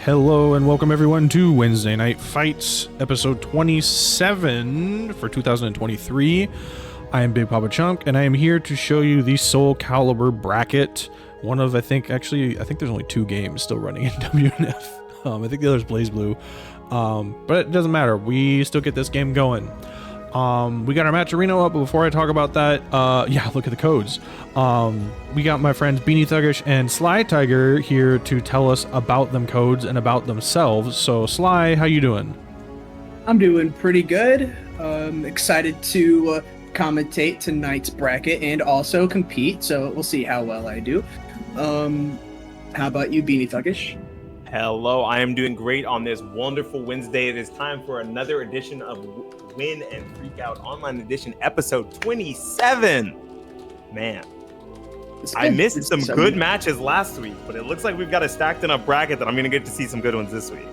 Hello and welcome everyone to Wednesday Night Fights, episode 27 for 2023. I am Bigpapachunk and I am here to show you the SoulCalibur bracket. One of, I think there's only 2 games still running in WNF. I think the other's Blaze Blue. But it doesn't matter. We still get this game going. We got our match arena up, but before I talk about that, yeah, look at the codes. We got my friends Thuggish and SlyTiger here to tell us about them codes and about themselves. So Sly, how you doing? I'm doing pretty good. Excited to commentate tonight's bracket and also compete, so we'll see how well I do. How about you, Thuggish? Hello, I am doing great on this wonderful Wednesday. It is time for another edition of Win and Freak Out Online Edition, episode 27. Man, I missed some good matches last week, but it looks like we've got a stacked enough bracket that I'm going to get to see some good ones this week.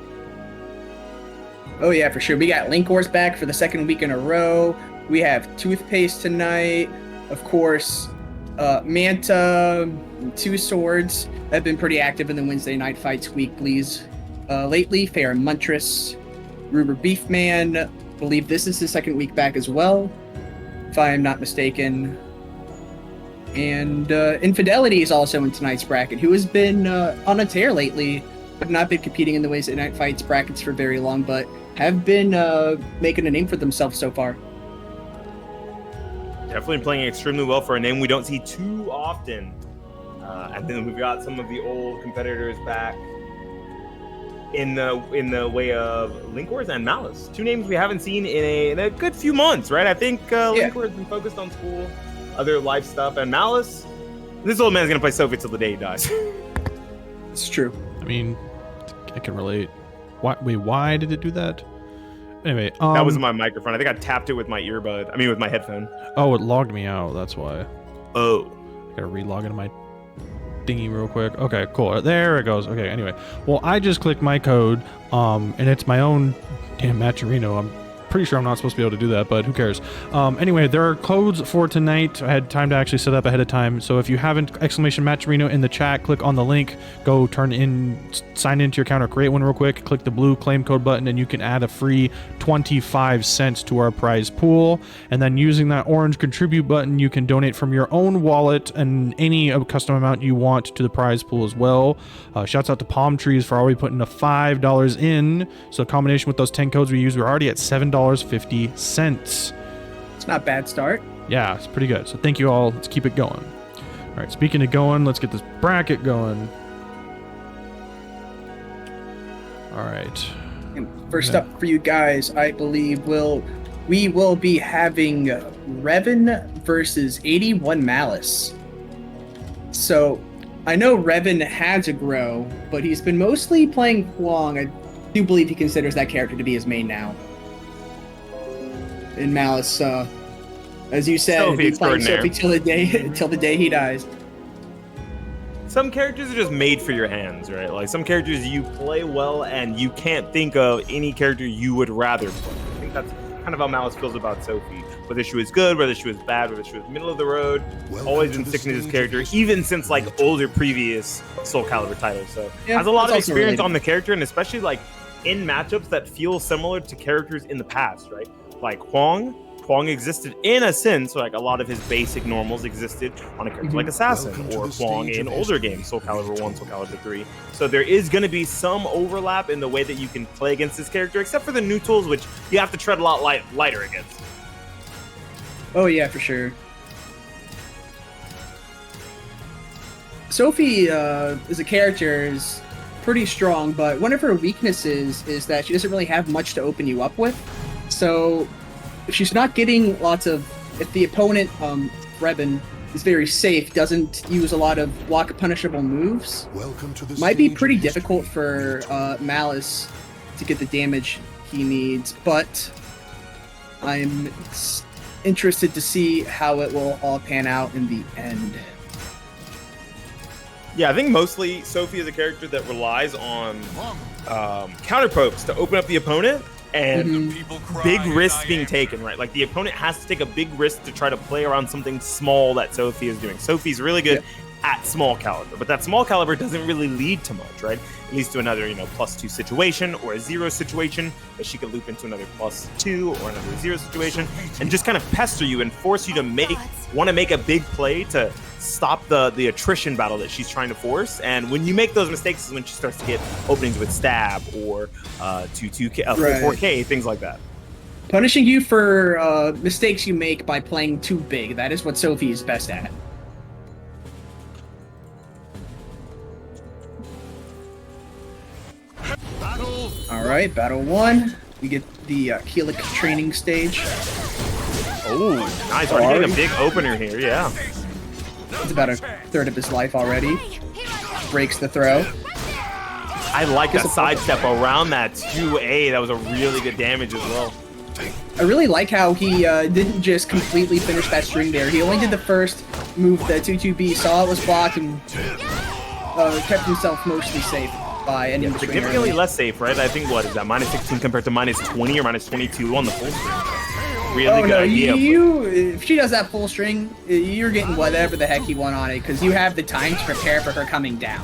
Oh yeah, for sure. We got linkorz back for the second week in a row. We have Toothpaste tonight. Of course, Manta, TwoSwords have been pretty active in the Wednesday Night Fights weeklies lately. Fair Muntress, RuberBeefMan, believe this is his second week back as well, if I am not mistaken. And Inphadelity is also in tonight's bracket, who has been on a tear lately, but not been competing in the Wednesday Night Fights brackets for very long, but have been making a name for themselves so far. Definitely playing extremely well for a name we don't see too often. And then we've got some of the old competitors back in the way of linkorz and Malice. 2 names we haven't seen in a good few months, right? I think linkorz has been focused on school, other life stuff, and Malice, this old man's gonna play Sophie till the day he dies. It's true. I mean, I can relate. Why did it do that? Anyway, that was my microphone. I think I tapped it with my with my headphone. Oh, it logged me out. That's why. Oh. I gotta relog into my thingy real quick. Okay, cool. There it goes. Okay, anyway. Well, I just clicked my code, and it's my own damn matcherino. I'm pretty sure I'm not supposed to be able to do that, but who cares? Anyway, there are codes for tonight. I had time to actually set up ahead of time. So if you haven't, !matcherino in the chat, click on the link, go sign into your account or create one real quick, click the blue claim code button, and you can add a free 25 cents to our prize pool. And then using that orange contribute button, you can donate from your own wallet and any custom amount you want to the prize pool as well. Shouts out to Palm Trees for already putting a $5 in. So in combination with those 10 codes we use, we're already at $7.50. It's not a bad start. Yeah, it's pretty good. So thank you all. Let's keep it going. All right, speaking of going, let's get this bracket going. All right. And first up for you guys, I believe we will be having Revin versus 81 Malice. So I know Revin has a grow, but he's been mostly playing Hwang. I do believe he considers that character to be his main now. In Malice, as you said, Sophie he's playing Sophie till the day he dies. Some characters are just made for your hands, right? Like some characters you play well and you can't think of any character you would rather play. I think that's kind of how Malice feels about Sophie. Whether she was good, whether she was bad, whether she was middle of the road, always been sticking to this character, even since like older previous SoulCalibur titles. So has a lot of experience on the character, and especially like in matchups that feel similar to characters in the past, right? Like Hwang existed in a sense, like a lot of his basic normals existed on a character like Assassin or Hwang in older games, SoulCalibur 1, SoulCalibur 3. So there is going to be some overlap in the way that you can play against this character, except for the new tools, which you have to tread a lot lighter against. Oh yeah, for sure. Sophie as a character is pretty strong, but one of her weaknesses is that she doesn't really have much to open you up with. So if she's not getting if the opponent, Revin, is very safe, doesn't use a lot of block punishable moves, might be pretty difficult for Malice to get the damage he needs, but I'm interested to see how it will all pan out in the end. Yeah, I think mostly Sophie is a character that relies on counter pokes to open up the opponent, and big risks being taken, right? Like the opponent has to take a big risk to try to play around something small that Sophie is doing. Sophie's really good at small caliber, but that small caliber doesn't really lead to much, right? It leads to another, +2 situation or a 0 situation that she could loop into another +2 or another 0 situation and just kind of pester you and force you to want to make a big play to stop the attrition battle that she's trying to force. And when you make those mistakes is when she starts to get openings with stab or 2K, 4K, things like that. Punishing you for mistakes you make by playing too big. That is what Sophie is best at. All right, battle 1. We get the Keelik training stage. Oh, nice. Already getting a big opener here, yeah. It's about a third of his life already. Breaks the throw. I like that sidestep around that 2A. That was a really good damage as well. I really like how he didn't just completely finish that string there. He only did the first move, the 2-2B, saw it was blocked, and kept himself mostly safe by ending the string significantly early. less safe, right? I think, what is that, -16 compared to -20 or -22 on the full string. Really good idea. If she does that full string, you're getting whatever the heck you want on it, because you have the time to prepare for her coming down.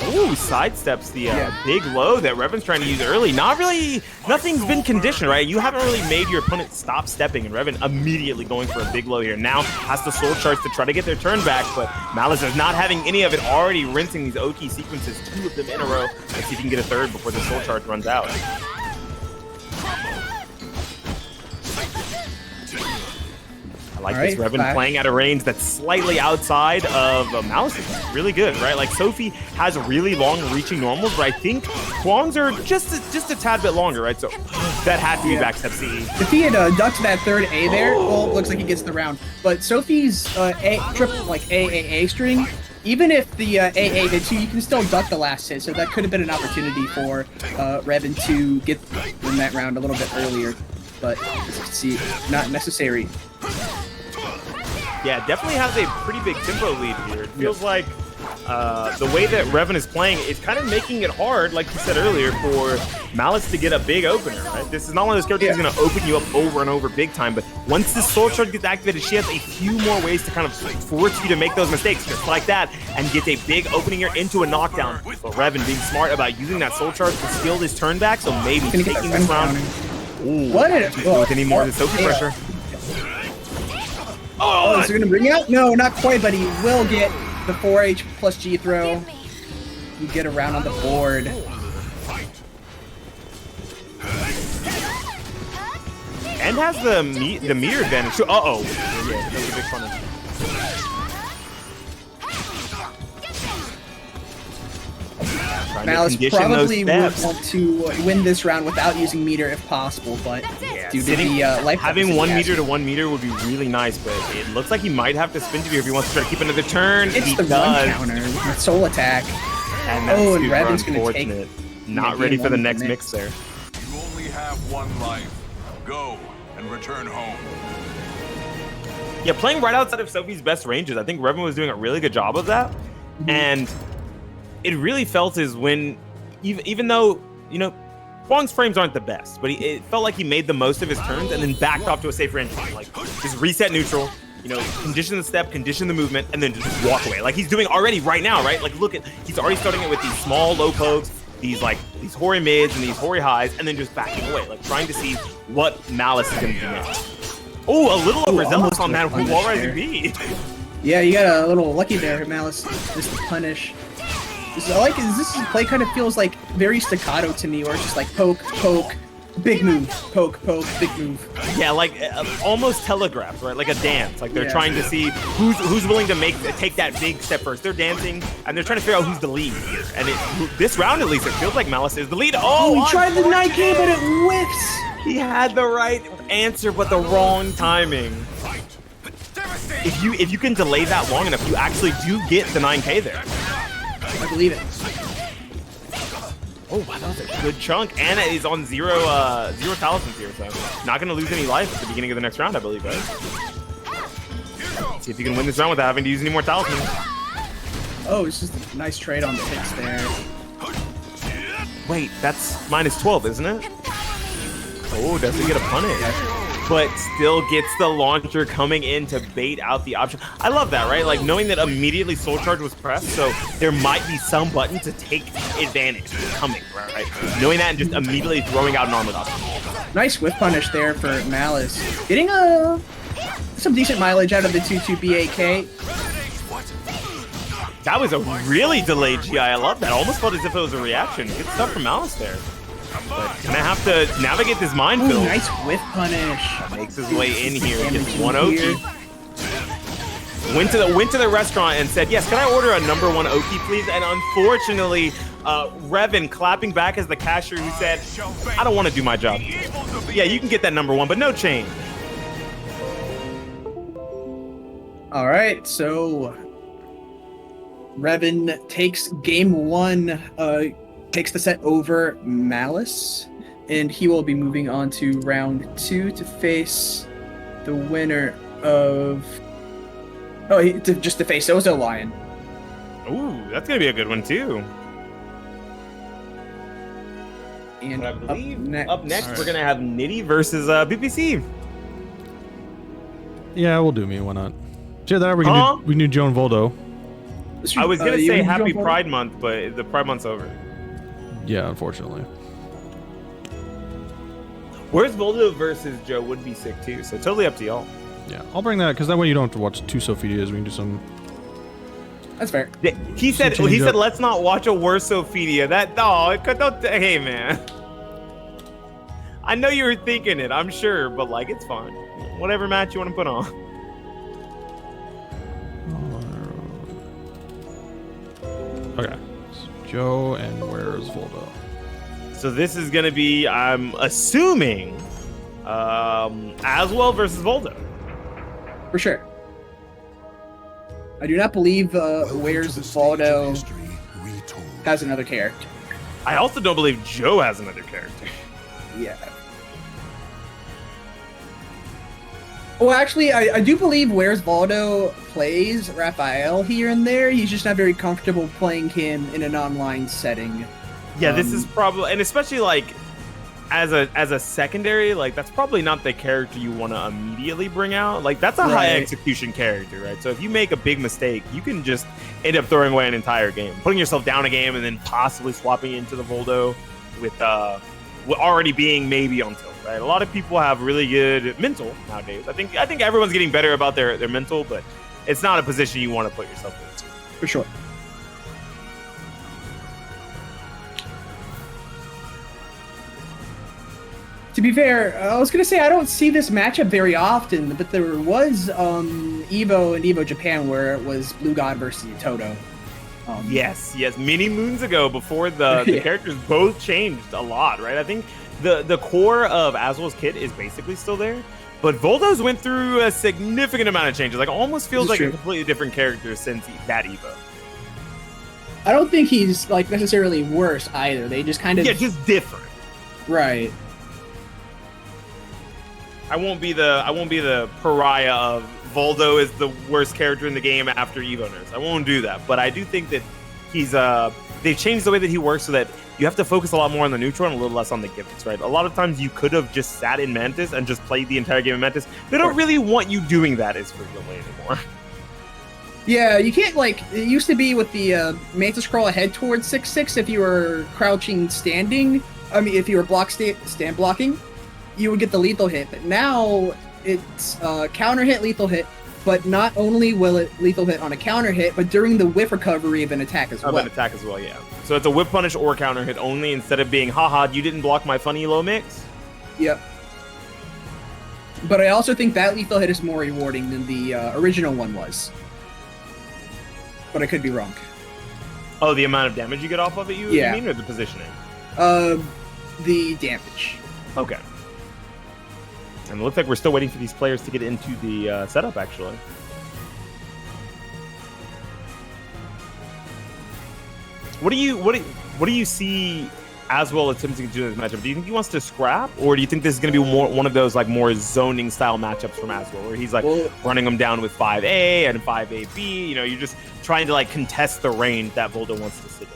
Oh, sidesteps the big low that Revin's trying to use early. Nothing's been conditioned, right? You haven't really made your opponent stop stepping, and Revin immediately going for a big low here. Now has the soul charge to try to get their turn back, but Malice is not having any of it, already rinsing these OT sequences, 2 of them in a row. Let's see if he can get a third before the soul charge runs out. I like this Revin playing at a range that's slightly outside of Malice's. Really good, right? Like, Sophie has really long reaching normals, but I think Hwang's are just a tad bit longer, right? So that had to be backstep CE. If he had ducked that third A there, well, it looks like he gets the round. But Sophie's AAA string, even if the AA hits you, you can still duck the last hit. So that could have been an opportunity for Revin to get in that round a little bit earlier. But as you can see, not necessary. Yeah, definitely has a pretty big tempo lead here. It feels like the way that Revin is playing is kind of making it hard, like you said earlier, for Malice to get a big opener, right? This is not one of those characters that's going to open you up over and over big time, but once this soul charge gets activated, she has a few more ways to kind of force you to make those mistakes, just like that, and get a big opening here into a knockdown. But Revin being smart about using that soul charge to steal this turn back, so maybe taking this round. Ooh, What did it? with any more than Sophie pressure. Oh, is it going to bring it out? No, not quite, but he will get the 4H plus G throw. You get a round on the board. And has the meter advantage. So, yeah, that's a big punish. Malice probably would want to win this round without using meter if possible, but due to the life having 1 meter to 1 meter would be really nice, but it looks like he might have to spin to here if he wants to try to keep another turn. It's the run counter with soul attack. And that's and Revin's going to take. Not ready for the next mix there. You only have 1 life. Go and return home. Yeah, playing right outside of Sophie's best ranges, I think Revin was doing a really good job of that, and it really felt as when, even though, Hwang's frames aren't the best, but it felt like he made the most of his turns and then backed off to a safe range. Like, just reset neutral, condition the step, condition the movement, and then just walk away. Like he's doing already right now, right? Like, look he's already starting it with these small low pokes, these hoary mids and these hoary highs, and then just backing away, like trying to see what Malice is going to do next. Oh, a little overzealous on that wall rising B. Yeah, you got a little lucky there, Malice. Just to punish. This play kind of feels like very staccato to me, or it's just like poke, poke, big move, poke, poke, big move. Yeah, like almost telegraphed, right? Like a dance. Like they're trying to see who's willing to take that big step first. They're dancing and they're trying to figure out who's the lead here. And this round at least, it feels like Malice is the lead. Oh, he tried the 9K, but it whiffs. He had the right answer, but the wrong timing. If you can delay that long enough, you actually do get the 9K there. I believe it. Oh, wow, that was a good chunk. Anna is on zero talismans here, so not going to lose any life at the beginning of the next round, I believe, guys. See if you can win this round without having to use any more talismans. Oh, it's just a nice trade on the hits there. Wait, that's -12, isn't it? Oh, does he get a punish? but still gets the launcher coming in to bait out the option. I love that, right? Like knowing that immediately Soul Charge was pressed, so there might be some button to take advantage coming, right? Knowing that and just immediately throwing out an armored option. Nice whiff punish there for Malice. Getting some decent mileage out of the 2-2 BAK. That was a really delayed GI. I love that. Almost felt as if it was a reaction. Good stuff from Malice there. But gonna have to navigate this minefield. Ooh, nice whiff punish. Makes his way in here. Gets one Oki. Went to the restaurant and said, yes, can I order a number 1 Oki, please? And unfortunately, Revin clapping back as the cashier who said, I don't want to do my job. Yeah, you can get that number 1, but no change. All right, so Revin takes game 1, takes the set over Malice, and he will be moving on to round 2 to face the winner of... just to face Ozo Lion. Ooh, that's going to be a good one, too. And I believe up next right. we're going to have Nitty versus BPC. Yeah, we'll do me. Why not? Yeah, that we can do Joe and Voldo. I was going to you say wanna Happy jump Pride Month, but the Pride Month's over. Yeah, unfortunately. Where's Voldo versus Joe would be sick, too, so totally up to y'all. Yeah, I'll bring that because that way you don't have to watch 2 Sophitias. We can do some. That's fair. He said, let's not watch a worse Sophitia. Hey, man. I know you were thinking it, I'm sure, but, like, it's fine. Whatever match you want to put on. Okay. So Joe and where's Voldo? So this is going to be, I'm assuming, Azwel versus Voldo. For sure. I do not believe Where's Voldo has another character. I also don't believe Joe has another character. Yeah. Well, actually, I do believe Where's Voldo plays Raphael here and there. He's just not very comfortable playing him in an online setting. Yeah, this is probably, and especially like as a secondary, like that's probably not the character you want to immediately bring out. Like that's a high execution character, right? So if you make a big mistake, you can just end up throwing away an entire game, putting yourself down a game, and then possibly swapping into the Voldo with already being maybe on tilt, right? A lot of people have really good mental nowadays. I think everyone's getting better about their mental, but it's not a position you want to put yourself into. For sure. To be fair, I was going to say I don't see this matchup very often, but there was Evo and Evo Japan where it was Blue God versus Toto. Yes, many moons ago before the characters both changed a lot, right? I think the core of Azwel's kit is basically still there, but Voldo's went through a significant amount of changes. Like almost feels like a completely different character since that Evo. I don't think he's like necessarily worse either. They just kind of just different. Right. I won't be the pariah of Voldo is the worst character in the game after Evo nerfs. I won't do that, but I do think that he's they've changed the way that he works so that you have to focus a lot more on the neutral and a little less on the gimmicks, right? A lot of times you could have just sat in Mantis and just played the entire game in Mantis. They don't really want you doing that as frequently anymore. Yeah, you can't, like, it used to be with the Manta scroll ahead towards 6-6 if you were crouching standing. I mean, if you were stand blocking, you would get the lethal hit. But now it's counter hit, lethal hit, but not only will it lethal hit on a counter hit, but during the whiff recovery of an attack as well. Yeah. So it's a whip punish or counter hit only instead of being, haha, you didn't block my funny low mix? Yep. But I also think that lethal hit is more rewarding than the original one was. But I could be wrong. Oh, the amount of damage you get off of it, you mean, or the positioning? The damage. Okay. And it looks like we're still waiting for these players to get into the setup, actually. What do you see Azwel attempting to do in this matchup? Do you think he wants to scrap, or do you think this is going to be one of those like more zoning style matchups from Azwel, where he's like running them down with 5A and 5AB? You know, you're just trying to like contest the range that Voldo wants to sit in.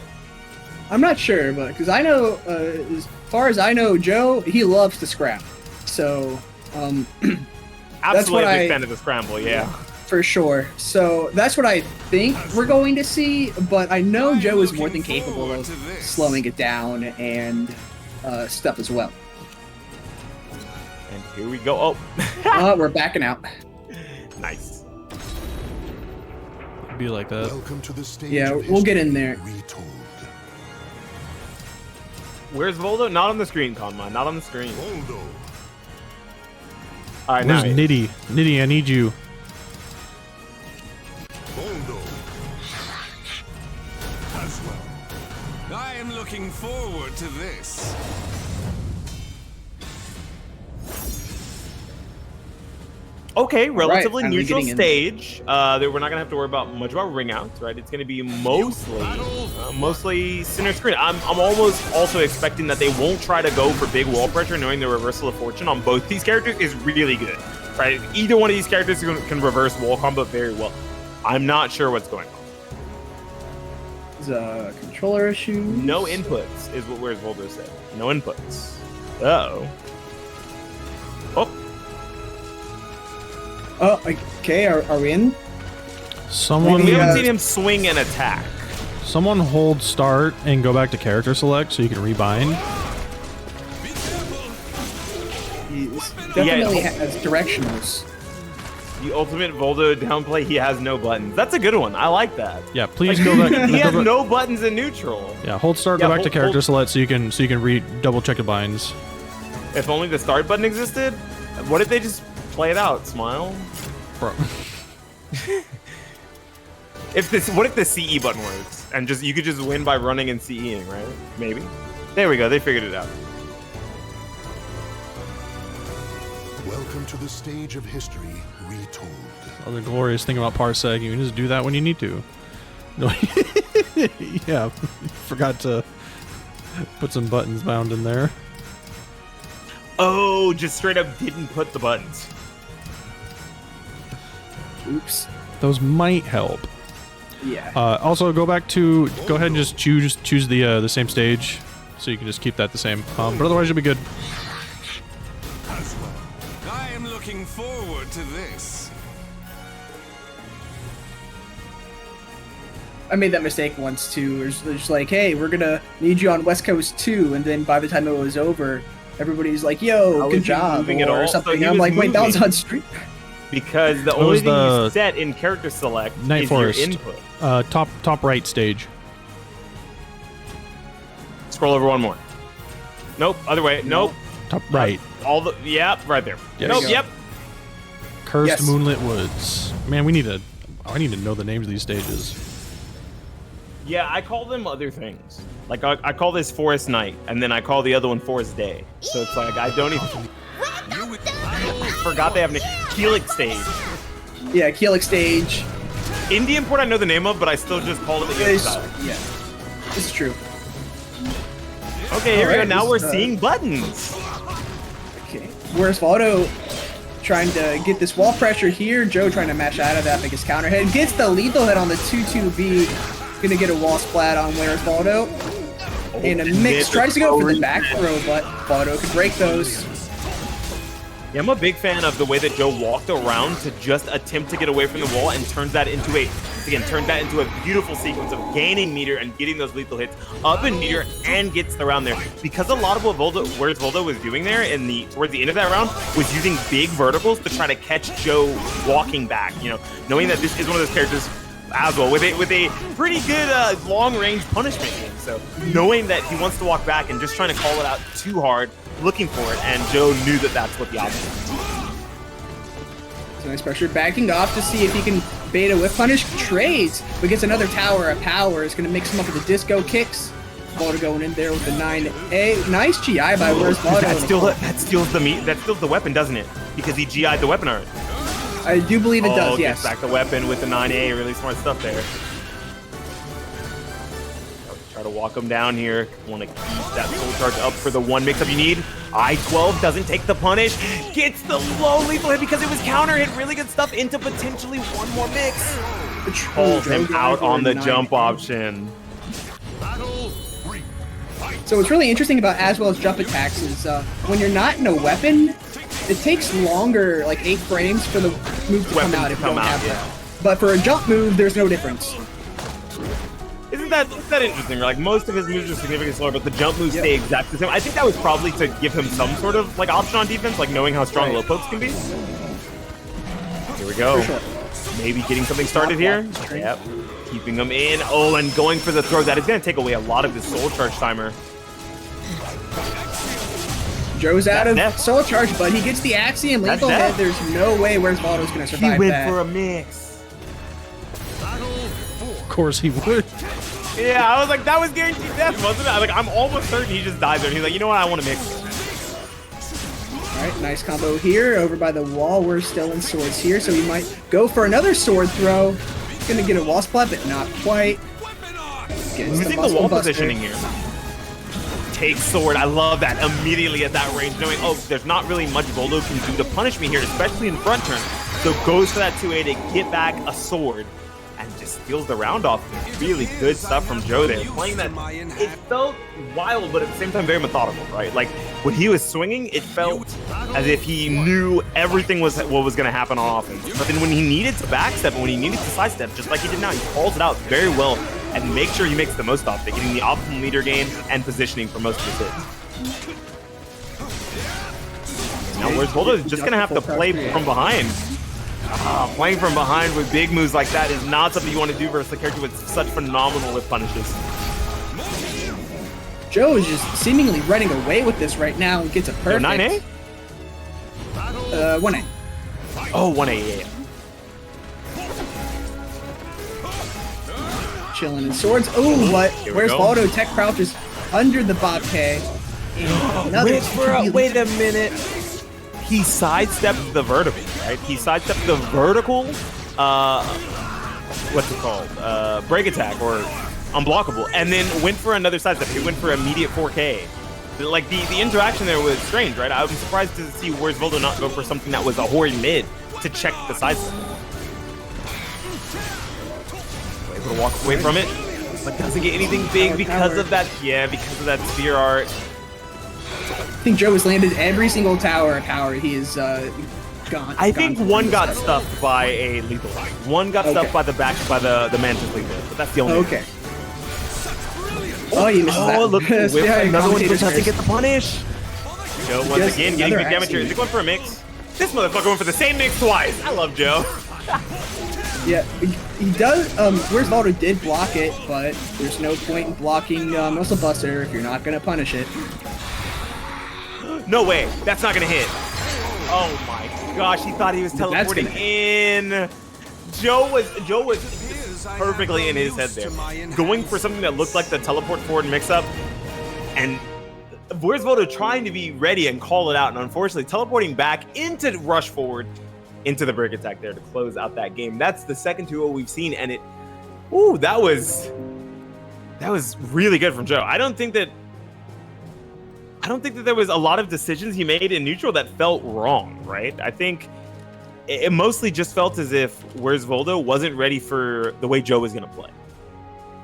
I'm not sure, but because I know, as far as I know, Joe, he loves to scrap. So Absolutely what a big I- fan of the scramble, yeah. For sure. So that's what I think we're going to see, but I know Joe is more than capable of slowing it down and stuff as well. And here we go. Oh, We're backing out. nice. Be like that. Welcome to the stage Yeah, of we'll get history in there. Retold. Where's Voldo? Not on the screen, Konmai. Not on the screen. Voldo. All right, Where's nice. Nitty? Nitty, I need you. Voldo. Azwel. I am looking forward to this. Okay, relatively finally neutral getting in. stage. That we're not gonna have to worry about much about ring outs, right? It's gonna be mostly center screen. I'm almost also expecting that they won't try to go for big wall pressure, knowing the reversal of fortune on both these characters is really good, right? Either one of these characters can reverse wall combo very well. I'm not sure what's going on. There's controller issue. No inputs is what where's Voldo said. No inputs. Uh-oh. Oh. Oh, okay. Are we in? Someone, We Maybe, haven't seen him swing and attack. someone hold start and go back to character select so you can rebind. He's definitely has directionals. The ultimate Voldo downplay, he has no buttons. That's a good one. I like that. Yeah, please go back. He has go back- no buttons in neutral. Yeah, hold start, Yeah, go back to hold- character hold- select so you can double check the binds. If only the start button existed. What if they just play it out? Smile. Bro. What if the CE button works and just you could just win by running and CEing, right? Maybe. There we go. They figured it out. Welcome to the stage of history retold. Oh, the glorious thing about Parsec, you can just do that when you need to. No, yeah, forgot to put some buttons bound in there. Oh, just straight up didn't put the buttons. Oops. Those might help. Yeah. Also, go ahead and just choose the same stage, so you can just keep that the same. But otherwise, you'll be good. I am looking forward to this. I made that mistake once too. They're just like, hey, we're gonna need you on West Coast 2, and then by the time it was over, everybody's like, yo, How good was he job, moving at all? or So something. he And I'm was like, wait, that was moving. on stream. Because the What only was thing the- you set in character select Night is Forest. your input. Top right stage. Scroll over one more. Nope, other way. Nope. Top right. All the right there. Yes. Nope, There you yep. Cursed Yes. Moonlit Woods. Man, I need to know the names of these stages. Yeah, I call them other things. Like I call this Forest Night, and then I call the other one Forest Day. So it's like I don't even forgot they have a Helix stage. Yeah, Helix stage. Indian Port I know the name of, but I still just call it the Yoshi style. Yeah, this is true. Okay, here we go. Alright, Now this we're is, seeing buttons. Okay. Where's Voldo trying to get this wall pressure here? Joe trying to mash out of that biggest counter hit. Gets the lethal hit on the 2-2B. Gonna get a wall splat on Where's Voldo. And a mix. Tries to go for the back throw, but Voldo could break those. Yeah, I'm a big fan of the way that Joe walked around to just attempt to get away from the wall and turns that into a beautiful sequence of gaining meter and getting those lethal hits up in meter and gets the round there. Because a lot of what Voldo was doing there towards the end of that round was using big verticals to try to catch Joe walking back. You know, knowing that this is one of those characters Azwel with a pretty good long range punishment game. So knowing that he wants to walk back and just trying to call it out too hard, looking for it, and Joe knew that that's what the option was. So nice pressure, backing off to see if he can bait a whip punish. Trades, but gets another tower of power. Is going to mix him up with the disco kicks. Voldo going in there with the 9A. Nice GI by Where's Voldo. That steals the weapon, doesn't it? Because he GI'd the weapon already. I do believe it does, Gets yes. back the weapon with the 9A. Really smart stuff there. Try to walk him down here. Want to keep that soul charge up for the one mix-up you need. I-12 doesn't take the punish. Gets the low lethal hit because it was counter hit. Really good stuff into potentially one more mix. Pulls him out on the jump option. So what's really interesting about Azwel's jump attacks is when you're not in a weapon, it takes longer, like 8 frames for the move to come out if you don't have that. But for a jump move, there's no difference. Isn't that interesting? Like most of his moves are significantly slower, but the jump moves stay exactly the same. I think that was probably to give him some sort of like option on defense, like knowing how strong low pokes can be. Here we go. Sure. Maybe getting something started here. Yep. Keeping him in. Oh, and going for the throw. That is going to take away a lot of his soul charge timer. Joe's out of soul charge, but he gets the Axiom lethal hit. There's no way where's Voldo's going to survive that. He went for a mix. Of course he would. Yeah, I was like, that was guaranteed death, wasn't it? I'm almost certain he just died there. And he's like, you know what? I want to mix. All right, nice combo here over by the wall. We're still in swords here, so he might go for another sword throw. Gonna get a wall splat, but not quite. Losing the wall positioning here. Take sword. I love that immediately at that range, knowing, oh, there's not really much Voldo can do to punish me here, especially in front turn. So goes for that 2A to get back a sword and just steals the round off. Really good stuff from Joe there. Playing that, it felt wild, but at the same time very methodical, right? Like when he was swinging, it felt as if he knew everything was what was going to happen on offense. But then when he needed to backstep and when he needed to sidestep, just like he did now, he calls it out very well and makes sure he makes the most of it, getting the optimal meter gain and positioning for most of his hits. Now where's Voldo is just going to have to play from behind. Playing from behind with big moves like that is not something you want to do versus a character with such phenomenal whip punishes. Joe is just seemingly running away with this right now and gets a perfect. 9A? 1A. Oh, 1A, yeah. Chilling in swords. Oh, what? Where's go. Voldo? Tech crouches under the Bob K. Wait a minute. He sidestepped the vertical, right? He sidestepped the vertical, what's it called? Break attack or unblockable, and then went for another sidestep. He went for immediate 4K. Like the interaction there was strange, right? I was surprised to see where's Voldo not go for something that was a hori mid to check the sidestep. Able to walk away from it, but doesn't get anything big because of that. Yeah, because of that spear art. I think Joe has landed every single tower of power. He is gone. I think one got stuffed by a lethal. One got stuffed by the Manta's lethal, but that's the only. Okay. Oh, he misses that. Oh, look, Yeah, another one Commentators doesn't first. get the punish. Joe once Just again getting another big damage here. Is he going for a mix? This motherfucker went for the same mix twice. I love Joe. Yeah, he does. Where's Voldo did block it, but there's no point in blocking Muscle Buster if you're not gonna punish it. No way. That's not going to hit. Oh my gosh. He thought he was teleporting in. Joe was perfectly in his head there. Going for something that looked like the teleport forward mix-up. And where's Voldo trying to be ready and call it out. And unfortunately, teleporting back into rush forward into the break attack there to close out that game. That's the second 2-0 we've seen. And that was really good from Joe. I don't think that there was a lot of decisions he made in neutral that felt wrong, right? I think it mostly just felt as if where's Voldo wasn't ready for the way Joe was going to play.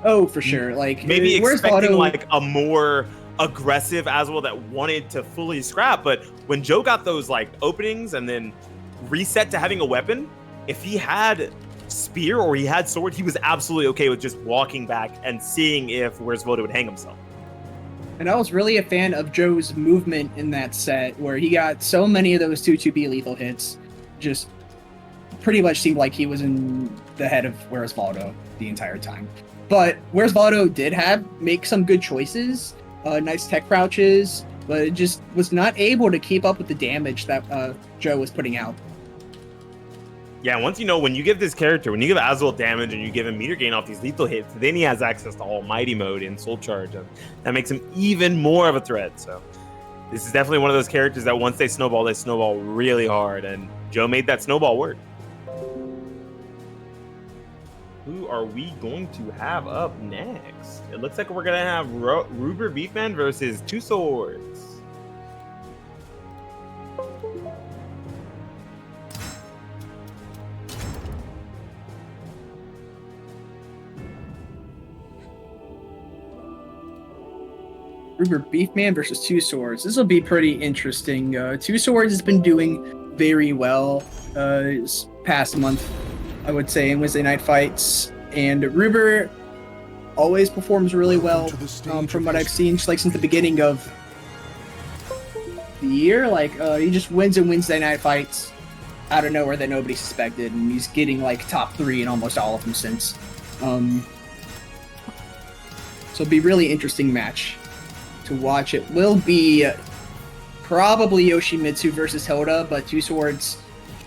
Oh, for sure. Like maybe where's expecting Voldo? like a more aggressive Azwel that wanted to fully scrap, but when Joe got those like openings and then reset to having a weapon, if he had spear or he had sword, he was absolutely okay with just walking back and seeing if where's Voldo would hang himself. And I was really a fan of Joe's movement in that set, where he got so many of those 2-2B lethal hits. Just pretty much seemed like he was in the head of Where's Voldo the entire time. But Where's Voldo did make some good choices, nice tech crouches, but it just was not able to keep up with the damage that Joe was putting out. Yeah, once when you give this character, when you give Azwel damage and you give him meter gain off these lethal hits, then he has access to Almighty mode in Soul Charge, and that makes him even more of a threat. So this is definitely one of those characters that once they snowball really hard, and Joe made that snowball work. Who are we going to have up next? It looks like we're going to have RuberBeefMan versus TwoSwords. RuberBeefMan versus TwoSwords. This will be pretty interesting. TwoSwords has been doing very well this past month, I would say, in Wednesday night fights. And Ruber always performs really well from what I've seen, just like since the beginning of the year. Like, he just wins in Wednesday night fights out of nowhere that nobody suspected, and he's getting like top 3 in almost all of them since. So it'll be a really interesting match to watch. It will be probably Yoshimitsu versus Hilde, but TwoSwords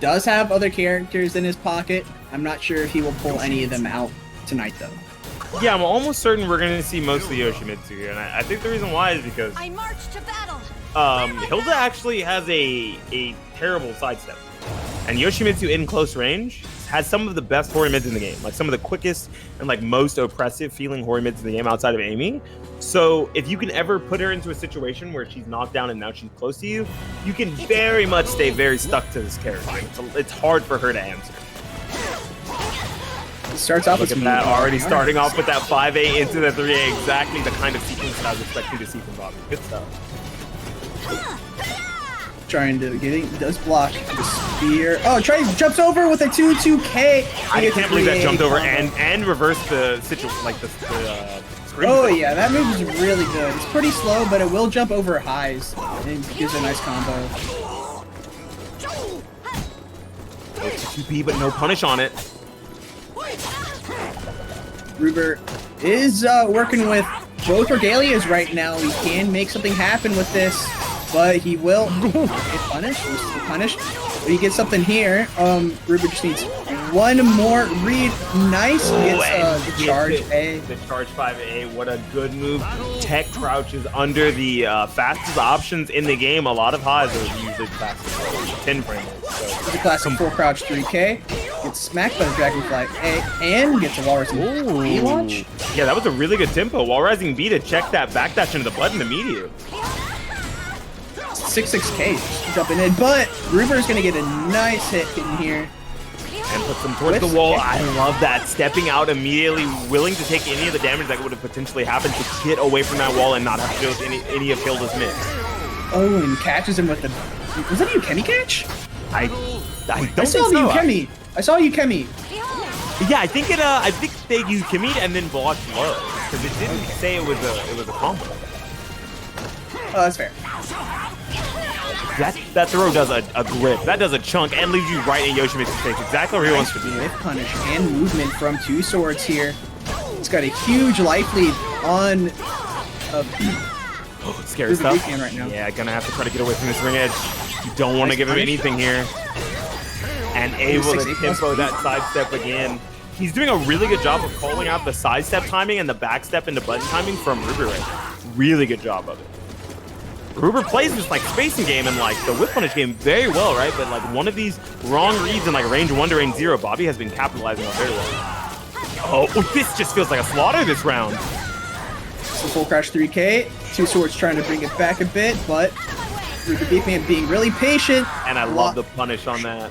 does have other characters in his pocket. I'm not sure if he will pull any of them out tonight, though. Yeah, I'm almost certain we're going to see mostly Yoshimitsu here, and I think the reason why is because I march to battle. Hilde actually has a terrible sidestep, and Yoshimitsu in close range has some of the best Hori mids in the game, like some of the quickest and like most oppressive feeling Hori mids in the game outside of Amy. So if you can ever put her into a situation where she's knocked down and now she's close to you, you can very much stay very stuck to this character. It's hard for her to answer. It starts off Look with at that, already starting off with that 5-8 into the 3-8, exactly the kind of sequence that I was expecting to see from Bobby. Good stuff. Trying to get it, does block the spear. Oh, jumps over with a 2-2K. I can't believe that jumped over and reversed the situation, like the screen. Oh yeah, that move is really good. It's pretty slow, but it will jump over highs and gives a nice combo. It's 2P, but no punish on it. Ruber is working with both regalias right now. He can make something happen with this, but he will get punished. He's still punished. But he gets something here. Ruber just needs one more read. Nice. He gets the charge A. The charge 5A. What a good move. Tech crouches under the fastest options in the game. A lot of highs are usually fastest. 10 frames. So the classic full crouch 3K. Gets smacked by the Dragonfly A and gets a Wall Rising B launch. Yeah, that was a really good tempo. Wall Rising B to check that backdash into the button immediately. 6-6K just jumping in, but Ruber is going to get a nice hit in here. And puts him towards the wall. I love that. Stepping out immediately, willing to take any of the damage that would have potentially happened to get away from that wall and not have to deal with any of Hilde's miss. Oh, and catches him with the... Was that a Yukemi catch? I don't I saw think the so. Yukemi. I saw Yukemi. Yeah, I think they Yukemi'd and then blocked low because it didn't say it was a combo. Oh, that's fair. That throw does a grip. That does a chunk and leaves you right in Yoshimitsu's face. Exactly where he wants to be. With punish and movement from TwoSwords here. It's got a huge life lead on Scary stuff. Right now. Yeah, gonna have to try to get away from this ring edge. You don't want to give him anything here. And able to tempo that sidestep again. He's doing a really good job of calling out the sidestep timing and the backstep into button timing from Ruber right now. Really good job of it. Ruber plays this like spacing game and like the whip punish game very well, right? But like one of these wrong reads in like range 1 to range 0, Bobby has been capitalizing on very well. Oh, this just feels like a slaughter this round. So full crash 3K. TwoSwords trying to bring it back a bit, but RuberBeefMan being really patient. And I love the punish on that.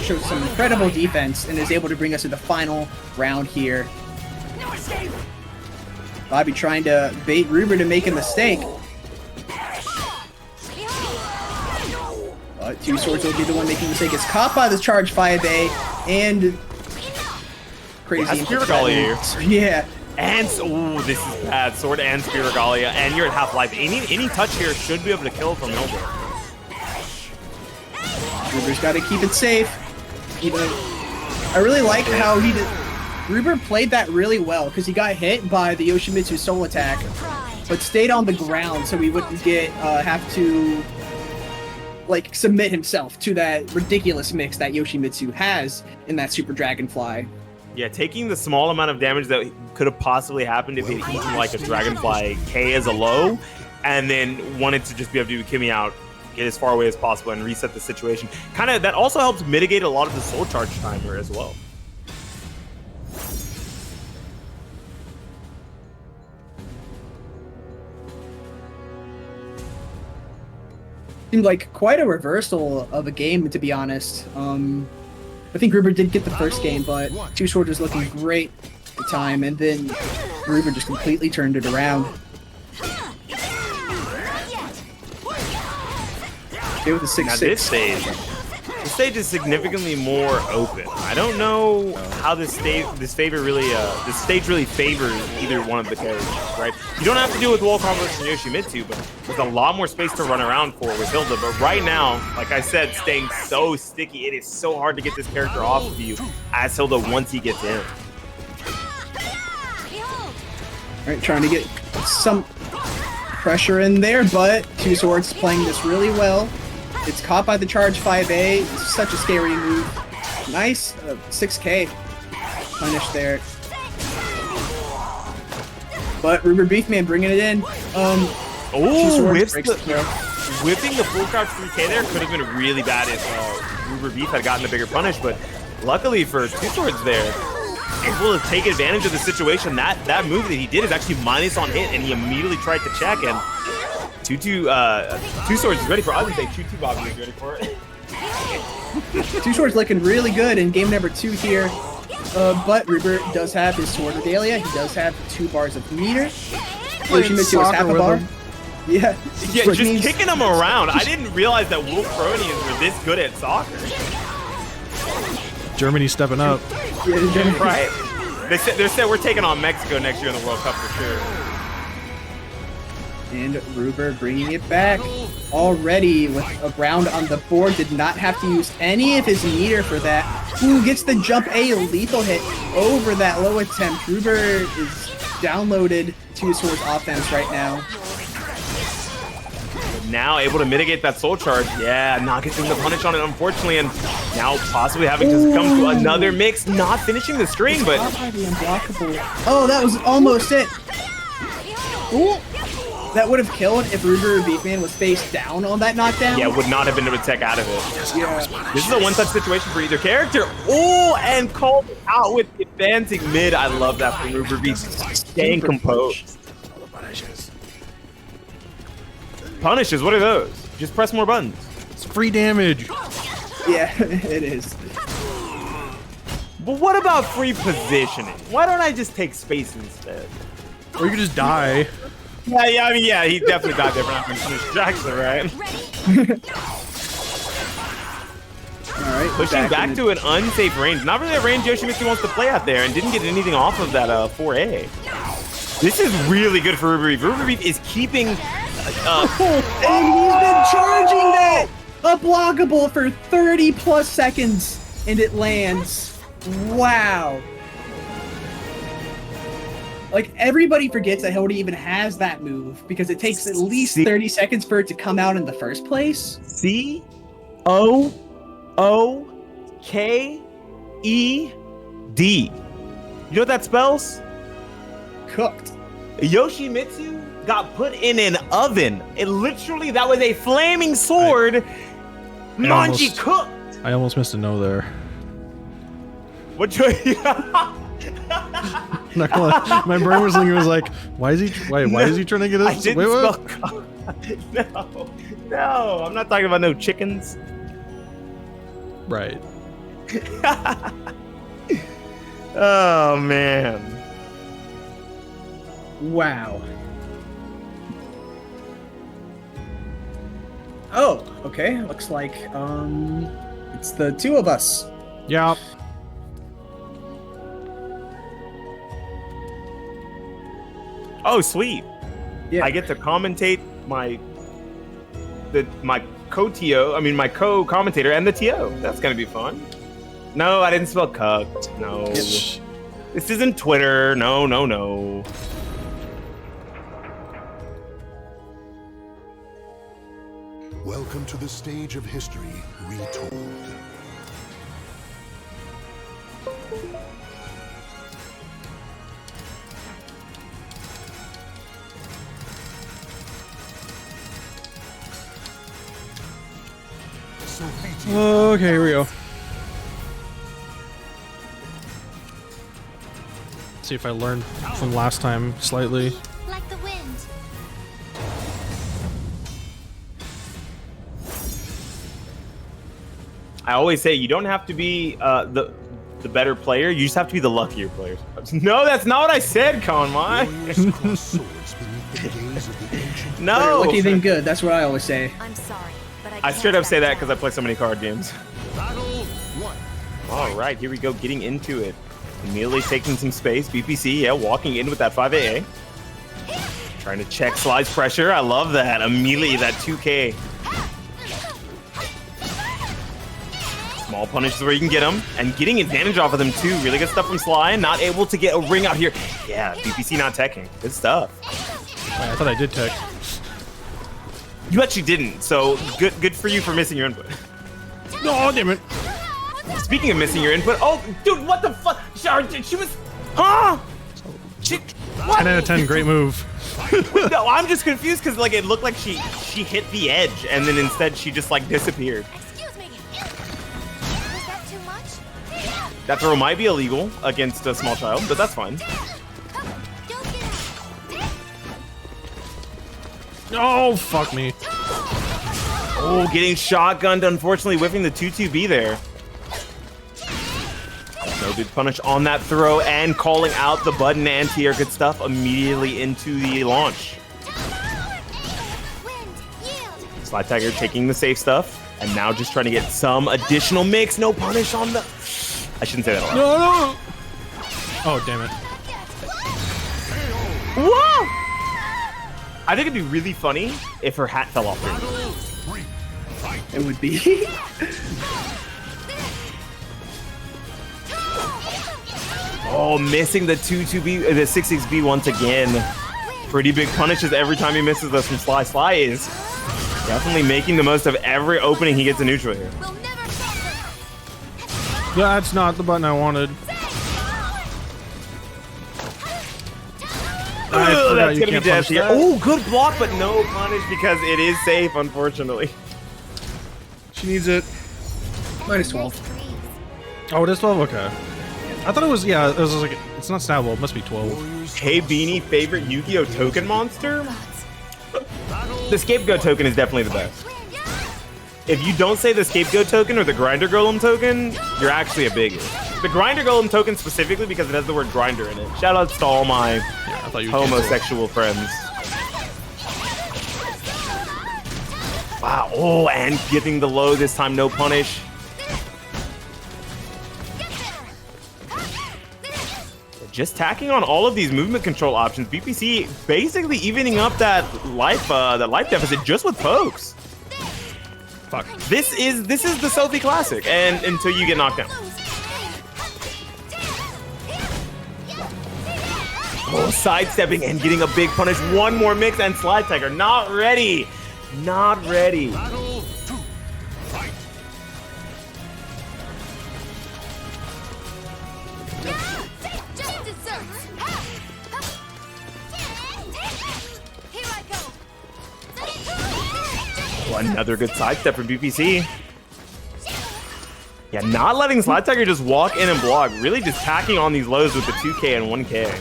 Shows some incredible defense and is able to bring us to the final round here. Bobby trying to bait Ruber to make a mistake. But TwoSwords will be the one making the mistake. It's caught by the charge 5A and crazy. Spear Regalia here. Yeah. And oh, this is bad. Sword and Spear Regalia, and you're at half life. Any touch here should be able to kill from Hilde. Ruber's got to keep it safe. I really like how he did. Ruber played that really well because he got hit by the Yoshimitsu soul attack, but stayed on the ground so he wouldn't get have to like submit himself to that ridiculous mix that Yoshimitsu has in that Super Dragonfly. Yeah, taking the small amount of damage that could have possibly happened if he'd eaten like a Dragonfly K as a low, and then wanted to just be able to do Kimmy out, get as far away as possible, and reset the situation. Kind of that also helps mitigate a lot of the soul charge timer as well. Seemed like quite a reversal of a game, to be honest. I think Ruber did get the first game, but TwoSwords was looking great at the time, and then Ruber just completely turned it around. Okay, with the Now 6-6. this stage is significantly more open. I don't know how this stage really favors either one of the characters, right? You don't have to deal with wall combos and Yoshimitsu, but there's a lot more space to run around for with Hilde. But right now, like I said, staying so sticky, it is so hard to get this character off of you as Hilde once he gets in. All right, trying to get some pressure in there, but TwoSwords playing this really well. It's caught by the charge 5A. It's such a scary move. Nice 6K punish there. But RuberBeefMan bringing it in. Oh, whipping the full crouch 3K there could have been really bad if RuberBeef had gotten a bigger punish, but luckily for TwoSwords there, able to take advantage of the situation. That move that he did is actually minus on hit, and he immediately tried to check, and TwoSwords is ready for. I would say Bob is ready for it. TwoSwords looking really good in game number 2 here. But Ruber does have his sword regalia. He does have 2 bars of meter. Yoshimitsu has half a bar. Yeah, just kicking him around. I didn't realize that Wolf Cronians were this good at soccer. Germany stepping up. Yeah, Germany. Right? They said we're taking on Mexico next year in the World Cup for sure. And Ruber bringing it back already with a round on the board. Did not have to use any of his meter for that. Ooh, gets the jump A lethal hit over that low attempt. Ruber is downloaded TwoSwords offense right now. Now able to mitigate that soul charge. Yeah, not getting the punish on it, unfortunately, and now possibly having to come to another mix, not finishing the string, but... Oh, that was almost it. Ooh. That would have killed if RuberBeefMan was face down on that knockdown. Yeah, would not have been able to tech out of it. Yeah. This is a one-touch situation for either character. Oh, and called out with advancing mid. I love that from RuberBeef. Staying composed. Punishes, what are those? Just press more buttons. It's free damage. Yeah, it is. But what about free positioning? Why don't I just take space instead? Or you could just die. Yeah, I mean, yeah, he definitely died there for not being punished. Jackson, right? All right, pushing back to an unsafe range. Not really a range Yoshimitsu wants to play out there, and didn't get anything off of that 4A. This is really good for RuberBeef. RuberBeef is keeping... and he's been charging that! Unblockable for 30 plus seconds, and it lands. Wow. Like, everybody forgets that Hilde even has that move, because it takes at least 30 seconds for it to come out in the first place. C-O-O-K-E-D. You know what that spells? Cooked. Yoshimitsu got put in an oven. It literally, that was a flaming sword. Manji cooked. I almost missed a no there. What you... Not gonna lie, my brain was thinking, why is he trying to get us? I didn't spell No, I'm not talking about no chickens. Right. Oh man. Wow. Oh, okay. Looks like it's the 2 of us. Yeah. Oh, sweet. Yeah. I get to commentate my co-commentator and the TO. That's gonna be fun. No, I didn't spell cucked. No. This isn't Twitter. No. Welcome to the stage of history retold. Okay, here we go. See if I learned from last time slightly. Like the wind. I always say you don't have to be the better player. You just have to be the luckier player. No, that's not what I said, Konmai. Warriors cross swords beneath the gaze of the ancient. No. Better lucky than good. That's what I always say. I'm sorry. I straight up say that because I play so many card games. Battle 1. All right, here we go, getting into it. Immediately taking some space. BPC, yeah, walking in with that 5AA. Trying to check Sly's pressure. I love that. Immediately, that 2K. Small punishes where you can get them. And getting advantage off of them, too. Really good stuff from Sly. Not able to get a ring out here. Yeah, BPC not teching. Good stuff. I thought I did tech. You actually didn't, so good for you for missing your input. No, damn it. Speaking of missing your input, oh, dude, what the fuck? She was, huh? What? 10 out of 10, great move. No, I'm just confused because like it looked like she hit the edge and then instead she just like disappeared. Excuse me. Was that too much? That throw might be illegal against a small child, but that's fine. Don't get out. Oh, fuck me. Oh, getting shotgunned, unfortunately whiffing the 2-2B there. No good punish on that throw and calling out the button anti-air. Good stuff immediately into the launch. SlyTiger taking the safe stuff and now just trying to get some additional mix. No punish on the... I shouldn't say that aloud. No. Oh, damn it. Whoa! I think it'd be really funny if her hat fell off her. It would be. Oh, missing the 2-2B, the 6-6B once again. Pretty big punishes every time he misses us from Sly. Sly is definitely making the most of every opening he gets a neutral here. We'll never stop them. That's not the button I wanted. Oh, that's you gonna be can't death punish here. that. Oh, good block, but no punish because it is safe, unfortunately. She needs it. Minus 12. Oh, it is 12? Okay. I thought it was, yeah, it was like, it's not snappable, it must be 12. Hey, Beanie, favorite Yu-Gi-Oh! Token monster? The Scapegoat token is definitely the best. If you don't say the Scapegoat token or the Grinder Golem token, you're actually a bigot. The Grinder Golem token specifically because it has the word grinder in it. Shout outs to all my I thought you homosexual friends. Wow, oh, and giving the low this time, no punish. Just tacking on all of these movement control options. BPC basically evening up that life deficit just with pokes. Fuck. This is the Sophie classic, and until you get knocked down. Oh, sidestepping and getting a big punish. One more mix and SlyTiger not ready. Not ready. Battle 2. Fight. Just desserts. Here I go. Another good sidestep from BPC. Yeah, not letting SlyTiger just walk in and block. Really just tacking on these lows with the 2K and 1K.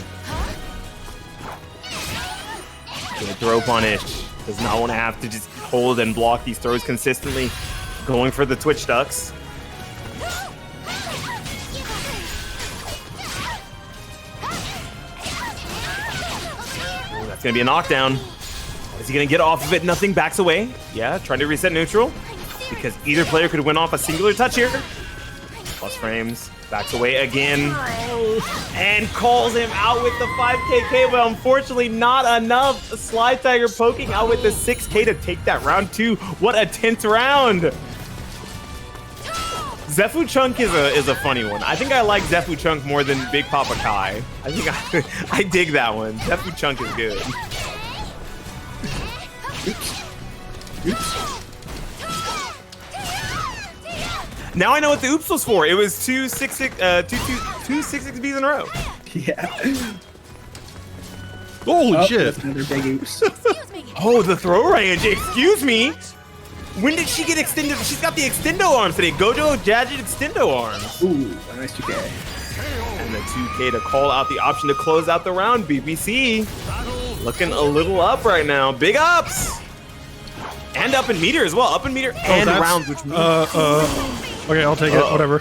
Gonna throw punish. Does not want to have to just hold and block these throws consistently. Going for the Twitch ducks. Ooh, that's gonna be a knockdown. Is he gonna get off of it? Nothing, backs away. Yeah, trying to reset neutral. Because either player could win off a singular touch here. Plus frames, backs away again. And calls him out with the 5KK, but unfortunately not enough. SlyTiger poking out with the 6K to take that round 2. What a tense round. Zephu is a funny one. I think I like Zephu more than Bigpapachunk. I think I dig that one. Zephu is good. Oops. Now I know what the oops was for. It was two 6-6Bs in a row. Yeah. Holy shit. That's another big oops. Excuse me. Oh, the throw range. Excuse me. When did she get extended? She's got the extendo arms today. Gojo Gadget extendo arms. Ooh, a nice 2K. And the 2K to call out the option to close out the round. BBC looking a little up right now. Big ups. And up in meter as well. Up in meter and that's- rounds, which means... Okay, I'll take it. Whatever.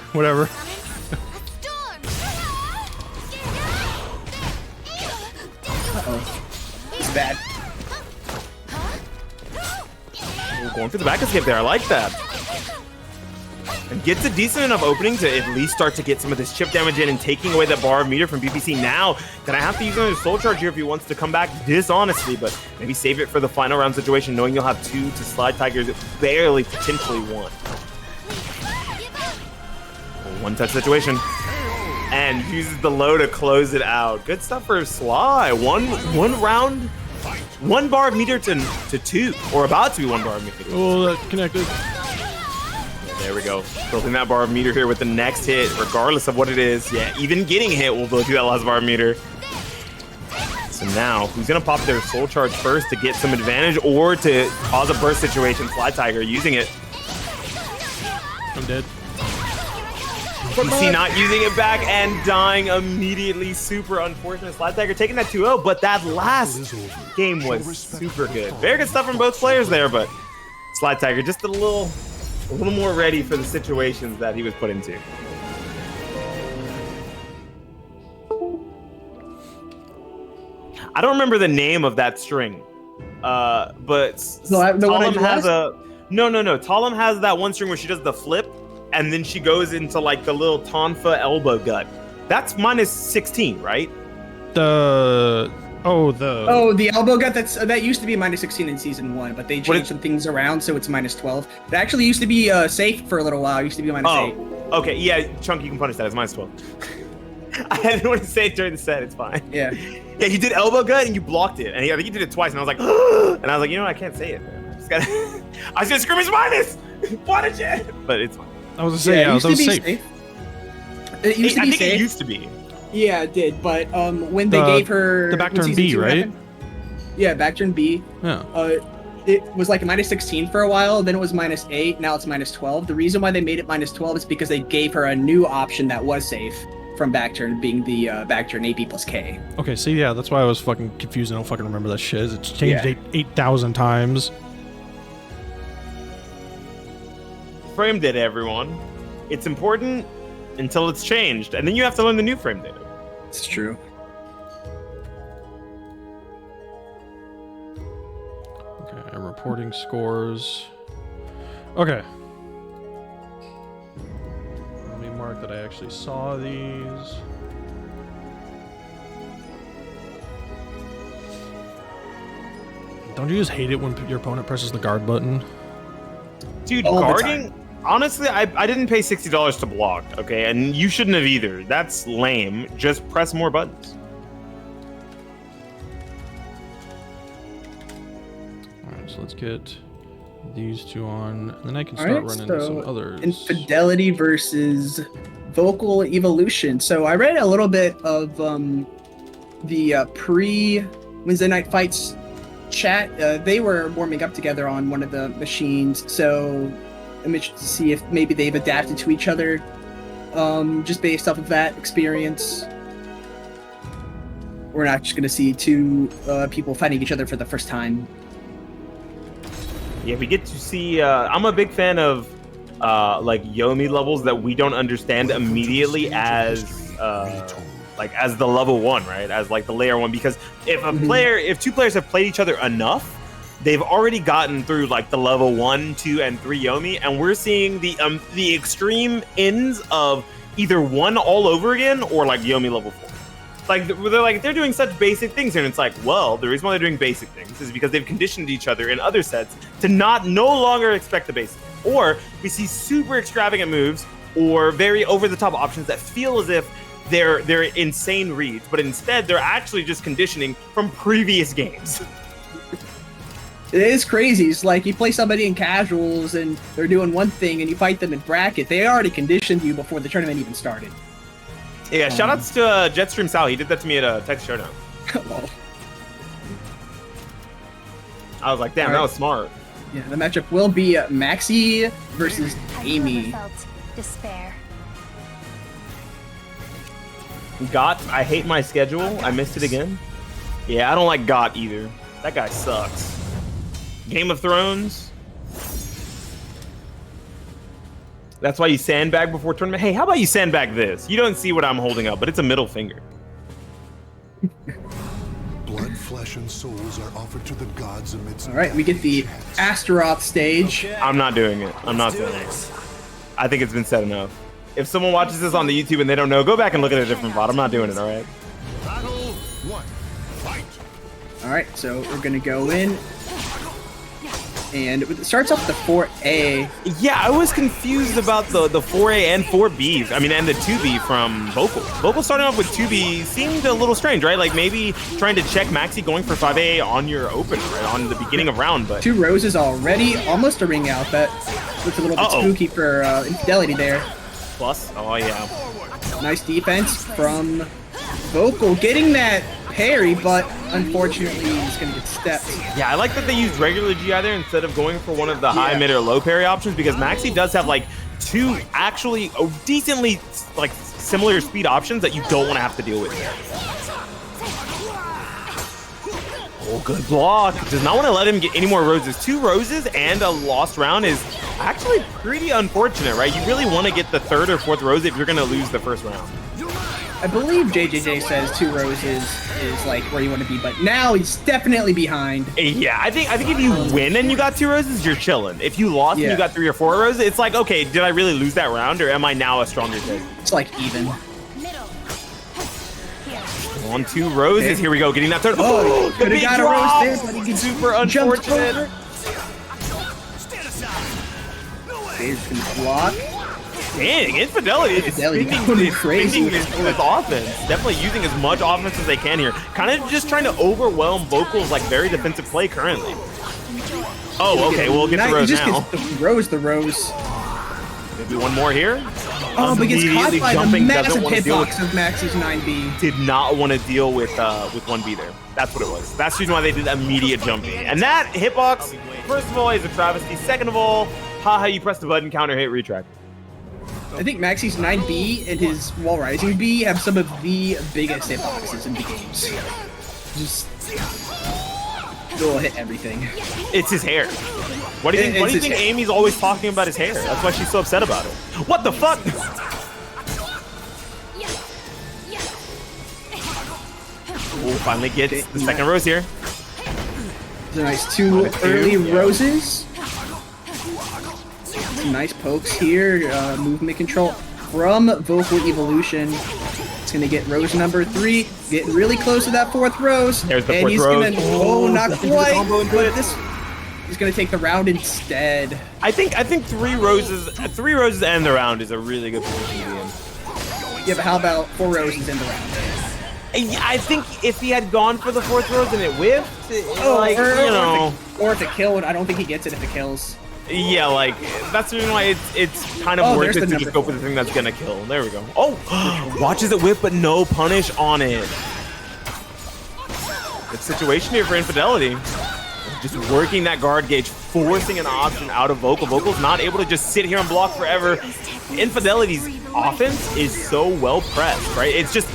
Uh-oh. It's bad. Ooh, going for the back escape there. I like that. And gets a decent enough opening to at least start to get some of this chip damage in and taking away that bar of meter from BPC. Now, gonna have to use another soul charge here if he wants to come back dishonestly, but maybe save it for the final round situation, knowing you'll have 2 to SlyTiger's barely potentially 1. One touch situation. And uses the low to close it out. Good stuff for Sly. One round, 1 bar of meter to 2, or about to be 1 bar of meter. Oh, that connected. There we go. Building that bar of meter here with the next hit, regardless of what it is. Yeah, even getting hit will build you that last bar of meter. So now, who's going to pop their soul charge first to get some advantage or to cause a burst situation? SlyTiger using it. I'm dead. PC not using it back and dying immediately. Super unfortunate. SlyTiger taking that 2-0, but that last game was super good. Very good stuff from both players there, but SlyTiger just a little more ready for the situations that he was put into. I don't remember the name of that string, but Talim has a no. Talim has that one string where she does the flip, and then she goes into like the little tonfa elbow gut. That's minus 16, right? The elbow gut. That used to be minus 16 in season 1, but they changed some things around, so it's minus 12. It actually used to be safe for a little while. It used to be minus 8. Okay, yeah, Chunk, you can punish that. It's minus 12. I didn't want to say it during the set. It's fine. Yeah. Yeah, you did elbow gut and you blocked it, and I think you did it twice, and I was like, and I was like, you know what? I can't say it. I was gonna scream it's minus. Punish it, but it's fine. I was gonna say, yeah, it was safe. It used to be safe. It used to be. Yeah, it did, but when they gave her the back turn B, right? Yeah, back turn B. Yeah. It was like minus 16 for a while, then it was minus 8, now it's minus 12. The reason why they made it minus 12 is because they gave her a new option that was safe from back turn, being the back turn AB plus K. Okay, see, yeah, that's why I was fucking confused. I don't fucking remember that shit. It's changed 8,000 times. Frame data, everyone. It's important until it's changed, and then you have to learn the new frame data. It's true. Okay, I'm reporting scores. Okay. Let me mark that I actually saw these. Don't you just hate it when your opponent presses the guard button? Dude, guarding... Honestly, I didn't pay $60 to block, okay? And you shouldn't have either. That's lame. Just press more buttons. Alright, so let's get these two on, and then I can start running some others. Infidelity versus Vocal Evolution. So I read a little bit of the pre-Wednesday Night Fights chat. They were warming up together on one of the machines, so I'm interested to see if maybe they've adapted to each other, just based off of that experience. We're not just going to see two people fighting each other for the first time. Yeah, we get to see... I'm a big fan of like Yomi levels that we don't understand immediately as as the level 1, right? As like the layer 1, because if two players have played each other enough, they've already gotten through like the level 1, 2, and 3 Yomi, and we're seeing the extreme ends of either 1 all over again or like Yomi level 4. Like they're doing such basic things here, and it's like, well, the reason why they're doing basic things is because they've conditioned each other in other sets to no longer expect the basic. Or we see super extravagant moves or very over-the-top options that feel as if they're insane reads, but instead they're actually just conditioning from previous games. It is crazy. It's like you play somebody in casuals and they're doing one thing, and you fight them in bracket. They already conditioned you before the tournament even started. Yeah, shoutouts to Jetstream Sal. He did that to me at a Texas Showdown. Well, I was like, damn, that was smart. Yeah, the matchup will be Maxi versus Amy. Despair. Got, I hate my schedule. I missed it again. Yeah, I don't like Got either. That guy sucks. Game of Thrones. That's why you sandbag before tournament. Hey, how about you sandbag this? You don't see what I'm holding up, but it's a middle finger. Blood Blood, flesh, and souls are offered to the gods amidst. All right, we get the Astaroth stage. I'm not doing it. I'm not doing it. I think it's been said enough. If someone watches this on the YouTube and they don't know, go back and look at a different VOD. I'm not doing it, all right? Battle 1. Fight. All right, so we're gonna go in, and it starts off the 4A. Yeah, I was confused about the 4A and 4B. I mean, and the 2B from Vocal. Vocal starting off with 2B seemed a little strange, right? Like maybe trying to check Maxi going for 5A on your open, right? On the beginning of round, but... 2 roses already, almost a ring out. That looks a little bit spooky for Infidelity there. Plus, oh yeah. Nice defense from Vocal, getting that parry, but unfortunately he's gonna get stepped. Yeah, I like that they used regular GI there instead of going for one of the high, mid, or low parry options, because Maxi does have like 2 actually decently like similar speed options that you don't want to have to deal with there. Oh, good block. Does not want to let him get any more roses. 2 roses and a lost round is actually pretty unfortunate, right? You really want to get the 3rd or 4th rose if you're going to lose the first round. I believe JJJ says 2 roses is like where you want to be, but now he's definitely behind. Yeah, I think if you win and you got 2 roses, you're chilling. If you lost and you got 3 or 4 roses, it's like, okay, did I really lose that round, or am I now a stronger team? It's like even. 1, 2 roses. Here we go, getting that 3rd. Oh, could have got a rose there, but he super unfortunate. He's gonna block. Dang, Infidelity is spinning crazy his offense. Definitely using as much offense as they can here. Kind of just trying to overwhelm Vocal's like very defensive play currently. Oh, okay, we'll get the rose now. The rose. Maybe one more here. Oh, but gets caught by the massive hitbox of Maxi's 9B. Did not want to deal with 1B there. That's what it was. That's the reason why they did immediate jumping. And that hitbox, first of all, is a travesty. Second of all, haha, you press the button, counter hit, retract. I think Maxi's 9B and his Wall Rising B have some of the biggest hitboxes in the games. Just will hit everything. It's his hair. What do you think? What do you think Amy's always talking about his hair? That's why she's so upset about it. What the fuck? Oh, finally gets the second rose here. It's a nice 2 early roses. Some nice pokes here. Movement control from Vocal Evolution. It's gonna get rose number 3. Getting really close to that 4th rose. There's the and 4th he's rose. Gonna, not quite. But he's gonna take the round instead. I think 3 roses and the round is a really good position to be in. Yeah, but how about 4 roses in the round? I think if he had gone for the 4th rose and it whiffed, or if it killed, I don't think he gets it if it kills. Yeah, like that's the reason why it's kind of worth it to just go for the thing that's gonna kill. There we go. Oh, watches it whip, but no punish on it. Good situation here for Infidelity. Just working that guard gauge, forcing an option out of Vocal. Vocal's not able to just sit here and block forever. Infidelity's offense is so well pressed, right? It's just,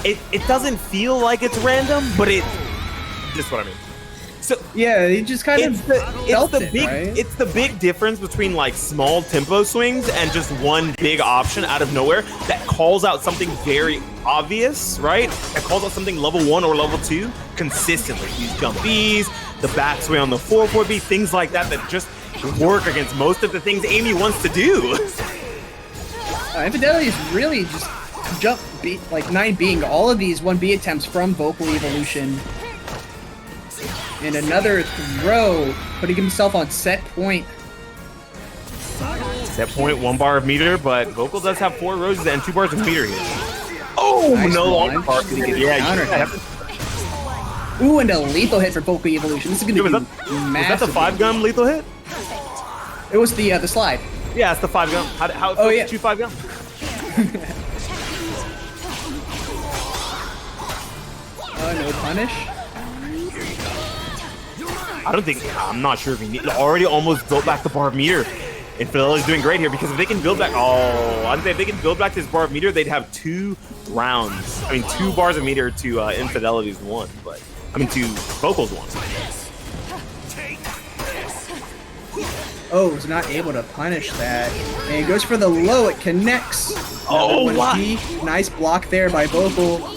it doesn't feel like it's random, but just what I mean. So yeah, he just kind of it's the big difference between like small tempo swings and just one big option out of nowhere that calls out something very obvious, right? That calls out something level 1 or level 2 consistently. These jump Bs, the back sway on the 4-4B, things like that just work against most of the things Amy wants to do. Infidelity is really just jump B, like 9Bing all of these 1B attempts from Vocal Evolution. And another throw, putting himself on set point. Set point, 1 bar of meter, but Vocal does have 4 roses and 2 bars of meter here. Oh, nice no longer bar. Yeah, ooh, and a lethal hit for Vocal Evolution. This is gonna be massive. Was that the 5-gun lethal hit? It was the slide. Yeah, it's the 5-gun. How did you 5-gun? No punish. I'm not sure if he already almost built back the bar of meter. Infidelity's doing great here because if they can build back, I'd say if they can build back this bar of meter, they'd have 2 rounds. I mean, 2 bars of meter to Infidelity's 1, but to Vocal's 1. Oh, was not able to punish that. And it goes for the low, it connects. Oh, wow. Nice block there by Vocal.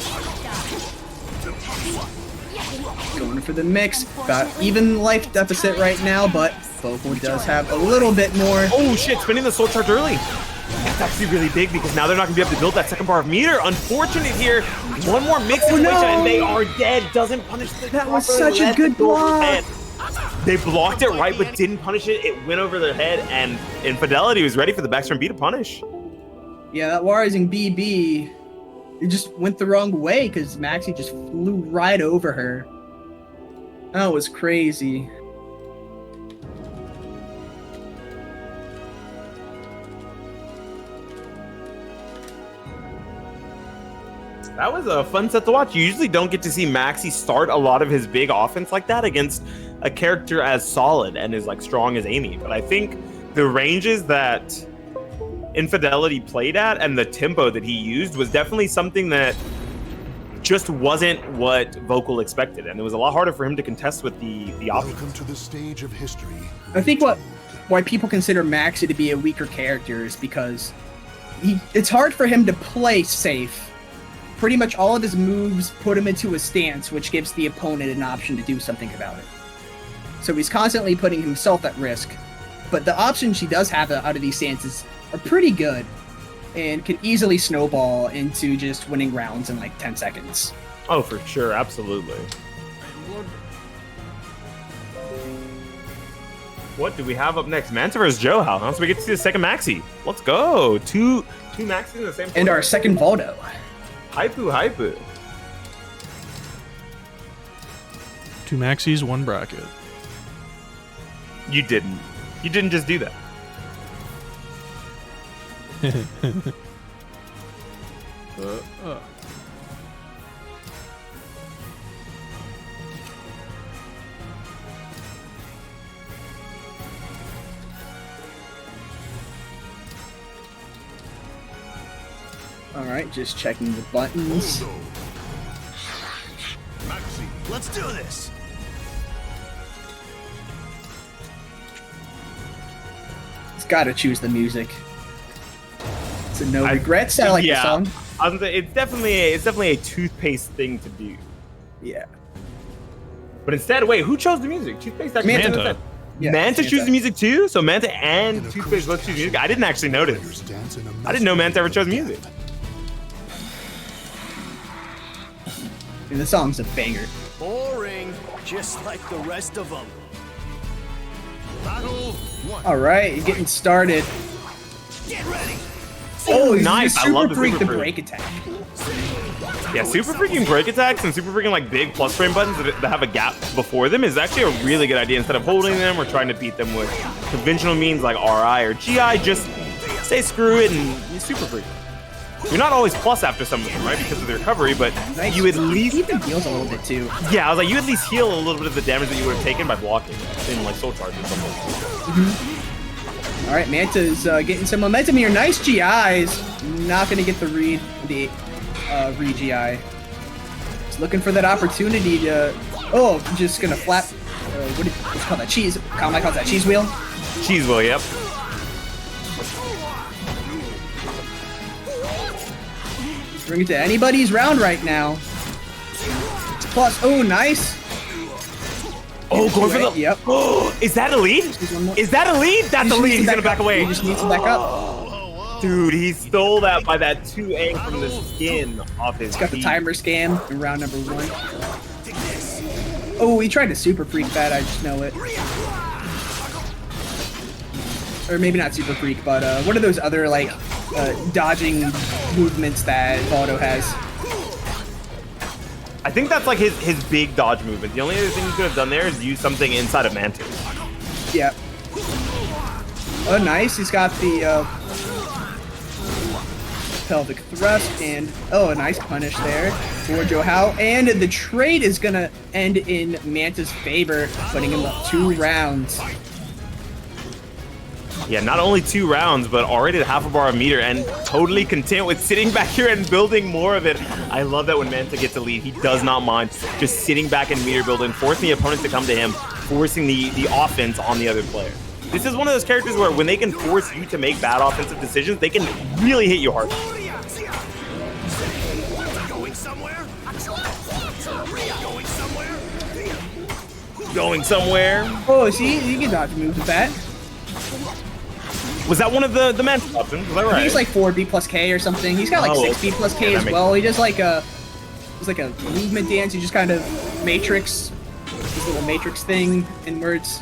Going for the mix. Got even life deficit right now, but Voldo does have a little bit more. Oh shit, spinning the soul charge early. That's actually really big because now they're not going to be able to build that second bar of meter. Unfortunate here. One more mix situation and they are dead. Doesn't punish the That was such a good block. They blocked it right, but didn't punish it. It went over their head, and Inphadelity was ready for the backstream B to punish. Yeah, that Rising BB, it just went the wrong way because Maxi just flew right over her. That was crazy. That was a fun set to watch. You usually don't get to see Maxi start a lot of his big offense like that against a character as solid and as like strong as Amy. But I think the ranges that Inphadelity played at and the tempo that he used was definitely something that just wasn't what Vocal expected, and it was a lot harder for him to contest with the offense. Welcome to the stage of history. I think why people consider Maxi to be a weaker character is because it's hard for him to play safe. Pretty much all of his moves put him into a stance, which gives the opponent an option to do something about it. So he's constantly putting himself at risk. But the options he does have out of these stances are pretty good and can easily snowball into just winning rounds in like 10 seconds. Oh, for sure. Absolutely. What do we have up next? Manta versus JoHow. Huh? So we get to see the second Maxi. Let's go. Two Maxis in the same. And our second Voldo. Hypu. 2 Maxis, 1 bracket. You didn't just do that. All right, just checking the buttons. Voldo. Maxi, let's do this. It's got to choose the music. It's a no regrets. I like the song. It's definitely a toothpaste thing to do. Yeah. But instead, wait, who chose the music? Toothpaste actually Manta. Manta. Yeah, Manta Manta. choose the music too? So Manta and Toothpaste both choose music? I didn't actually notice. I didn't know Manta ever chose music. And the song's a banger. Boring, just like the rest of them. Battle 1. All right, you're getting started. Get ready. Oh, he's nice. Super I love the freak super the freak. break attack. Yeah, super freaking break attacks and super freaking like big plus frame buttons that have a gap before them is actually a really good idea. Instead of holding them or trying to beat them with conventional means like RI or GI, just say screw it and you super freak. You're not always plus after some of them, right? Because of the recovery, but Nice. you at least... He even heals a little bit too. Yeah, I was like, you at least heal a little bit of the damage that you would have taken by blocking in like soul charge or something. All right, Manta's getting some momentum here. Nice GIs. Not gonna get the read GI. Just looking for that opportunity to. Oh, just gonna flap. What's called that cheese? Konmai calls that cheese wheel. Cheese will, yep. Bring it to anybody's round right now. It's plus. Oh, nice. Oh, going for the... Yep. Oh, is that a lead? one more. Is that a lead? That's a lead. He's gonna back away. He just needs to back up. Dude, he stole that by that 2A from the skin off his He's got the feet. timer scam in round number 1. Oh, he tried to super freak that. I just know it. Or maybe not super freak, but what are those other like dodging movements that Voldo has? I think that's like his big dodge movement. The only other thing he could have done there is use something inside of Manta. Yeah. Oh, nice. He's got the pelvic thrust and a nice punish there for JoHow. And the trade is gonna end in Manta's favor, putting him up 2 rounds. Yeah, not only 2 rounds, but already at half a bar of meter and totally content with sitting back here and building more of it. I love that when Manta gets a lead, he does not mind just sitting back in meter building, forcing the opponent to come to him, forcing the offense on the other player. This is one of those characters where when they can force you to make bad offensive decisions, they can really hit you hard. Going somewhere? Going somewhere? Going somewhere. Oh, see, you can dodge moves with that. Was that one of the Manta options? Was that right? I think it's like 4B plus K or something. He's got like 6B plus K as well. He does like it's like a movement dance. You just kind of matrix, this little matrix thing inwards.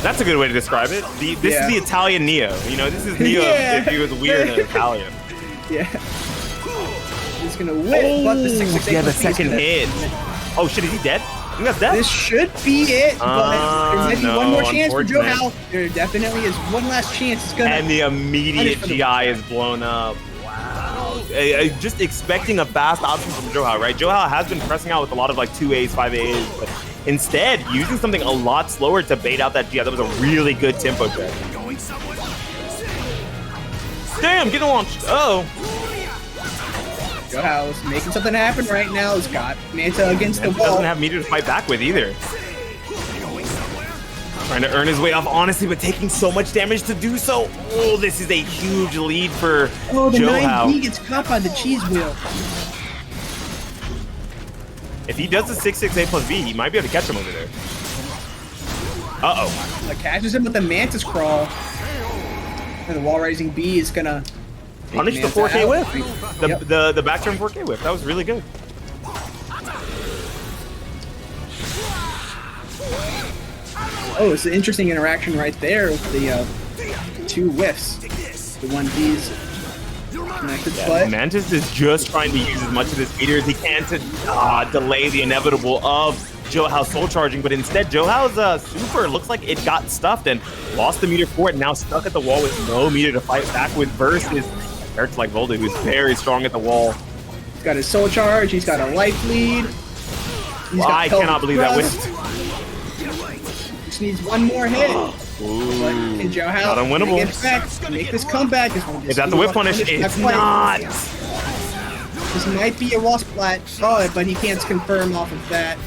That's a good way to describe it. This is the Italian Neo. You know, this is Neo if he was weird and Italian. Yeah. He's gonna whip, but the 668 yeah, the plus P is second gonna- hit. Oh shit, is he dead? I think that's dead. This should be it, but there might be one more chance for unfortunate. JoHow. There definitely is one last chance. It's gonna. And the immediate for the- GI is blown up. Wow. Just expecting a fast option from JoHow, right? JoHow has been pressing out with a lot of like 2As, 5As, but instead using something a lot slower to bait out that GI. That was a really good tempo check. Damn, getting launched. Oh. JoHow's making something happen right now. He's got Manta against the wall. Doesn't have meter to fight back with either. Trying to earn his way off, honestly, but taking so much damage to do so. Oh, this is a huge lead for Oh, the JoHow. 9B gets caught by the cheese wheel. If he does the 668 plus B, he might be able to catch him over there. Uh-oh. Like catches him with the Mantis crawl. And the wall raising B is gonna Punish the Manta 4K out. whiff. Yep. The back turn 4K whiff. That was really good. Oh, it's an interesting interaction right there with the two whiffs. The 1Bs connected, but Mantis is just trying to use as much of his meter as he can to delay the inevitable of JoHow soul charging, but instead JoHow's super looks like it got stuffed and lost the meter for it, now stuck at the wall with no meter to fight back with versus characters like Voldo, who's very strong at the wall. he's got his soul charge, he's got a life lead. He's got I pelvic cannot believe that thrust. whiffed. Just needs one more hit. Ooh, And JoHow not unwinnable. get back, make this comeback. Is that the whiff punish? It's not. This might be a wall splat, but he can't confirm off of that.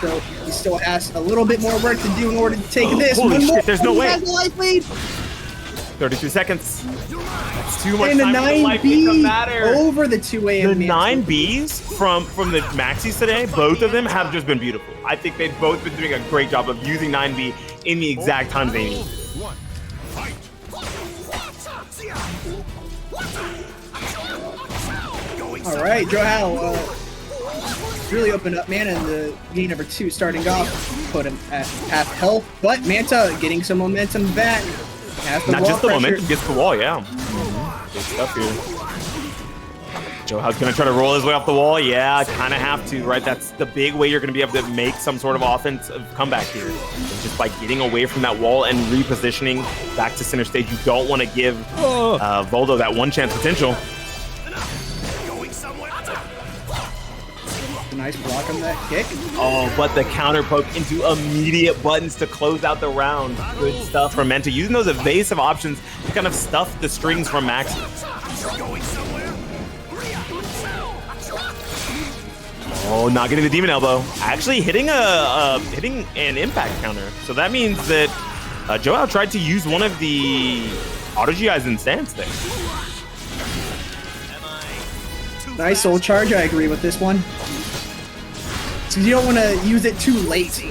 So he still has a little bit more work to do in order to take this. Holy One shit, more, there's no he way. has a life lead. 32 seconds. That's too much And the time for the life lead to 9B matter. over the 2A. The and Manta. 9Bs from the Maxis today, both of them have just been beautiful. I think they've both been doing a great job of using 9B in the exact times they need. All right, JoHow really opened up Mana in the game number 2 starting off. Put him at half health, but Manta getting some momentum back. Has the Not wall just the pressure. momentum, gets the wall, yeah. Good stuff here. JoHow's gonna try to roll his way off the wall. Yeah, kind of have to, right? That's the big way you're gonna be able to make some sort of offensive comeback here. It's just by getting away from that wall and repositioning back to center stage. You don't want to give Voldo that one chance potential. Nice block on that kick. Oh, but the counter poke into immediate buttons to close out the round. Good stuff from Manta. Using those evasive options to kind of stuff the strings from Maxi. Oh, not getting the demon elbow. Actually hitting hitting an impact counter. So that means that JoHow tried to use one of the auto GIs in stance there. Nice soul charge. I agree with this one. So you don't want to use it too late.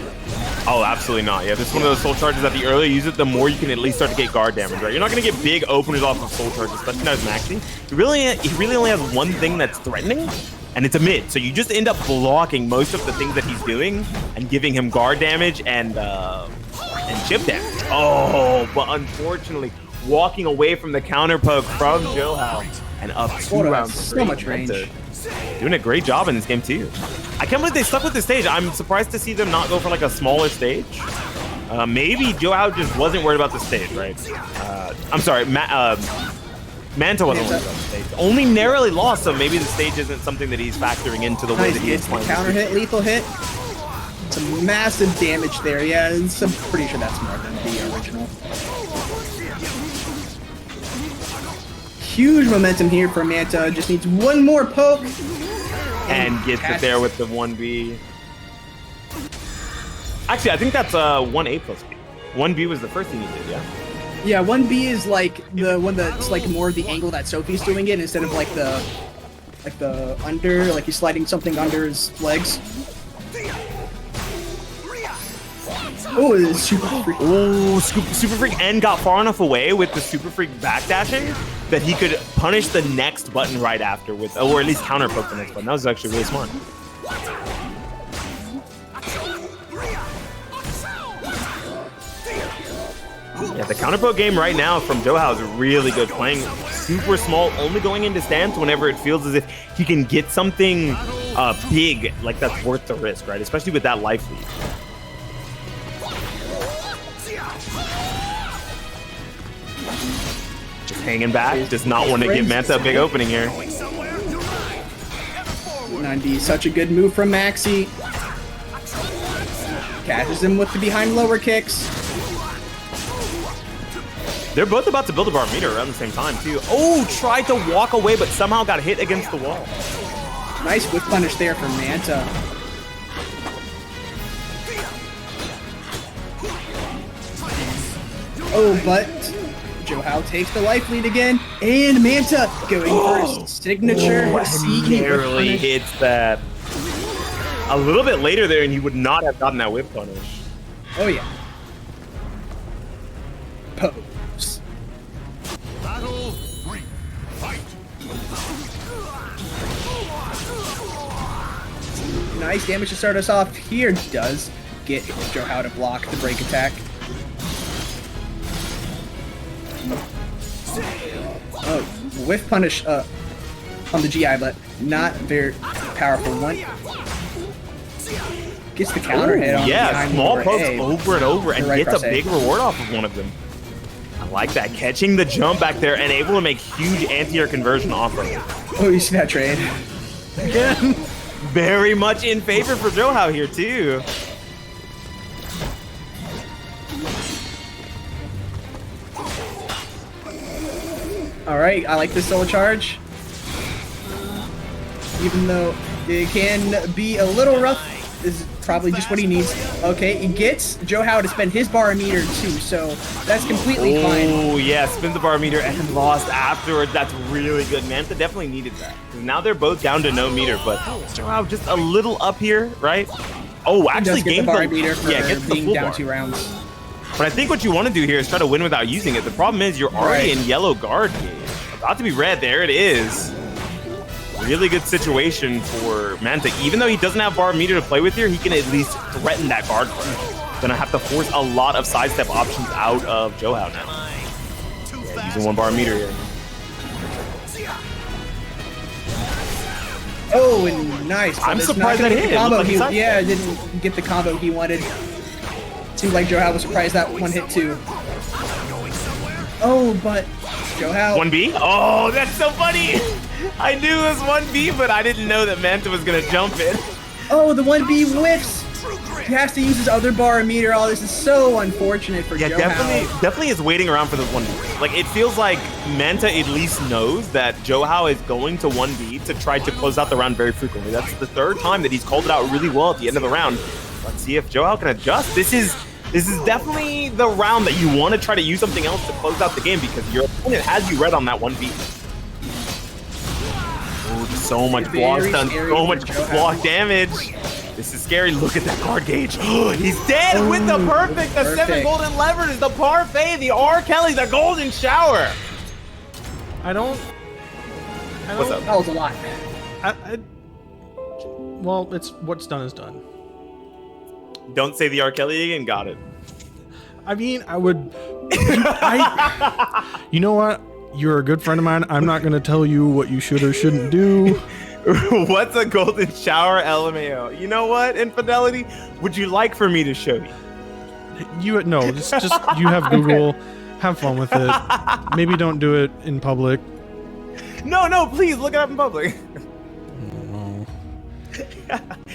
Oh, absolutely not. Yeah, this is one of those soul charges that the earlier you use it, the more you can at least start to get guard damage, right? You're not going to get big openers off of soul charges, especially not as Maxi. He really only has one thing that's threatening, and it's a mid. So you just end up blocking most of the things that he's doing and giving him guard damage and chip damage. Oh, but unfortunately, walking away from the counter poke from JoHow and up 2 Voldo rounds. has so straight. much range. Doing a great job in this game too. I can't believe they stuck with this stage. I'm surprised to see them not go for like a smaller stage. Maybe JoHow just wasn't worried about the stage, right? I'm sorry, Manta wasn't worried about the stage. Only narrowly lost, so maybe the stage isn't something that he's factoring into the way Nice that he is hit, playing. counter hit, lethal hit. Some massive damage there. Yeah, I'm pretty sure that's more than the original. Huge momentum here for Manta. Just needs one more poke. And gets it there with the 1B. Actually, I think that's 1A plus B. 1B was the first thing he did, yeah? Yeah, 1B is like the one that's like more the angle that Sophie's doing it instead of like the under, like he's sliding something under his legs. Oh, it's Super Freak. Oh, Super Freak N got far enough away with the Super Freak backdashing that he could punish the next button right after with, or at least counter poke the next button. That was actually really smart. Yeah, the counter poke game right now from JoHow is really good. Playing super small, only going into stance whenever it feels as if he can get something big, like that's worth the risk, right? Especially with that life lead. Just hanging back, does not want to give Manta a big opening here. 90, such a good move from Maxi. Catches him with the behind lower kicks. They're both about to build a bar meter around the same time, too. Oh, tried to walk away, but somehow got hit against the wall. Nice whip punish there from Manta. Oh, but JoHow takes the life lead again, and Manta going for his signature. He barely hits that. A little bit later there, and he would not have gotten that whip punish. Oh, yeah. Pose. Battle 3. Fight. Nice damage to start us off here. Does get JoHow to block the break attack. Oh, whiff punish on the GI, but not very powerful one. Gets the counter hit on yeah, small pokes A. over and over and Right gets a Parsec. big reward off of one of them. I like that. Catching the jump back there and able to make huge anti-air conversion off of it. Oh, you see that trade? Again, very much in favor for JoHow here, too. All right, I like this soul charge. Even though it can be a little rough, is probably just what he needs. Okay, he gets JoHow to spend his bar meter too, so that's completely fine. Oh, yeah, spins the bar meter and lost afterwards. That's really good. Manta definitely needed that. Now they're both down to no meter, but JoHow just a little up here, right? Oh, actually He does get the gained bar meter for gets the being full down bar. 2 rounds. But I think what you want to do here is try to win without using it. The problem is you're already Right. in yellow guard game. About to be red. There it is. Really good situation for Manta. Even though he doesn't have bar meter to play with here, he can at least threaten that guard crush. Gonna have to force a lot of sidestep options out of JoHow now. Yeah, using 1 bar meter here. Oh, and nice. but I'm it's surprised not that gonna hit. get the combo It looked like he yeah, didn't get the combo he wanted. Seems like JoHow was surprised that one hit too. Oh, but JoHow. 1B? Oh, that's so funny! I knew it was 1B, but I didn't know that Manta was gonna jump it. Oh, the 1B whiffs. He has to use his other bar meter. Oh, this is so unfortunate for Yeah, JoHow. definitely is waiting around for the 1B. Like, it feels like Manta at least knows that JoHow is going to 1B to try to close out the round very frequently. That's the 3rd time that he's called it out really well at the end of the round. Let's see if JoHow can adjust. This is definitely the round that you want to try to use something else to close out the game because your opponent has you red on that 1B. Oh, just so much block Very stun, scary so for much JoHow. block damage. This is scary. Look at that card gauge. He's dead with the perfect. The 7 perfect. golden levers, the parfait, the R. Kelly, the golden shower. I don't. What's up? That was a lot. Well, it's what's done is done. Don't say the R. Kelly again. Got it. I mean, I would. You know what? You're a good friend of mine. I'm not going to tell you what you should or shouldn't do. What's a golden shower LMAO? You know what, Infidelity? Would you like for me to show you? No, just you have Google. Have fun with it. Maybe don't do it in public. No, please look it up in public.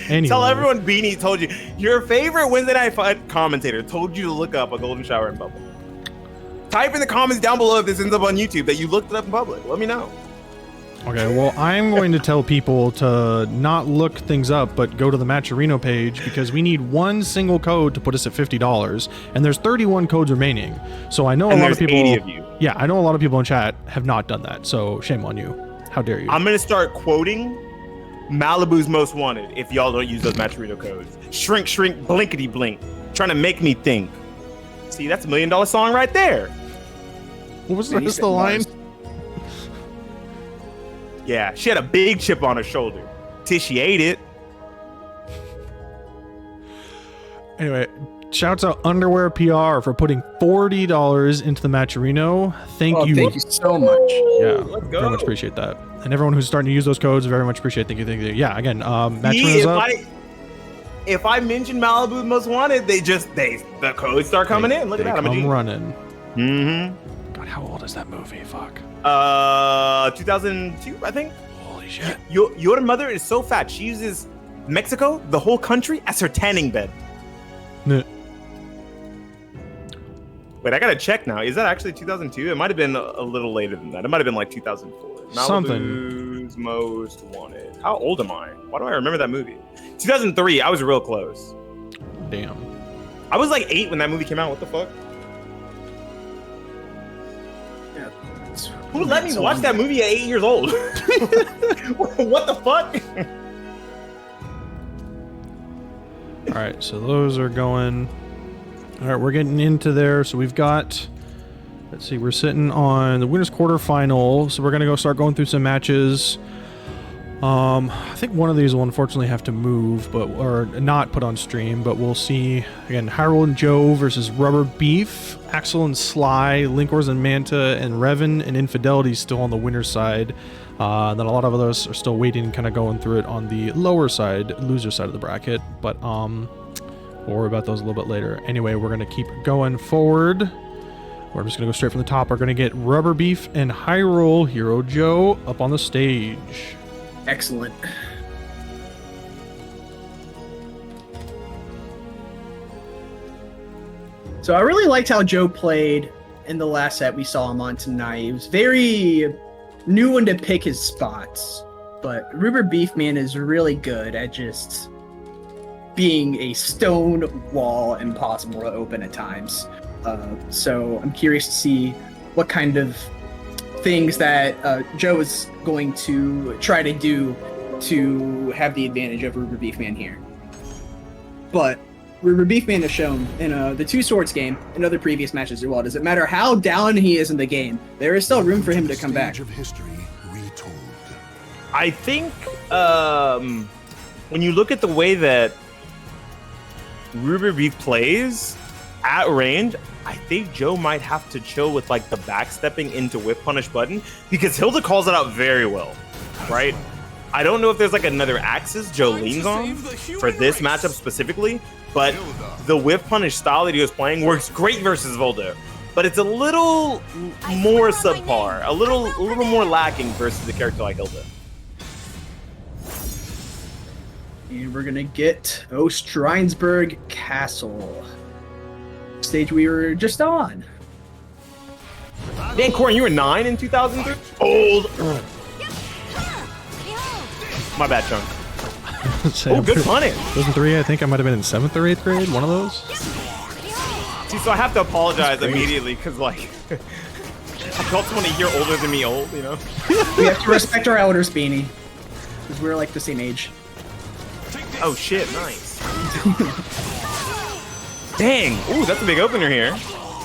Anyway. Tell everyone Beanie told you. Your favorite Wednesday Night Fight commentator told you to look up a golden shower in public. Type in the comments down below if this ends up on YouTube that you looked it up in public. Let me know. Okay, well, I'm going to tell people to not look things up, but go to the Matcherino page because we need 1 single code to put us at $50, and there's 31 codes remaining. So I know a lot of people. 80 of you. Yeah, I know a lot of people in chat have not done that. So shame on you. How dare you? I'm gonna start quoting Malibu's Most Wanted if y'all don't use those Matcherino codes. Shrink, shrink, blinkety blink. Trying to make me think. See, that's $1 million song right there. What was the rest of the line? Yeah, she had a big chip on her shoulder. Till she ate it. Anyway, shouts out Underwear PR for putting $40 into the Matcherino. Thank you. Thank you so much. Yeah, Let's go. very much appreciate that. And everyone who's starting to use those codes, very much appreciate. Thank you. Yeah, again, Matcherino's up. If I mention Malibu Most Wanted, the codes start coming in. Look at that. I'm running. Mm-hmm. God, how old is that movie? Fuck. 2002, I think. Holy shit. Your mother is so fat. She uses Mexico, the whole country, as her tanning bed. No. Wait, I gotta check now. Is that actually 2002? It might have been a little later than that. It might have been like 2004. Something. Malibu's Most Wanted. How old am I? Why do I remember that movie? 2003. I was real close. Damn. I was like 8 when that movie came out. What the fuck? Yeah. Who let me watch that movie at 8 years old? What the fuck? All right, so those are going. All right, we're getting into there. So we've got, let's see, we're sitting on the winners quarterfinal. So we're gonna start going through some matches. I think one of these will unfortunately have to move, or not put on stream. But we'll see. Again, hyruleherojoe versus RuberBeef, Axel and Sly, linkorz and Manta, and Revin and Inphadelity still on the winner's side. Then a lot of others are still waiting, kind of going through it on the lower side, loser side of the bracket. But we'll worry about those a little bit later. Anyway, we're gonna keep going forward. We're just gonna go straight from the top. We're gonna get RuberBeef and hyruleherojoe up on the stage. Excellent. So I really liked how Joe played in the last set we saw him on tonight. He was very knew when to pick his spots, but RuberBeefMan is really good at just being a stone wall impossible to open at times. So I'm curious to see what kind of things that Joe is going to try to do to have the advantage of RuberBeefMan here. But RuberBeefMan has shown in the TwoSwords game and other previous matches as well, doesn't matter how down he is in the game, there is still room for him to come back. Stage of history retold. I think when you look at the way that RuberBeef plays at range, I think Joe might have to chill with like the backstepping into whip punish button, because Hilde calls it out very well, right? I don't know if there's like another axis Joe leans on for this matchup specifically, but the whip punish style that he was playing works great versus Voldo, but it's a little more subpar, a little more lacking versus a character like Hilde. And we're gonna get Ostrheinsburg Castle. Stage we were just on. Dan Corin, you were 9 in 2003? Old. My bad, Chunk. Oh, good punish. 2003, I think I might have been in 7th or 8th grade, one of those. See, so I have to apologize immediately, because, like, I called someone a year older than me old, you know? We have to respect our elders, Beanie. Because we're like the same age. Oh, shit, nice. Dang. Ooh, that's a big opener here.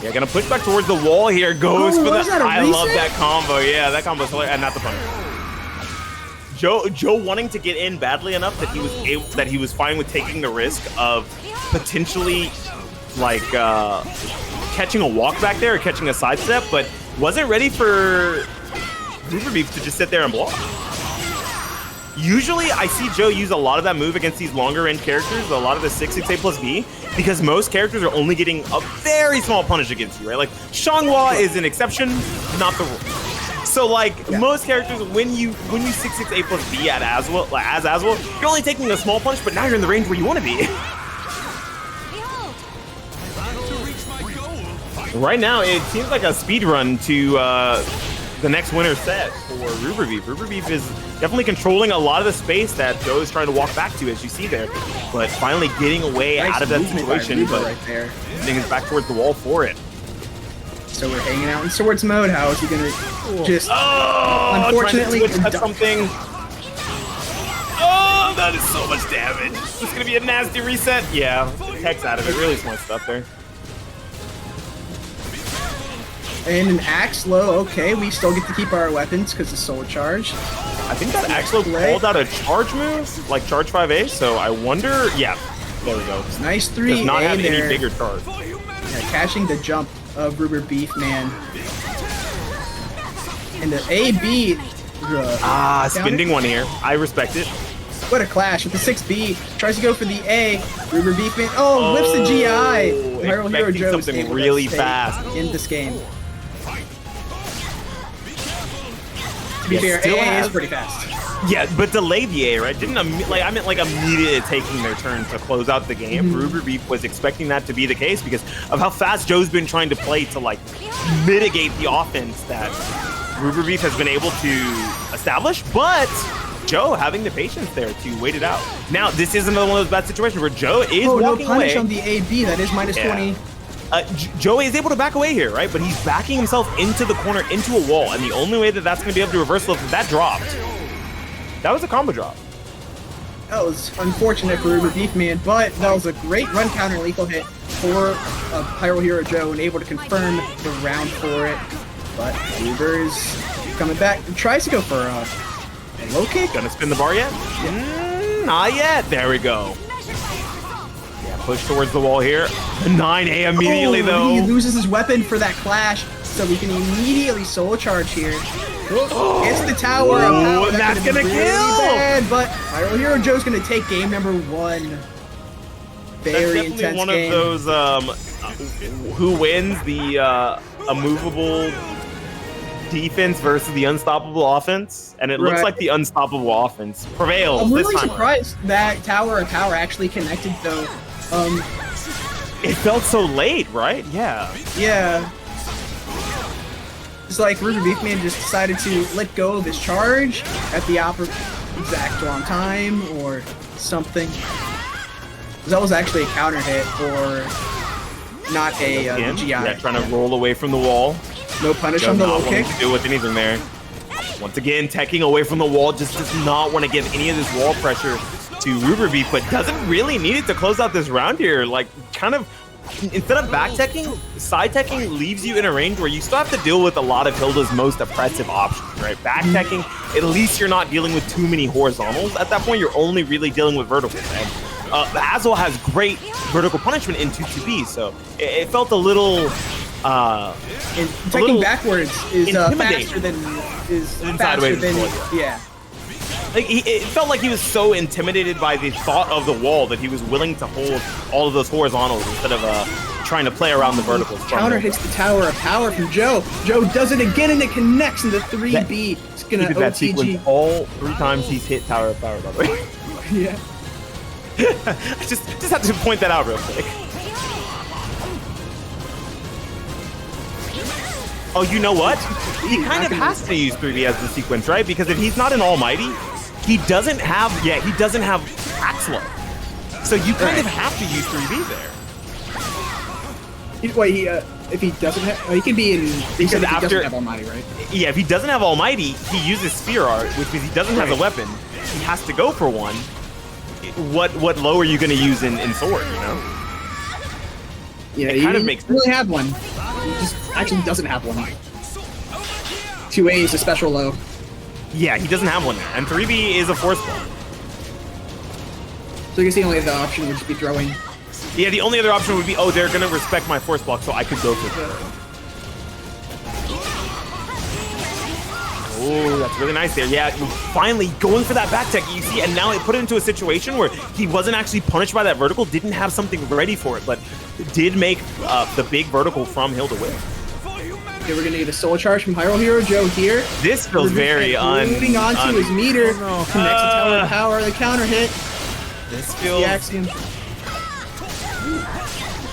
Yeah, gonna push back towards the wall here. Goes for the... I love that combo. Yeah, that combo's hilarious. And not the punish. Joe wanting to get in badly enough that he was fine with taking the risk of potentially like catching a walk back there or catching a sidestep, but wasn't ready for RuberBeef to just sit there and block. Usually I see Joe use a lot of that move against these longer range characters, a lot of the 668 plus B, because most characters are only getting a very small punish against you, right? Like Xianghua is an exception, not the rule. So like most characters, when you 668 plus B at Azwel, as Azwel, you're only taking a small punch, but now you're in the range where you want to be. Right now, it seems like a speed run to the next winner's set for RuberBeef. RuberBeef is definitely controlling a lot of the space that Joe is trying to walk back to, as you see there, but finally getting away out of that situation, but right there. getting us back towards the wall for it. So we're hanging out in swords mode. How is he gonna just unfortunately trying to switch at something? Oh, that is so much damage. It's gonna be a nasty reset. Yeah, Hex out of it. Really smart stuff there. And an axe low. Okay, we still get to keep our weapons because the soul charge. I think that actually pulled out a charge move, like charge 5A. So I wonder. Yeah, there we go. Nice 3A Does not have there. any bigger charge. Yeah, catching the jump of RuberBeefMan. And the AB. Spending one here. I respect it. What a clash with the 6B. Tries to go for the A. RuberBeefMan. Oh, whips the GI. Expecting something really fast in this game. To be fair, A is pretty fast. Yeah, but delay the A, right? Didn't I meant like immediately taking their turn to close out the game. RuberBeef was expecting that to be the case because of how fast Joe's been trying to play to like mitigate the offense that RuberBeef has been able to establish, but Joe having the patience there to wait it out. Now, this is another one of those bad situations where Joe is walking punish away. On the AB, that is minus 20. Joe is able to back away here, right? But he's backing himself into the corner, into a wall, and the only way that that's going to be able to reverse if that dropped. That was a combo drop. That was unfortunate for RuberBeefMan, but that was a great run counter lethal hit for hyruleherojoe and able to confirm the round for it. But Ruber is coming back. Tries to go for a low kick. Gonna spin the bar yet? Not yet. There we go. Yeah, push towards the wall here. 9A immediately though. He loses his weapon for that clash, so we can immediately soul charge here. It's the tower of power. That's gonna really kill! Bad, but hyruleherojoe's gonna take game number 1. Very That's definitely intense one game. of those who wins the immovable defense versus the unstoppable offense, and it looks like the unstoppable offense prevails. I'm really this time surprised that tower of power actually connected though. It felt so late, right? Yeah. Yeah. It's like RuberBeefMan just decided to let go of his charge at the exact wrong time or something. That was actually a counter hit or not a GI. Yeah, trying to roll away from the wall. No punish on the low kick. To do with anything there. Once again, teching away from the wall, just does not want to give any of this wall pressure to RuberBeef, but doesn't really need it to close out this round here. Like, kind of, instead of back teching, side teching leaves you in a range where you still have to deal with a lot of Hilde's most oppressive options, right? Back teching, at least you're not dealing with too many horizontals. At that point, you're only really dealing with verticals. And Azwel has great vertical punishment in 2-2B, so it felt a little... and taking backwards is faster than yeah. Like it felt like he was so intimidated by the thought of the wall that he was willing to hold all of those horizontals instead of trying to play around the verticals. Counter hits the tower of power from Joe. Joe does it again and it connects into 3B. It's gonna OTG. All 3 times he's hit tower of power, by the way. Yeah. I just have to point that out real quick. Oh, you know what? He kind of has to use 3D as the sequence, right? Because if he's not an almighty, he doesn't have Axlo. So you kind of have to use 3D there. Wait, if he doesn't have, he can be in. Because after, he doesn't have Almighty, right? Yeah, if he doesn't have Almighty, he uses Spear Art, which means he doesn't have a weapon. He has to go for one. What low are you going to use in Sword? You know? Yeah, it kind of makes sense. Really have one. He just actually doesn't have one. 2A is a special low. Yeah, he doesn't have one there, and 3B is a force block. So I guess the only other option would just be throwing. Yeah, the only other option would be, oh, they're gonna respect my force block, so I could go for it. Oh, that's really nice there. Yeah, finally going for that back tech, you see, and now it put it into a situation where he wasn't actually punished by that vertical, didn't have something ready for it, but did make the big vertical from Hilde win. Okay, we're gonna get a soul charge from hyruleherojoe here. This feels very moving onto his meter. Connects the tower of power, the counter hit. This feels... The axiom.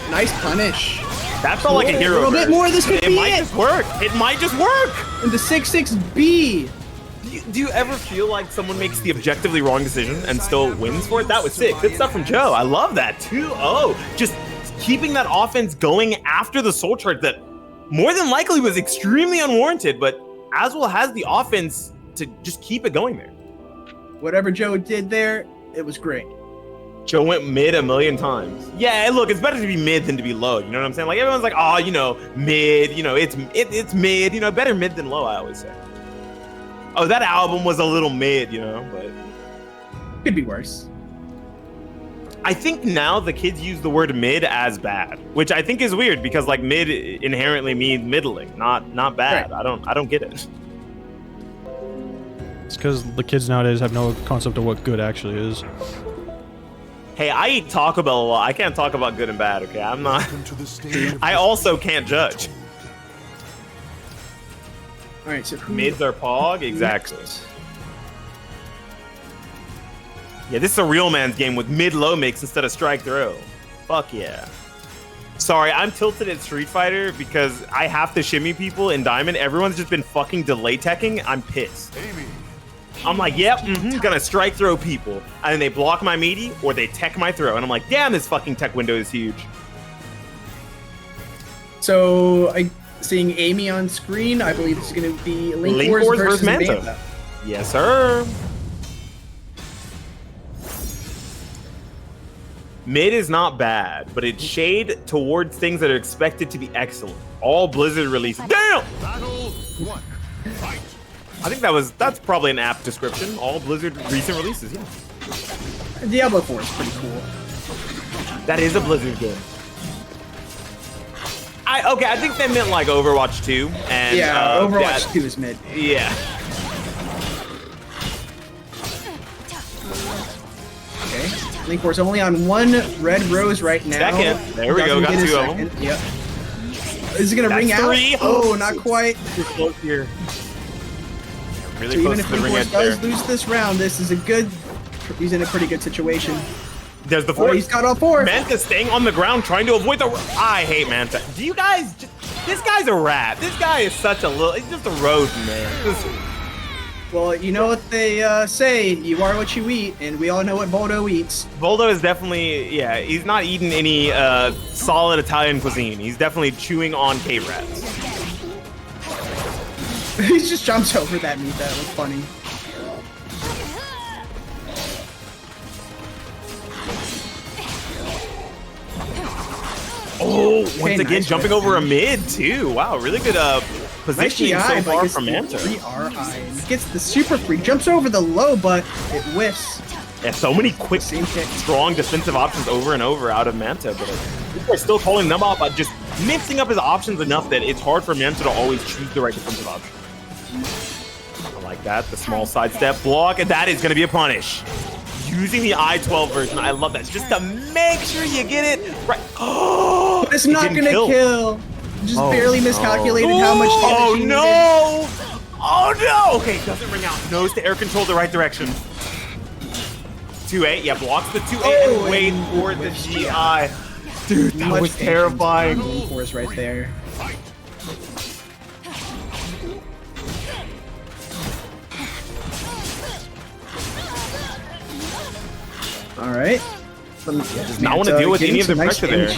Nice punish. That felt like a hero. A little bit more. This could be it. It might just work. It might just work. And the 6-6B. Do you ever feel like someone makes the objectively wrong decision and still wins for it? That was sick. Good stuff from Joe. I love that. 2-0. Just keeping that offense going after the soul charge that more than likely was extremely unwarranted, but Azwel has the offense to just keep it going there. Whatever Joe did there, it was great. Joe went mid a million times. Yeah, look, it's better to be mid than to be low. You know what I'm saying? Like everyone's like, oh, you know, mid. You know, it's mid. You know, better mid than low. I always say. Oh, that album was a little mid. You know, but Could be worse. I think now the kids use the word mid as bad, which I think is weird because like mid inherently means middling, not bad. Right. I don't get it. It's because the kids nowadays have no concept of what good actually is. Hey, I eat Taco Bell a lot. I can't talk about good and bad, okay? I'm not. I also can't judge. All right, so who... Mids are pog? Exactly. Yeah, this is a real man's game with mid-low mix instead of strike throw. Fuck yeah. Sorry, I'm tilted at Street Fighter because I have to shimmy people in Diamond. Everyone's just been fucking delay teching. I'm pissed. I'm like, yep, gonna strike throw people. And then they block my meaty or they tech my throw. And I'm like, damn, this fucking tech window is huge. So, seeing Amy on screen, I believe it's going to be linkorz versus Manta. Yes, sir. Mid is not bad, but it's shade towards things that are expected to be excellent. All Blizzard releases. Damn! Battle 1. Fight. I think that's probably an apt description. All Blizzard recent releases, yeah. Diablo 4 is pretty cool. That is a Blizzard game. I think they meant like Overwatch 2 and Overwatch 2 is mid. Yeah. Okay. linkorz only on one red rose right now. Second. There we go. Got two of them. Yep. Is it gonna ring out? Three. Oh, not quite. Too close here. Really So close even if to the ring linkorz out there. does lose this round, this is a good. He's in a pretty good situation. There's the Oh, fourth. he's got all four. Manta staying on the ground trying to avoid the. I hate Manta. Do you guys? This guy's a rat. This guy is such a little. He's just a rodent, man. Well, you know what they say, you are what you eat, and we all know what Voldo eats. Voldo is definitely, yeah, he's not eating any solid Italian cuisine. He's definitely chewing on cave rats. He just jumps over that meat. That was funny. Oh, once again, nice jumping over a mid, too. Wow, really good positioning so far from Manta. Gets the super free, jumps over the low, but it whiffs. Yeah, so many quick, Same kick. strong defensive options over and over out of Manta, but people are still calling them out by just mixing up his options enough that it's hard for Manta to always choose the right defensive option. I like that, the small sidestep block, and that is going to be a punish. Using the I-12 version, I love that, just to make sure you get it right. Oh, But it's not didn't gonna kill. Just barely miscalculated no. how much damage Oh he no! Oh no! Okay, doesn't ring out. Knows to air control the right direction. 2-8, yeah, blocks the 2-8 Oh, and wait and for the whiffs. GI. Dude, that Much was terrifying. linkorz right there. All right. Does not want to deal with any of the pressure there.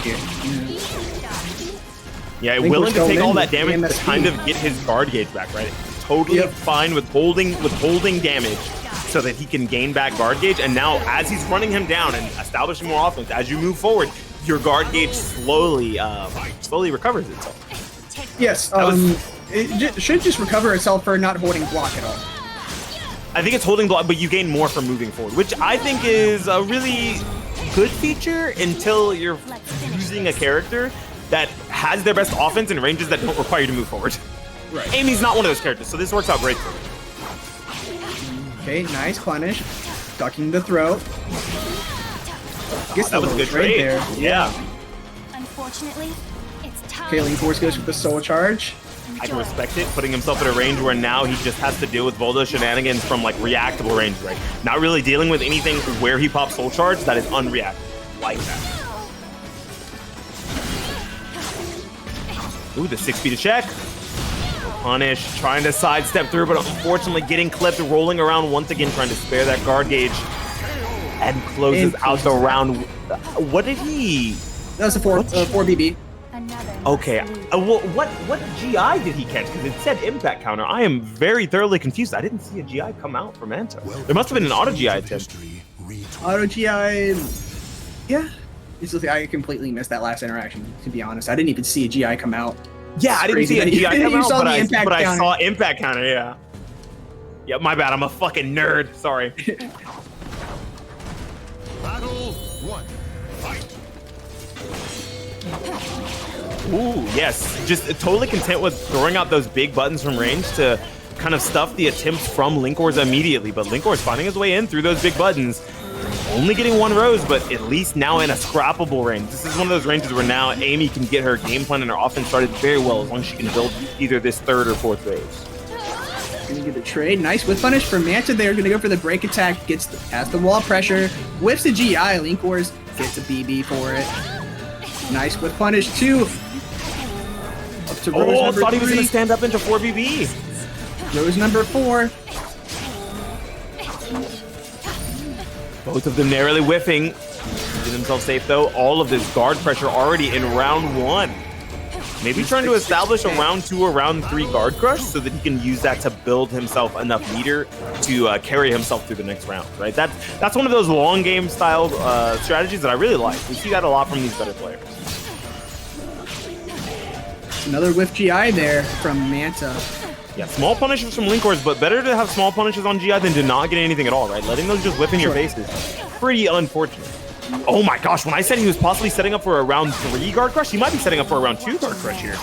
Yeah, Linkorz willing to going take in all that with damage to MSP. kind of get his guard gauge back, right? Totally Yep. fine with holding damage so that he can gain back guard gauge. And now, as he's running him down and establishing more offense, as you move forward, your guard gauge slowly recovers itself. Yes. It should just recover itself for not holding block at all. I think it's holding block, but you gain more from moving forward, which I think is a really good feature until you're using a character that has their best offense in ranges that don't require you to move forward. Right. Amy's not one of those characters, so this works out great for me. Okay, nice punish. Ducking the throw. Gets That the was a good lows right trade. there. Yeah. Unfortunately, it's time. Okay, linkorz goes with the soul charge. I can respect it, putting himself at a range where now he just has to deal with Voldo shenanigans from like reactable range, right? Not really dealing with anything where he pops soul charge that is unreactable. Like that. Ooh, the 6 feet to check. Punish, trying to sidestep through, but unfortunately getting clipped, rolling around once again, trying to spare that guard gauge. And closes out the round. What did he... That was a 4 BB. Okay, well, what GI did he catch? Because it said impact counter. I am very thoroughly confused. I didn't see a GI come out from Manta. There must have been an auto GI attempt. retold. Auto GI. Yeah. It's just, I completely missed that last interaction, to be honest. I didn't even see a GI come out. Yeah, I didn't see a Crazy GI that you come out, saw but, the I, impact but I counter. saw impact counter, yeah. Yeah, my bad, I'm a fucking nerd, sorry. Battle 1. Fight. Ooh, yes, just totally content with throwing out those big buttons from range to kind of stuff the attempts from linkorz immediately, but linkorz finding his way in through those big buttons. Only getting 1 rose, but at least now in a scrappable range. This is one of those ranges where now Amy can get her game plan and her offense started very well as long as she can build either this 3rd or 4th rose. Gonna get the trade. Nice whip punish for Manta there. Gonna go for the break attack. Has the wall pressure. Whips the GI. linkorz gets a BB for it. Nice whip punish too. Up to rose number thought he was 3. gonna stand up into 4BB. Rose number 4. Both of them narrowly whiffing. Keeping themselves safe though. All of this guard pressure already in round 1. Maybe trying to establish a round 2 or round 3 guard crush so that he can use that to build himself enough meter to carry himself through the next round, right? That's one of those long game style strategies that I really like. We see that a lot from these better players. Another whiff GI there from Manta. Yeah, small punishes from linkorz, but better to have small punishes on GI than to not get anything at all, right? Letting those just whip in your face is pretty unfortunate. Oh my gosh, when I said he was possibly setting up for a round 3 guard crush, he might be setting up for a round 2 guard crush here.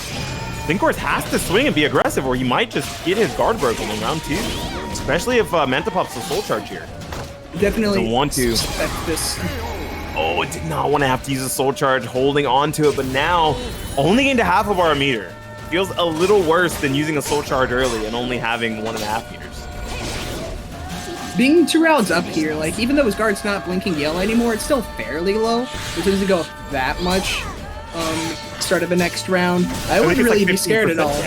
linkorz has to swing and be aggressive or he might just get his guard broken in round 2. Especially if Manta pops the soul charge here. Definitely want to. expect this. Oh, it did not want to have to use a soul charge, holding on to it, but now only into half of our meter. Feels a little worse than using a soul charge early and only having 1.5 meters. Being 2 rounds up here, like even though his guard's not blinking yellow anymore, it's still fairly low. It doesn't go that much. Start of the next round, I wouldn't really be scared at all.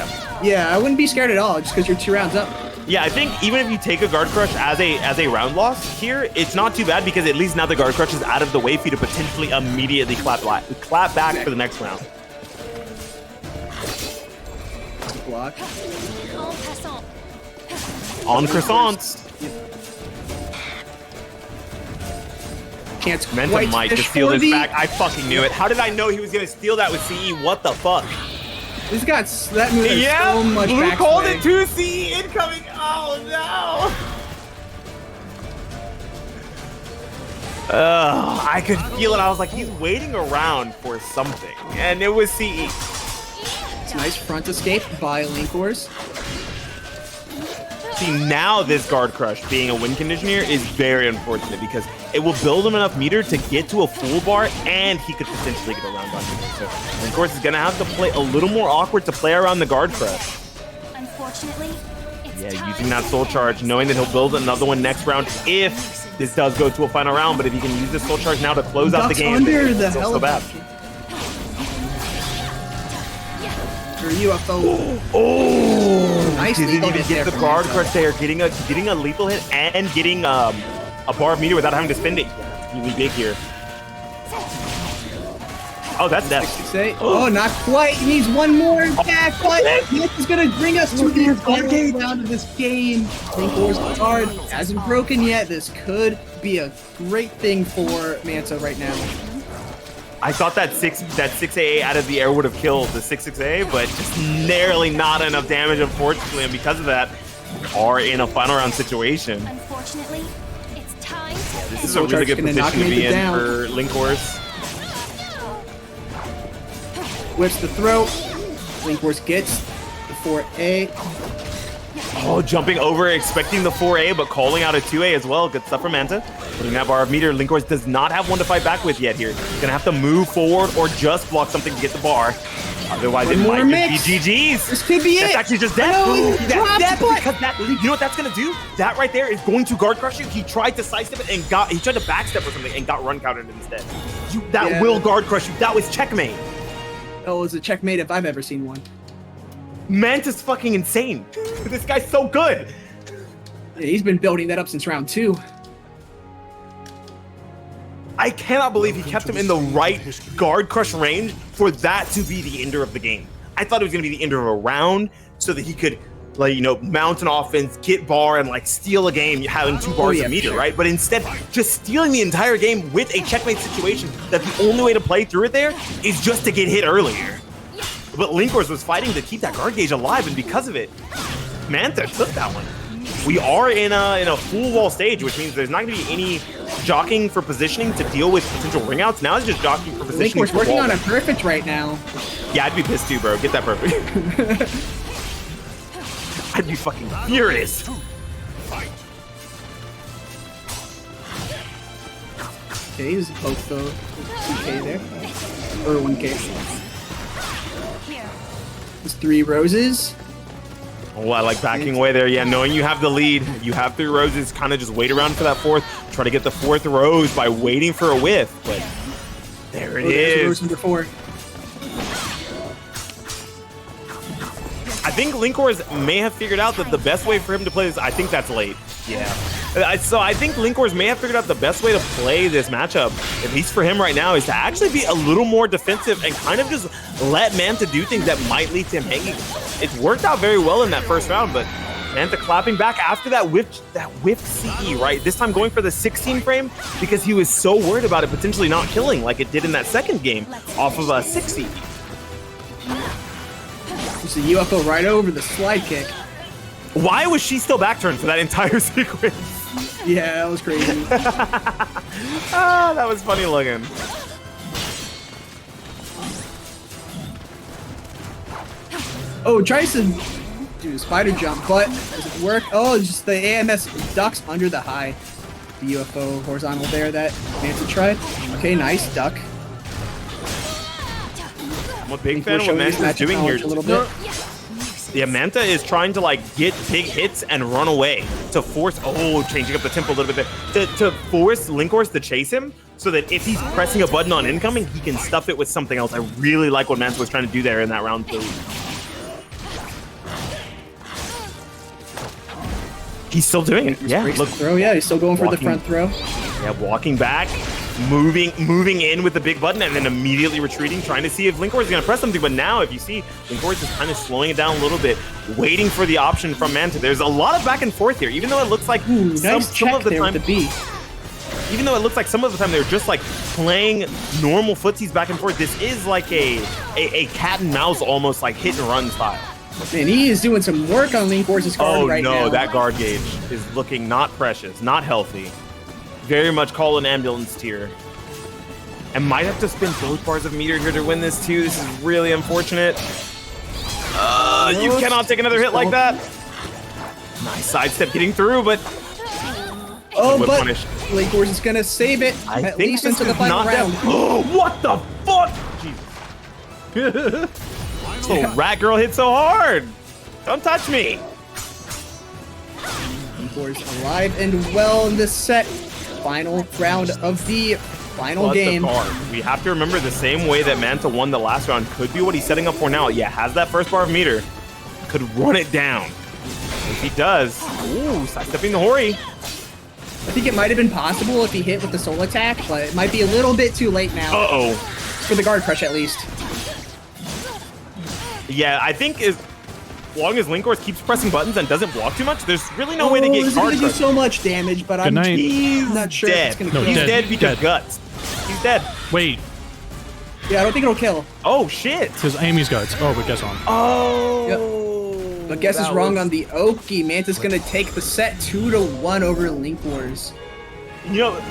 Yeah, I wouldn't be scared at all just because you're 2 rounds up. Yeah, I think even if you take a guard crush as a round loss here, it's not too bad because at least now the guard crush is out of the way for you to potentially immediately clap back for the next round. Block. On croissants. Can't Manta quite might finish just steal this 4B. back. I fucking knew it. How did I know he was gonna steal that with CE? What the fuck? This got that move has so much Blue back called swing. it 2 CE incoming. Oh no. I could feel it. I was like, he's waiting around for something, and it was CE. It's a nice front escape by linkorz. See, now this guard crush being a win condition here is very unfortunate because it will build him enough meter to get to a full bar and he could potentially get around on meter. So, of course, he's gonna have to play a little more awkward to play around the guard crush. Unfortunately, Yeah, using that soul charge, knowing that he'll build another one next round if this does go to a final round. But if he can use this soul charge now to close out the game, Under it's the not so bad. Or UFO. Oh, Nice didn't lethal even hit get there the from guard Manta. crush there, getting a lethal hit and getting a bar of meter without having to spend it. Really big here. Oh, that's death. Oh, not quite. He needs one more attack, but this is going to bring us to the final round of this game. linkorz card hasn't broken yet. This could be a great thing for Manta right now. I thought that 6AA out of the air would have killed the 6-6A, but just narrowly not enough damage, unfortunately, and because of that, are in a final round situation. Unfortunately, it's time. This is a really good Gonna knock position to be Manta in down. for linkorz. Whips the throat. linkorz gets the 4A. Oh, jumping over, expecting the 4A, but calling out a 2A as well. Good stuff from Manta. Putting that bar of meter. linkorz does not have one to fight back with yet here. He's gonna have to move forward or just block something to get the bar. Otherwise, One it more might mix. just be GG's. This could be That's it. actually just death. No, he That's dropped, death but- because that. You know what that's gonna do? That right there is going to guard crush you. He tried to sidestep it and he tried to backstep or something and got run countered instead. That Yeah. will guard crush you. That was checkmate. Oh, it's a checkmate if I've ever seen one. Manta's fucking insane. This guy's so good. Yeah, he's been building that up since round 2. I cannot believe he kept him in the right guard crush range for that to be the ender of the game. I thought it was going to be the ender of a round so that he could like, you know, mount an offense, get bar, and like steal a game having 2 bars of meter, right? But instead, just stealing the entire game with a checkmate situation that the only way to play through it there is just to get hit earlier. But linkorz was fighting to keep that guard gauge alive, and because of it, Manta took that one. We are in a full wall stage, which means there's not going to be any jockeying for positioning to deal with potential ring outs. Now it's just jockeying for positioning. linkorz working on a perfect right now. Yeah, I'd be pissed too, bro. Get that perfect. I'd be fucking furious. Okay, he's both the 2K there. Or 1K. There's 3 roses. Oh, I like backing away there. Yeah, knowing you have the lead, you have 3 roses, kind of just wait around for that 4th. Try to get the 4th rose by waiting for a whiff, but there it is. Rose number 4. I think linkorz may have figured out that the best way for him to play this, I think that's late. Yeah. So I think linkorz may have figured out the best way to play this matchup, at least for him right now, is to actually be a little more defensive and kind of just let Manta do things that might lead to him hanging. It's worked out very well in that first round, but Manta clapping back after that whiff CE, right? This time going for the 16 frame because he was so worried about it potentially not killing like it did in that second game off of a 6 CE. Just a UFO right over the slide kick. Why was she still back turned for that entire sequence? Yeah, that was crazy. Ah, that was funny looking. Oh, tries to do a spider jump, but does it work? Oh, just the AMS ducks under the high. The UFO horizontal there that Manta tried. Okay, nice duck. I'm a big fan of what Manta's doing here. A little bit. Yeah, Manta is trying to like get big hits and run away to force, changing up the tempo a little bit there, to force linkorz to chase him so that if he's pressing a button on incoming, he can stuff it with something else. I really like what Manta was trying to do there in that round 2. He's still doing it. Yeah, look, throw. Yeah, he's still going for the front throw. Yeah, walking back, moving in with the big button, and then immediately retreating, trying to see if linkorz is going to press something. But now, if you see, linkorz is kind of slowing it down a little bit, waiting for the option from Manta. There's a lot of back and forth here, even though it looks like some of the time, even though it looks like some of the time they're just like playing normal footsies back and forth. This is like a cat and mouse, almost like hit and run style. Man, he is doing some work on linkorz's guard right now. Oh no, that guard gauge is looking not precious, not healthy. Very much call an ambulance tier. And might have to spend both bars of meter here to win this too. This is really unfortunate. You cannot take another hit like that. Nice sidestep getting through, but but linkorz is gonna save it at least into the final round. Oh, what the fuck? Jesus. Oh, rat girl hit so hard. Don't touch me. linkorz alive and well in this set. Final round of the final game. We have to remember the same way that Manta won the last round could be what he's setting up for now. Yeah, has that first bar of meter. Could run it down. If he does, sidestepping the Hori. I think it might have been possible if he hit with the soul attack, but it might be a little bit too late now. For the guard crush at least. Yeah, I think as long as linkorz keeps pressing buttons and doesn't block too much, there's really no way to get guard crush. He's gonna do so much damage, but he's not sure if it's gonna kill. He's dead because guts. He's dead. Wait. Yeah, I don't think it'll kill. Oh shit. Because Amy's guts. Oh, but guess on. Yep. But guess is wrong on the Oki. Manta's gonna take the set 2-1 over linkorz. You know,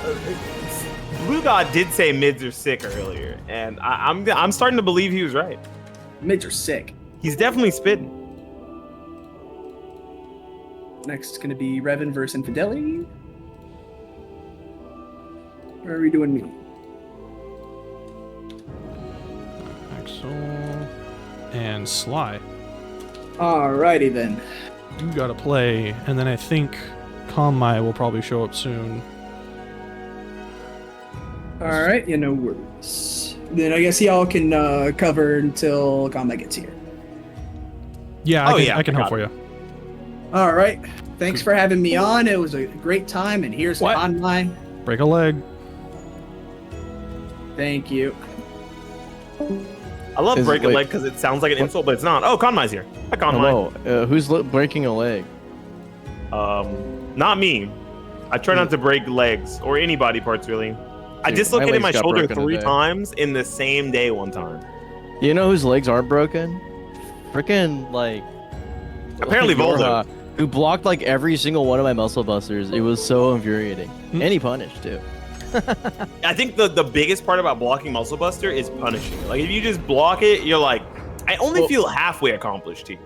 Blue God did say mids are sick earlier, and I'm starting to believe he was right. Mids are sick. He's definitely spitting. Next is gonna be Revin versus Inphadelity. Or are we doing me? Axel and Sly. Alrighty then. You gotta play, and then I think Konmai will probably show up soon. Alright, no worries. Then I guess y'all can cover until Konmai gets here. Yeah, I can help for you. Alright. Thanks for having me on. It was a great time, and here's Konmai. Break a leg. Thank you. I love break a leg because it sounds like an insult, but it's not. Oh, Konmai's here. Hi, Konmai. Hello. Who's breaking a leg? Not me. I try not to break legs or any body parts, really. I dislocated my shoulder 3 times in the same day one time. You know whose legs aren't broken? Freaking, like... Apparently Voldo. Who blocked, like, every single one of my muscle busters. It was so infuriating. And he punished, too. I think the biggest part about blocking Muscle Buster is punishing. Like, if you just block it, you're like, I only feel halfway accomplished here.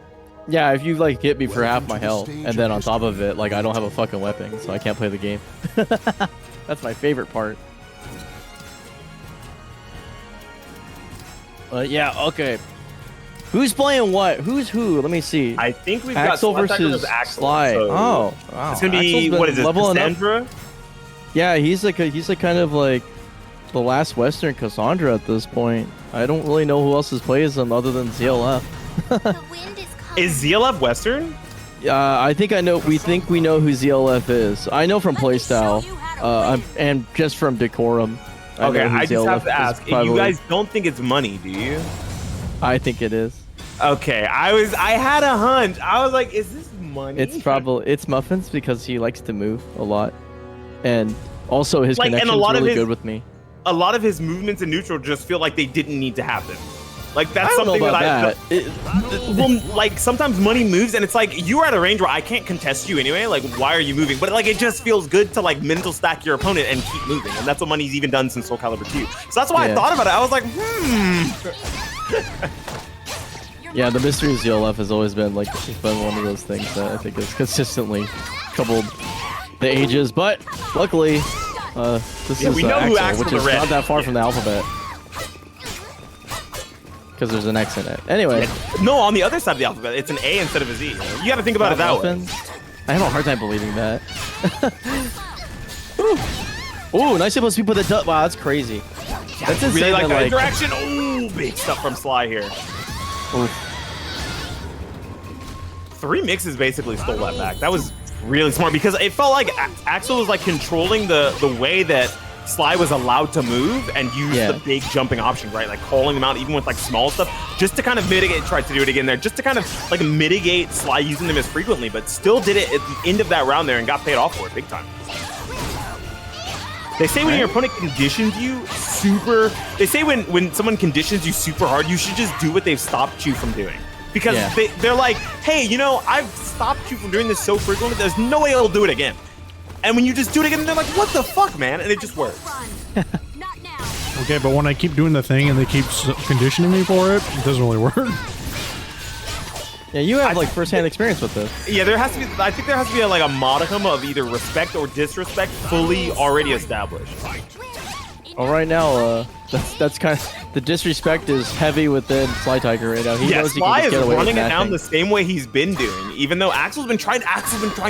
Yeah, if you, like, hit me for half my health, and then on top of it, like, I don't have a fucking weapon, so I can't play the game. That's my favorite part. Yeah, okay. Who's playing what? Who's who? Let me see. I think we've Axel got versus Axel. So oh, wow. It's gonna be what is it? Cassandra? Yeah, he's like kind of like the last Western Cassandra at this point. I don't really know who else plays him other than ZLF. The wind is coming. Is ZLF Western? I think I know. We think we know who ZLF is. I know from playstyle, and just from decorum. Okay, I just have to ask. You guys don't think it's money, do you? I think it is. Okay, I had a hunch. I was like, is this money? It's Muffins because he likes to move a lot, and also his connection's really good with me. A lot of his movements in neutral just feel like they didn't need to happen. Like that's something well, like sometimes money moves and it's like you're at a range where I can't contest you anyway. Like why are you moving? But like it just feels good to like mental stack your opponent and keep moving, and that's what money's even done since SoulCalibur 2. So that's why I thought about it. I was like, Yeah, the mystery of ZLF has always been like one of those things that I think has consistently troubled the ages. But luckily, this is we know who Axel, which is not that far from the alphabet. Because there's an X in it. Anyway. No, on the other side of the alphabet, it's an A instead of a Z. You got to think about it that way. I have a hard time believing that. Ooh, nice supposed to be with a wow, that's crazy. That's insane. Really like that interaction. Ooh, big stuff from Sly here. Ooh. 3 mixes basically stole that back. That was really smart because it felt like Axel was like controlling the way that Sly was allowed to move and use the big jumping option, right? Like calling them out even with like small stuff, just to kind of mitigate, tried to do it again there, just to kind of like mitigate Sly using them as frequently, but still did it at the end of that round there and got paid off for it big time. They say when your opponent conditions you they say when someone conditions you super hard, you should just do what they've stopped you from doing. Because they're like, hey, you know, I've stopped you from doing this so frequently, there's no way I'll do it again. And when you just do it again, they're like, what the fuck, man? And it just works. Okay, but when I keep doing the thing and they keep conditioning me for it, it doesn't really work. Yeah, you have like first-hand experience with this. Yeah, I think there has to be like a modicum of either respect or disrespect fully already established. Well, right now, that's kind of the disrespect is heavy within SlyTiger right now. He knows he Sly can is just get away running with it down nothing. the same way he's been doing, even though Axel's been trying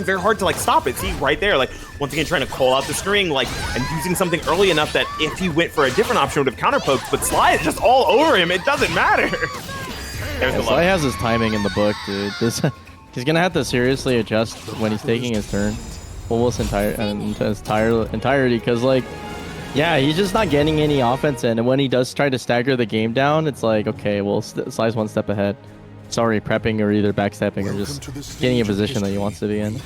very hard to like stop it. See, right there, like once again trying to call out the string, like and using something early enough that if he went for a different option would have counterpoked, but Sly is just all over him. It doesn't matter. Sly has his timing in the book, dude. He's gonna have to seriously adjust when he's taking his turn, almost entirety, because like. Yeah, he's just not getting any offense in, and when he does try to stagger the game down, it's like, okay, well, Sly's one step ahead. Sorry, prepping or either backstepping or just getting a position that he wants to be in.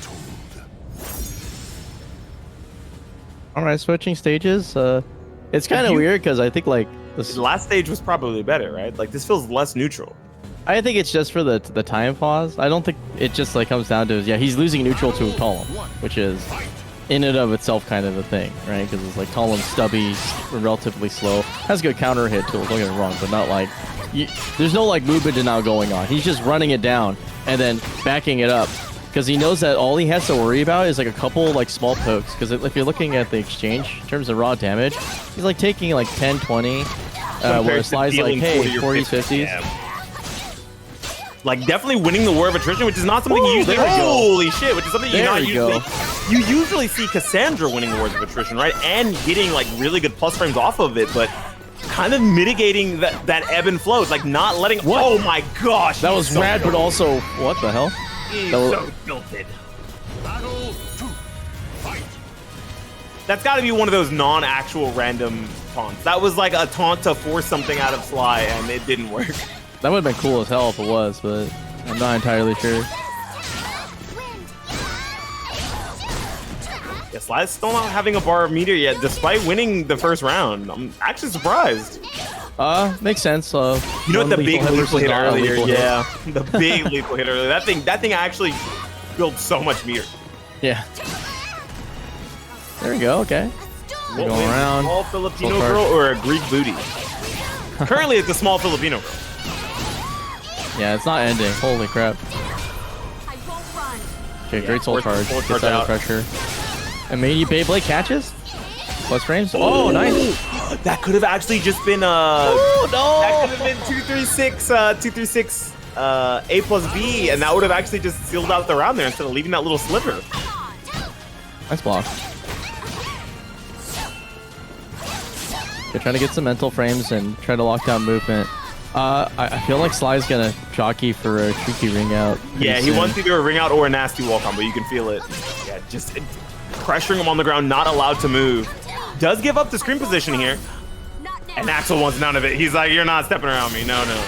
Alright, switching stages. It's kind of weird because I think like the last stage was probably better, right? Like this feels less neutral. I think it's just for the time pause. I don't think it just like comes down to he's losing neutral to Talim, which is in and of itself kind of a thing, right? Because it's like Talim's stubby, relatively slow, has good counter hit tools, don't get me wrong, but not like there's no like movement now going on. He's just running it down and then backing it up because he knows that all he has to worry about is like a couple like small pokes. Because if you're looking at the exchange in terms of raw damage, he's like taking like 10, 20, where Sly's like, hey, 40s, 50s. Yeah. Like definitely winning the war of attrition, which is not something you usually. Holy shit! Which is something you not usually. You usually see Cassandra winning wars of attrition, right? And getting like really good plus frames off of it, but kind of mitigating that ebb and flow. It's like not letting. What? Oh my gosh! That was so rad, but also what the hell? He's so tilted. That's got to be one of those non-actual random taunts. That was like a taunt to force something out of Sly, and it didn't work. That would have been cool as hell if it was, but I'm not entirely sure. Yeah, Sly's still not having a bar of meter yet, despite winning the first round. I'm actually surprised. Makes sense. You know what the big lethal hit not a earlier? lethal hit. Yeah, the big lethal hit earlier. That thing actually builds so much meter. Yeah. There we go. Okay. What Going wins, around. a small Filipino So far. girl or a Greek booty? Currently, it's a small Filipino girl. Yeah, it's not ending. Holy crap. I won't run. Okay, Yeah, great soul force- charge. force Gets charge out of pressure. And maybe Beyblade catches? Plus frames? Oh, nice. That could have actually just been Oh, no. that could have been 236 A plus B, and that would have actually just sealed out the round there instead of leaving that little sliver. Nice block. They're trying to get some mental frames and try to lock down movement. I feel like Sly's gonna jockey for a tricky ring out. Yeah, he soon. wants either a ring out or a nasty wall combo. You can feel it. Yeah, just pressuring him on the ground, not allowed to move. Does give up the screen position here, Not now. and Axel wants none of it. He's like, "You're not stepping around me. No, no."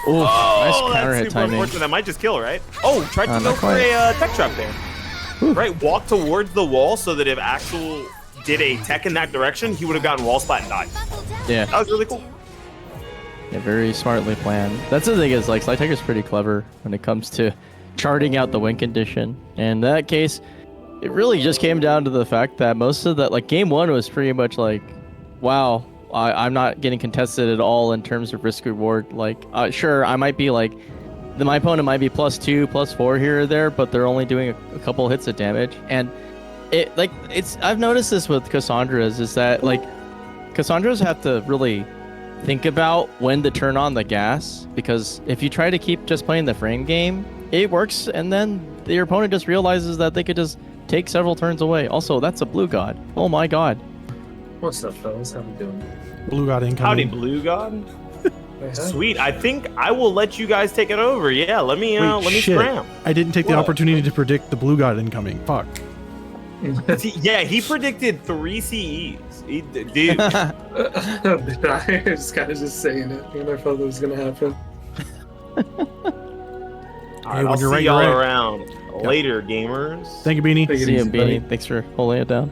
Ooh, nice Oh, counter that's hit super timing. unfortunate. That might just kill, right? Oh, tried to go not for quite. a tech trap there. Right, walk towards the wall so that if Axel did a tech in that direction, he would have gotten wall splat and died. Yeah. That was really cool. Yeah, very smartly planned. That's the thing is, like, SlyTiger's pretty clever when it comes to charting out the win condition. And in that case, it really just came down to the fact that most of that, like, game one was pretty much like, wow, I'm not getting contested at all in terms of risk reward. Like, sure, I might be like, my opponent might be +2, +4 here or there, but they're only doing a couple hits of damage. And I've noticed this with Cassandra's is that, like, Cassandra's have to really think about when to turn on the gas, because if you try to keep just playing the frame game, it works, and then your opponent just realizes that they could just take several turns away. Also, that's a blue god. Oh my god. What's up, fellas? How we doing? Blue God Howdy, incoming. Blue God. Hey, hi. Sweet. I think I will let you guys take it over. Yeah, let me Wait, let me shit. scram. I didn't take the What? opportunity to predict the Blue God incoming. Fuck. Yeah, he predicted 3 CEs. Dude, I was kind of just saying it. I never thought it was gonna happen. all right, when I'll you're see right, y'all you're right. around later, gamers. Thank you, Beanie. Take it See you, easy, buddy. Beanie. Thanks for holding it down.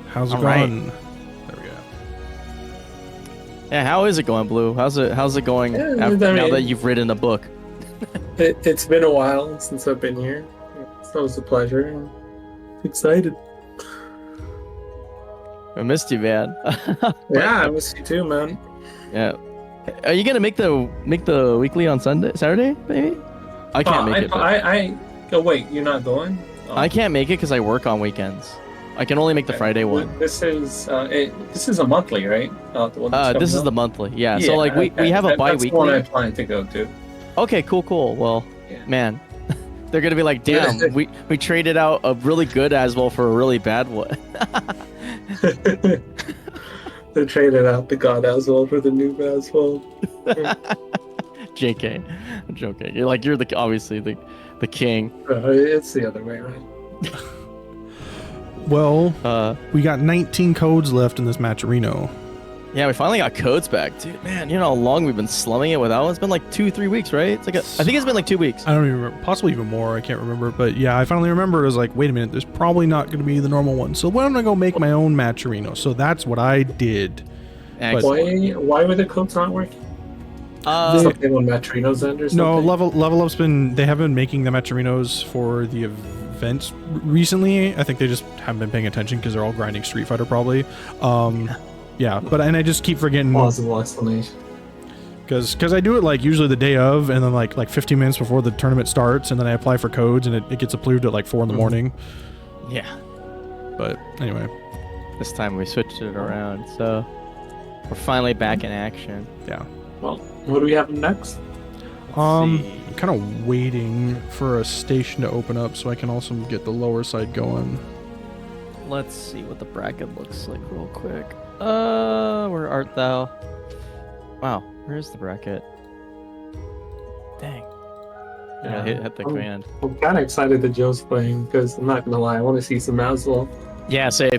How's it All right. going? There we go. Yeah, how is it going, Blue? How's it going Yeah, after, I now mean- that you've written a book? It's been a while since I've been here. It's always a pleasure. I'm excited. I missed you, man. Yeah, I miss you too, man. Yeah. Are you gonna make the weekly on Saturday, maybe? I can't make it. but- Oh, wait, you're not going? Oh. I can't make it because I work on weekends. I can only make the Friday one. This is a monthly, right? The one that's This coming is the up? monthly. Yeah. So like we have a That's the one I bi-weekly. plan to go to. Okay, cool. Well, Yeah. man, they're gonna be like, damn, we traded out a really good Azwel for a really bad one. They traded out the god Azwel for the new Azwel. JK, I'm joking. You're obviously the king. It's the other way around. Well, We we got 19 codes left in this matcherino. Yeah, we finally got codes back, dude. Man, you know how long we've been slumming it without one? It's been like 2-3 weeks, right? I think it's been like 2 weeks. I don't even remember, possibly even more. I can't remember, but yeah, I finally remembered. I was like, wait a minute, there's probably not going to be the normal one. So why don't I go make my own matcherino? So that's what I did. Excellent. Why were the codes not working? Something on Matrino's end or something? No, LevelUp's they have been making the matcherinos for the events recently. I think they just haven't been paying attention because they're all grinding Street Fighter probably. Yeah, and I just keep forgetting Plausible explanation. because I do it like usually the day of, and then like 15 minutes before the tournament starts, and then I apply for codes, and it gets approved at like 4 in the morning. Yeah. But anyway, This time we switched it around, so we're finally back in action. yeah. Well, what do we have next? I'm kind of waiting for a station to open up so I can also get the lower side going. Let's see what the bracket looks like real quick. Where art thou? Wow, where's the bracket? Dang. Yeah, hit the command. I'm kind of excited that Joe's playing because I'm not gonna lie, I want to see some Azwel. Yeah, same.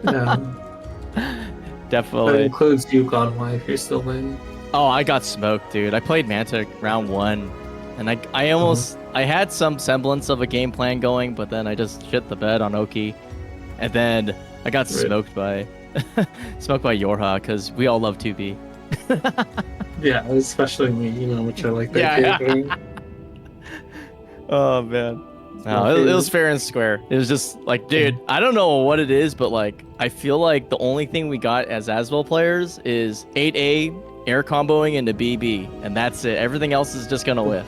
Yeah, that Definitely. includes you, Konmai, if you're still in. Oh, I got smoked, dude. I played Manta round 1, and I almost I had some semblance of a game plan going, but then I just shit the bed on Oki, and then I got smoked by JoHow because we all love 2B. Yeah, especially me, you know, which I like that game. Oh man. No, it was fair and square. It was just like, dude, I don't know what it is, but like, I feel like the only thing we got as Azwel players is 8A, air comboing into BB, and that's it. Everything else is just gonna whiff.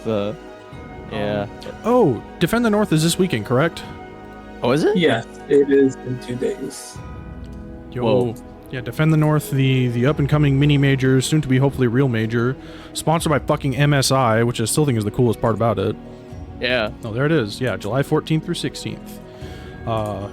So, yeah. Oh, Defend the North is this weekend, correct? Oh, is it? Yes, it is in 2 days. Yo. Whoa. Yeah, Defend the North, the up-and-coming mini major, soon to be hopefully real major, sponsored by fucking MSI, which I still think is the coolest part about it. Yeah. Oh, there it is. Yeah, July 14th through 16th.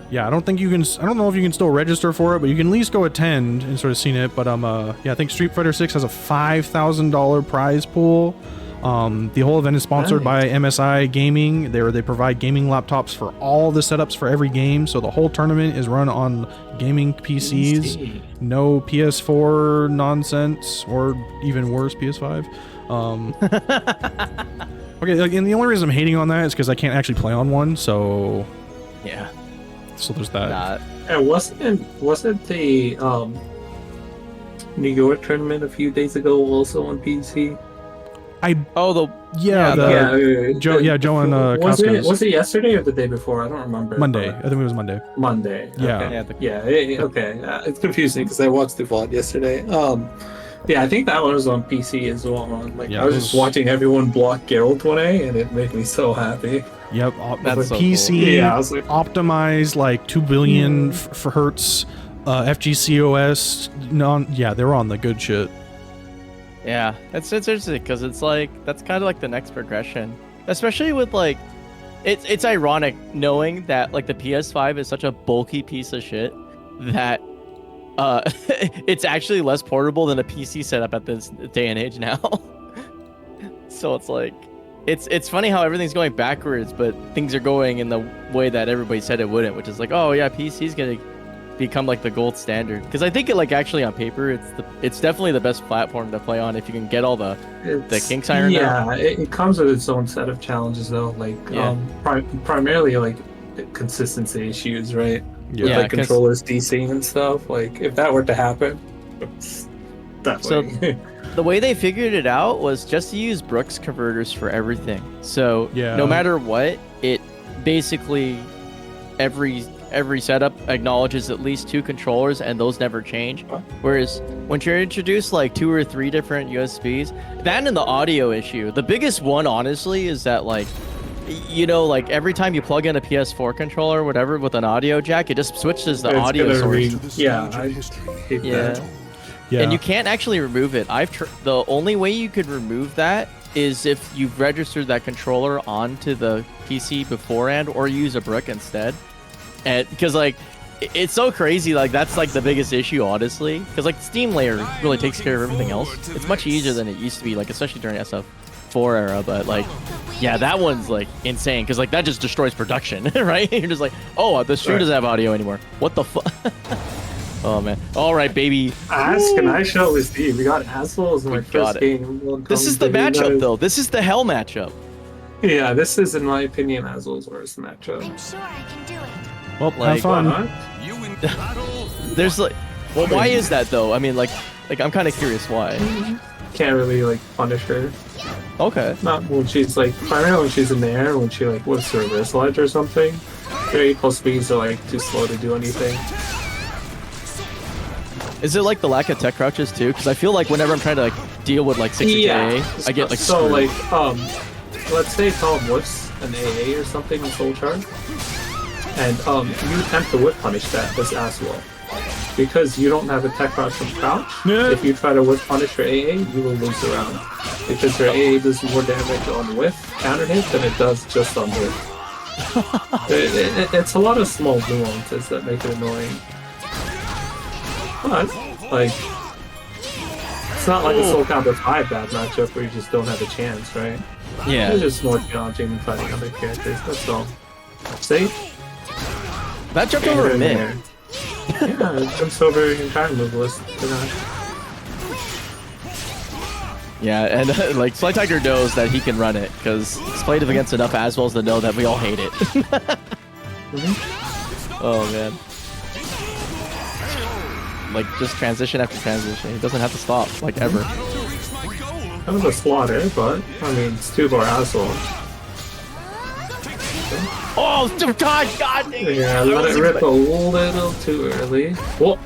Yeah, I don't know if you can still register for it, but you can at least go attend and sort of see it. But yeah, I think Street Fighter 6 has a $5,000 prize pool. The whole event is sponsored by MSI Gaming. They provide gaming laptops for all the setups for every game. So the whole tournament is run on gaming PCs. No PS4 nonsense, or even worse, PS5. Okay, like, and the only reason I'm hating on that is because I can't actually play on one. So yeah. So there's that. And wasn't the New York tournament a few days ago also on PC? Joe and Costco's. Was it yesterday or the day before? I don't remember. Monday. I think it was Monday. Monday. Yeah. Okay. Okay. It's confusing because I watched the VOD yesterday. Yeah, I think that one was on PC as well. I was just watching everyone block Geralt 1A, and it made me so happy. Yep, that's so PC, cool. Yeah, I was like, optimized like 2 billion for hertz, FGCOS. They were on the good shit. Yeah, it's interesting because it's like that's kind of like the next progression, especially with like, it's ironic knowing that like the PS5 is such a bulky piece of shit that it's actually less portable than a PC setup at this day and age now. So it's like, it's funny how everything's going backwards, but things are going in the way that everybody said it wouldn't, which is like, oh yeah, PC's gonna become like the gold standard, because I think it like actually on paper it's definitely the best platform to play on if you can get all the kinks ironed out. Yeah, it comes with its own set of challenges though, like primarily like consistency issues, right? Yeah, with the controllers DC and stuff. Like if that were to happen, it's definitely. So the way they figured it out was just to use Brooks converters for everything. So no matter what, it basically every setup acknowledges at least 2 controllers, and those never change. Whereas when you're introduced like 2 or 3 different USBs, that and the audio issue, the biggest one honestly is that like, you know, like every time you plug in a PS4 controller or whatever with an audio jack, it just switches the audio source. And you can't actually remove it. The only way you could remove that is if you've registered that controller onto the PC beforehand, or use a brick instead. And because like it's so crazy, like that's like the biggest issue honestly, because like Steam layer really takes care of everything else. It's much easier than it used to be, like especially during SF4 era. But like, yeah, that one's like insane because like that just destroys production. Right? You're just like, oh, the stream doesn't have audio anymore. What the fuck? Oh man. All right, baby. Can I show this to you? We got Azwel as my first game. This is the matchup though. This is the hell matchup. Yeah, this is in my opinion Azwel's worst matchup. I'm sure I can do it. Well, have fun. There's like, well, why is that though? I mean, like I'm kind of curious why. Can't really like punish her. Okay. Not when she's like, primarily when she's in the air, when she like what's her reverse ledge or something. Her equal speeds are like too slow to do anything. Is it like the lack of tech crouches too? Because I feel like whenever I'm trying to like deal with like 6 AA, I get like so screwed. Like let's say Talim whips an AA or something in Soul Charge. And you attempt to whip punish that as Azwel. Because you don't have a tech crouch from crouch, if you try to whip punish your AA, you will lose the round. Because your AA does more damage on whiff counter hit than it does just on whiff. It's a lot of small nuances that make it annoying. But, like, it's not like a SoulCalibur 5 bad matchup where you just don't have a chance, right? Yeah. It's just more challenging than fighting other characters, that's all. See? That jumped over a mid. Yeah, it jumps over your entire move list. Yeah, and like SlyTiger knows that he can run it because he's played against enough Azwels to know that we all hate it. Oh man. Like just transition after transition. He doesn't have to stop, like ever. Kind of a slaughter, but I mean it's 2-bar Azwel. Oh God dang it. Yeah, let it rip a little too early. Well,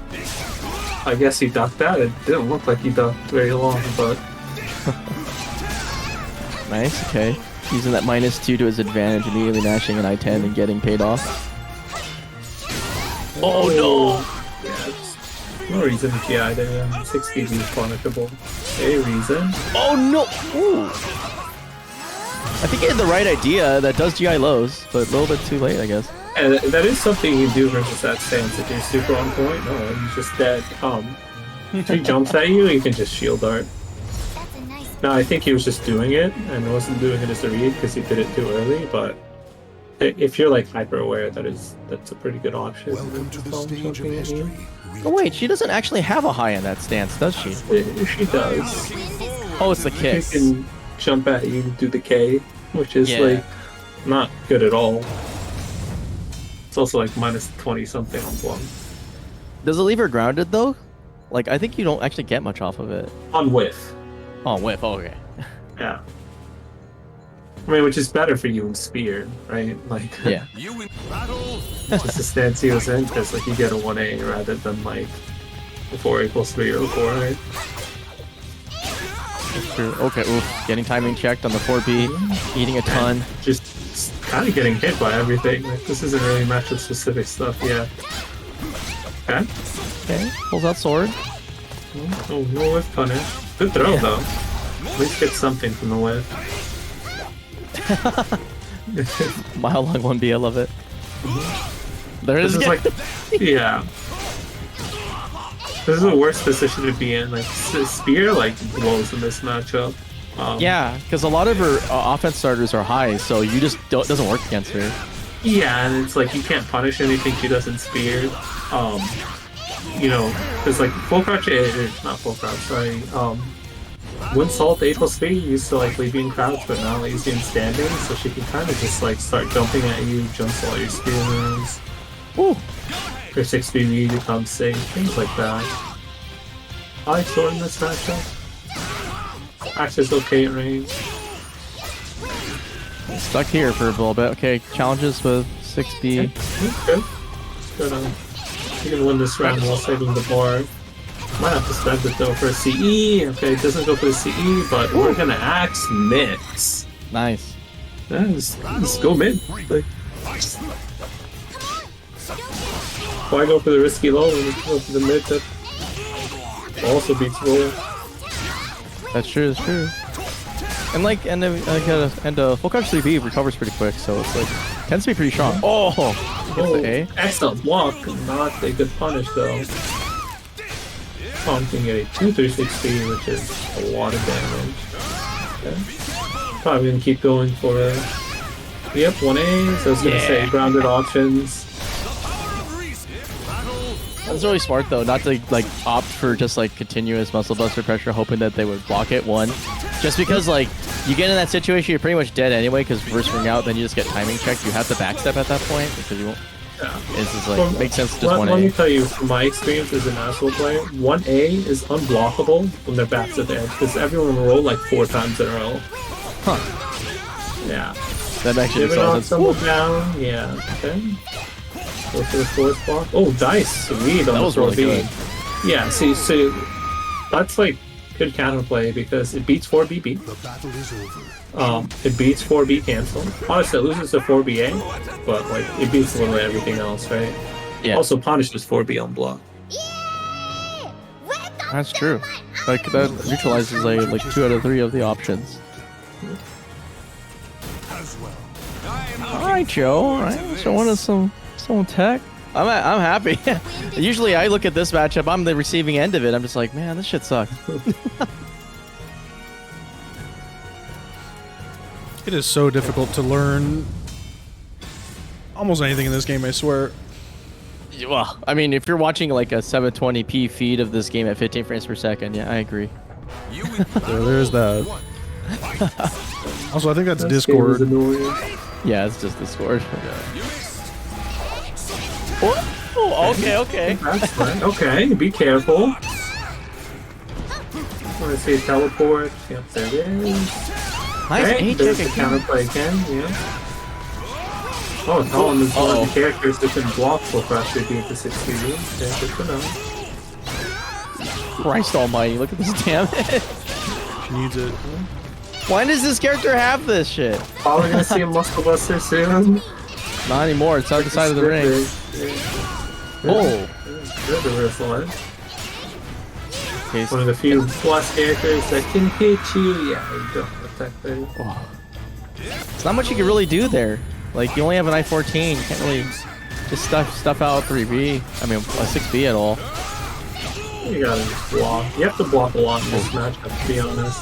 I guess he ducked that. It didn't look like he ducked very long, but nice, okay. Using that -2 to his advantage, immediately nashing an I-10 and getting paid off. Oh no! Yeah, it's no reason to GI there. 60 is punishable. A reason. Oh no! Ooh. I think he had the right idea. That does GI lows, but a little bit too late, I guess. And that is something you do versus that stance. If you're super on point, no, he's just dead. If he jumps at you, you can just shield dart. No, I think he was just doing it and wasn't doing it as a read because he did it too early. But if you're like hyper aware, that's a pretty good option. Welcome to the stage of history. Oh wait, she doesn't actually have a high in that stance, does she? She does. Oh, it's the kick. She can jump at you, do the K, which is like not good at all. It's also like -20 something on block. Does it leave her grounded though? Like I think you don't actually get much off of it. On whiff. Oh, whiff. Oh, okay. Yeah. I mean, which is better for you in Spear, right? Like, yeah. Just the stance he was in, because like you get a 1A rather than like the 4 = 3 or 4, right? That's true. Okay, oof. Getting timing checked on the 4B, eating a ton. Just kind of getting hit by everything. Like, this isn't really matchup specific stuff yet. Okay. Okay, pulls out sword. Oh, no whiff punish. Good throw though. At least get something from the whiff. Mile long 1B, I love it. There it is. Like, yeah. This is the worst position to be in. Like Spear, like blows in this matchup. Yeah, because a lot of her offense starters are high, so you just doesn't work against her. Yeah, and it's like you can't punish anything she does in Spear. You know, because like full crouch, not full crouch, sorry. When Salt A + 3 used to like leave you in crouch, but now leaves you in standing, so she can kind of just like start jumping at you, jumps all your spear moves. Ooh. Your 6BB becomes safe, things like that. I like sword in this matchup. Axe is okay at range. Stuck here for a little bit. Okay, challenges with 6B. Good. Good. You can win this round while saving the bar. Might have to spend it though for a CE. Okay, it doesn't go for the CE, but we're gonna axe mix. Nice. Yeah, let's go mid. Like, why go for the risky low when you can go for the mid that also beats roll? That's true. That's true. And like, full crouch 3B recovers pretty quick, so it's like tends to be pretty strong. Oh, gets the A. Excellent block, not a good punish though. Can get a 2-3-6B, which is a lot of damage. Okay. Probably gonna keep going for a 1A, so I was gonna say grounded options. That's really smart though, not to like opt for just like continuous muscle buster pressure, hoping that they would block it one. Just because like you get in that situation, you're pretty much dead anyway. Because first ring out, then you just get timing checked. You have to backstep at that point because you won't. It's just like makes sense to just 1A. Let me tell you, from my experience as an Azwel player, 1A is unblockable when their backs at the edge because everyone will roll like 4 times in a row. Huh. Yeah. That actually makes sense. Someone down. Yeah. Okay. Go for the 4th block. Oh, dice. Read on that was really good. Yeah. See, so that's like good counterplay because it beats 4BB. The battle is over. It beats 4B cancel. Honestly, it loses to 4BA, but like it beats literally everything else, right? Yeah. Also punishes 4B on block. That's true. Like that neutralizes like 2 out of 3 of the options. All right, Joe. All right, showing us some tech. I'm happy. Usually, I look at this matchup. I'm the receiving end of it. I'm just like, man, this shit sucks. It is so difficult to learn almost anything in this game, I swear. Well, I mean, if you're watching like a 720p feed of this game at 15 frames per second, yeah, I agree. So there's that. Also, I think that's Discord. Yeah, it's just Discord. Oh, okay. That's right. Okay, be careful. Want to see teleport? Yep, there it is. Nice Hey, there's the A-check again. counterplay again, yeah. Oh, Talim is one of the characters that can block full crash if you get to 60 rooms. Yeah, good to know. Christ almighty, look at this damage. She needs it. Why does this character have this shit? Probably gonna see a muscle buster soon. Not anymore, it's on the side of the ring. Oh. There's a reversal edge. Okay, One of the few plus characters that can hit you. Yeah, you don't attack there. It's not much you can really do there. Like, you only have an I-14. You can't really just stuff out 3B. I mean, a 6B at all. You gotta just block. You have to block a lot in this matchup, to be honest.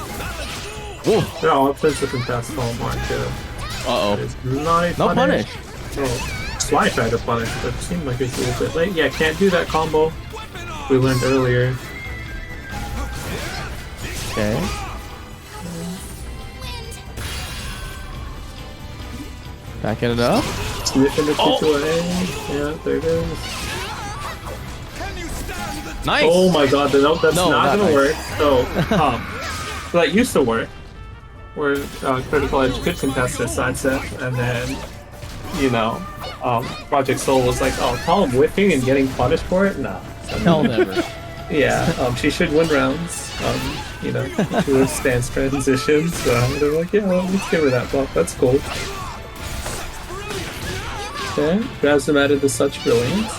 Ooh. No, offensive contest home mark. Uh-oh. It's not a No punish. Oh, Sly tried to punish, but it seemed like it's a little bit late. Yeah, can't do that combo. We learned earlier. Okay. Backing it up. Sniffing the 2-2-A. Yeah, there it is. Nice. Oh my god, that's No, not gonna nice. work. So, that used to work. Where Critical Edge could contest this side set, and then, you know, Project Soul was like, oh, Talim whiffing and getting punished for it? Nah. Hell never. Yeah, she should win rounds. You know, she would stance transitions. So they're like, yeah, well, let's give her that buff. That's cool. Okay, grabs them out of the such brilliance.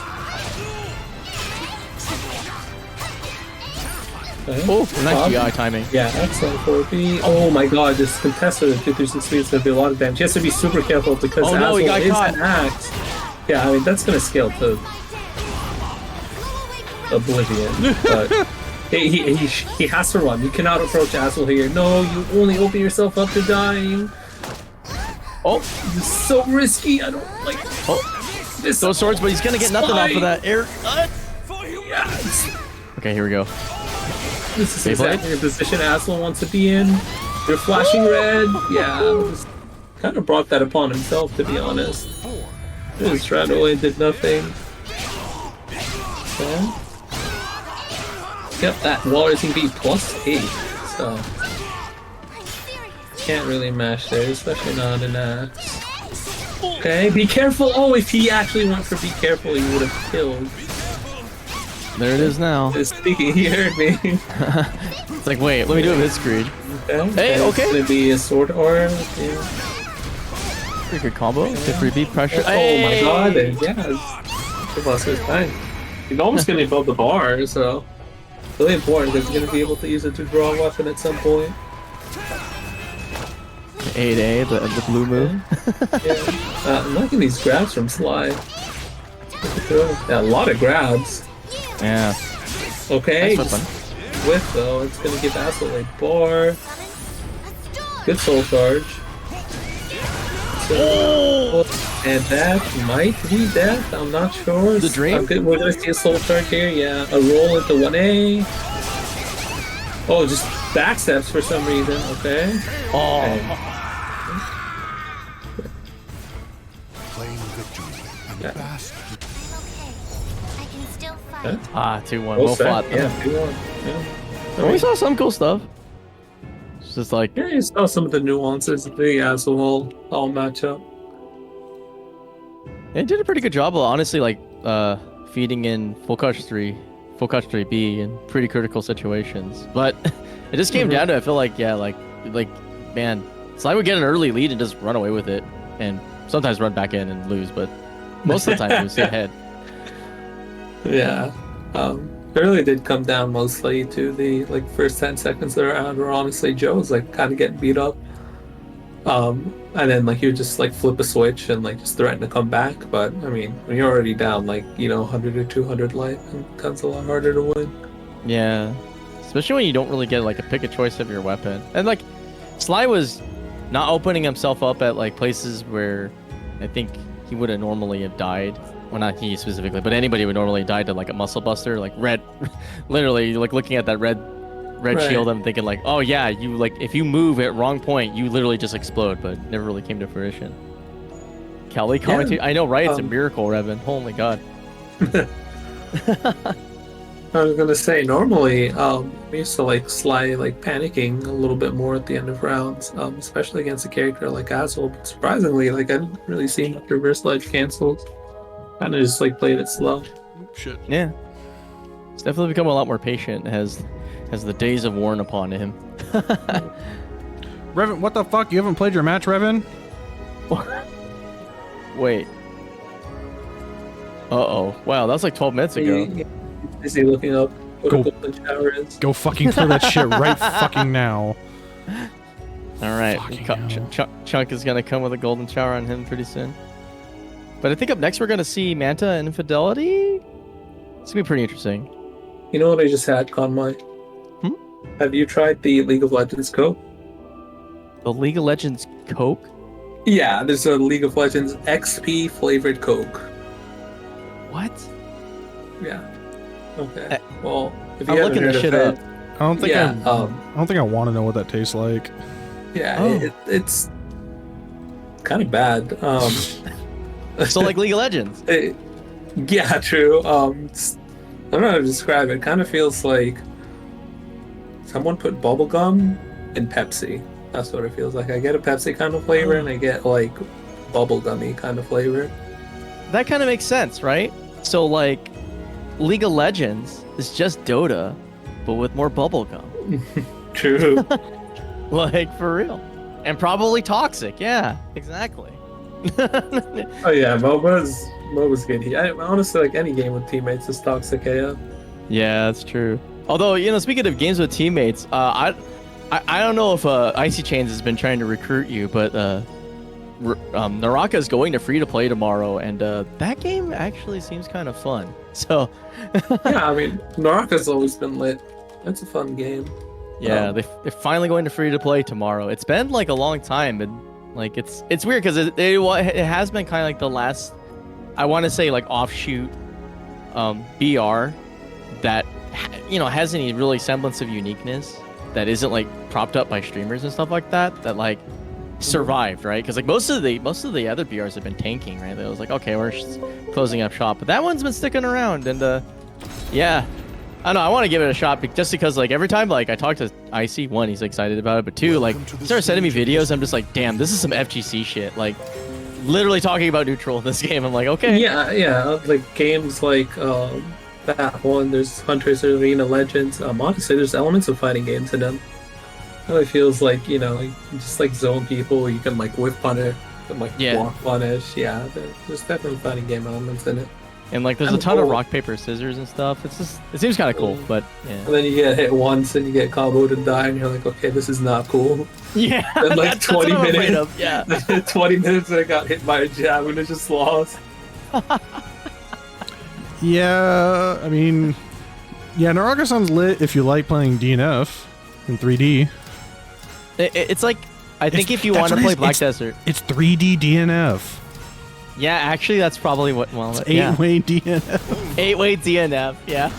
Okay. Oh, nice GI timing. Yeah, excellent 4B. Oh my god, this contested at 236 speed is going to be a lot of damage. He has to be super careful because Oh no, he got Azwel is caught. an axe. Yeah, I mean, that's going to scale to oblivion. But he has to run. You cannot approach Azwel here. No, you only open yourself up to dying. Oh, This is so risky. I don't like this. those swords, but he's gonna get nothing off of that air. Yes. Okay, here we go. This is Beyblade? exactly the position Azwel wants to be in. You're flashing red. Yeah, just kind of brought that upon himself, to be honest. Just ran away, did nothing. Okay. Yep, that wall racing beat +8. So can't really mash there, especially not an axe. Okay, be careful. Oh, if he actually went for be careful, he would have killed. There it is now. Just thinking he heard me. It's like, wait, let me do a mid-screen. Okay. Hey, okay. It's gonna be a sword arm. Yeah. Pretty good combo. Good 3B pressure. Oh my god, and yeah, it's lost his time. He's almost gonna build the bar, so really important because he's gonna be able to use it to draw a weapon at some point. 8A, the blue move. Yeah. I'm liking these grabs from Sly. Yeah, a lot of grabs. Yeah. Okay, Nice weapon. with though, it's gonna give Azwel a bar. Good soul charge. So, and that might be death, I'm not sure. The dream? Okay, we're gonna see a soul charge here, yeah. A roll into 1A. Oh, just backsteps for some reason, okay. Oh. Okay. Claim victory and Yeah. fast. I can still fight. Okay. Ah, 2-1. Well Well set. fought. Yeah, 2-1. Yeah. Well, we saw some cool stuff. It's just like, Yeah, you saw some of the nuances of the Azwel all matchup. it did a pretty good job of honestly like feeding in full catch 3B in pretty critical situations. But it just came down to, I feel like, yeah, like man, Sly would get an early lead and just run away with it, and sometimes run back in and lose, but most of the time it was ahead. Yeah. Early did come down mostly to the like first 10 seconds of the round where honestly Joe was like kind of getting beat up. And then like he would just like flip a switch and like just threaten to come back. But I mean, when you're already down like, 100 or 200 life, it becomes a lot harder to win. Yeah, especially when you don't really get like a pick a choice of your weapon. And like Sly was not opening himself up at like places where I think he would have normally have died. well, not he specifically, but anybody would normally die to like a muscle buster, like red, literally like looking at that red Right. shield. I'm thinking like, oh yeah, you like if you move at wrong point, you literally just explode, but it never really came to fruition. Kelly commentator, I know, right? It's a miracle, Revin. Holy God. I was gonna say, normally, we used to like Sly like panicking a little bit more at the end of rounds, especially against a character like Azwel. But surprisingly, like I didn't really see much reverse ledge cancels. Kind of just like played it slow. Shit. Yeah. It's definitely become a lot more patient as the days have worn upon him. Revin, what the fuck? You haven't played your match, Revin? Wait. Uh-oh. Wow, that was like 12 minutes ago. Is he looking up what Go. a golden shower is? Go fucking throw that shit right fucking now. All right. Fucking hell. Chunk is going to come with a golden shower on him pretty soon. But I think up next we're going to see Manta and Inphadelity. It's going to be pretty interesting. You know what I just had, Konmai? Have you tried the League of Legends Coke? The League of Legends Coke? Yeah, there's a League of Legends XP flavored Coke. What? Yeah. Okay. Well, if you I'm haven't looking heard this of shit it, up. I don't think yeah, I don't think I want to know what that tastes like. yeah, Oh. it's kind of bad. So like League of Legends. Yeah, true. I don't know how to describe it. It kind of feels like someone put bubblegum in Pepsi. That's what it feels like. I get a Pepsi kind of flavor, and I get like bubblegummy kind of flavor. That kind of makes sense, right? So like League of Legends is just Dota, but with more bubblegum. True. Like for real. And probably toxic. Yeah, exactly. Oh yeah, MOBA's good. Honestly, like any game with teammates is toxic AF. Yeah, that's true. Although, you know, speaking of games with teammates, I don't know if Icy Chains has been trying to recruit you, but Naraka is going to free to play tomorrow, and that game actually seems kind of fun. So Yeah, I mean, Naraka's always been lit. It's a fun game. yeah, they're finally going to free to play tomorrow. It's been like a long time, and like it's weird because it has been kind of like the last, I want to say like offshoot BR that you know has any really semblance of uniqueness that isn't like propped up by streamers and stuff like that like survived, right? Because like most of the other BRs have been tanking, right? It was like, okay, we're just closing up shop, but that one's been sticking around, and yeah, I don't know, I want to give it a shot just because like every time like I talk to Icy, one, he's excited about it, but two, like he started sending me videos, I'm just like, damn, this is some FGC shit, like literally talking about neutral in this game. I'm like, okay. Yeah, like games like that one, there's Hunters Arena Legends. Honestly, there's elements of fighting games in them. It really feels like, you know, you just like zone people, you can like whip punish, and like block punish. Yeah, there's definitely fighting game elements in it. And like there's a ton of rock, paper, scissors and stuff. It's just, it seems kind of cool, but yeah. And then you get hit once and you get comboed and die, and you're like, okay, this is not cool. Yeah. Then like 20 minutes. Yeah. 20 minutes and I got hit by a jab and it just lost. Yeah, I mean, yeah, Naraka sounds lit if you like playing DNF in 3D. It's like, I think if you want to play Black Desert. It's 3D DNF. Yeah, actually, that's probably what, well, It's 8-way DNF. 8-way DNF, yeah.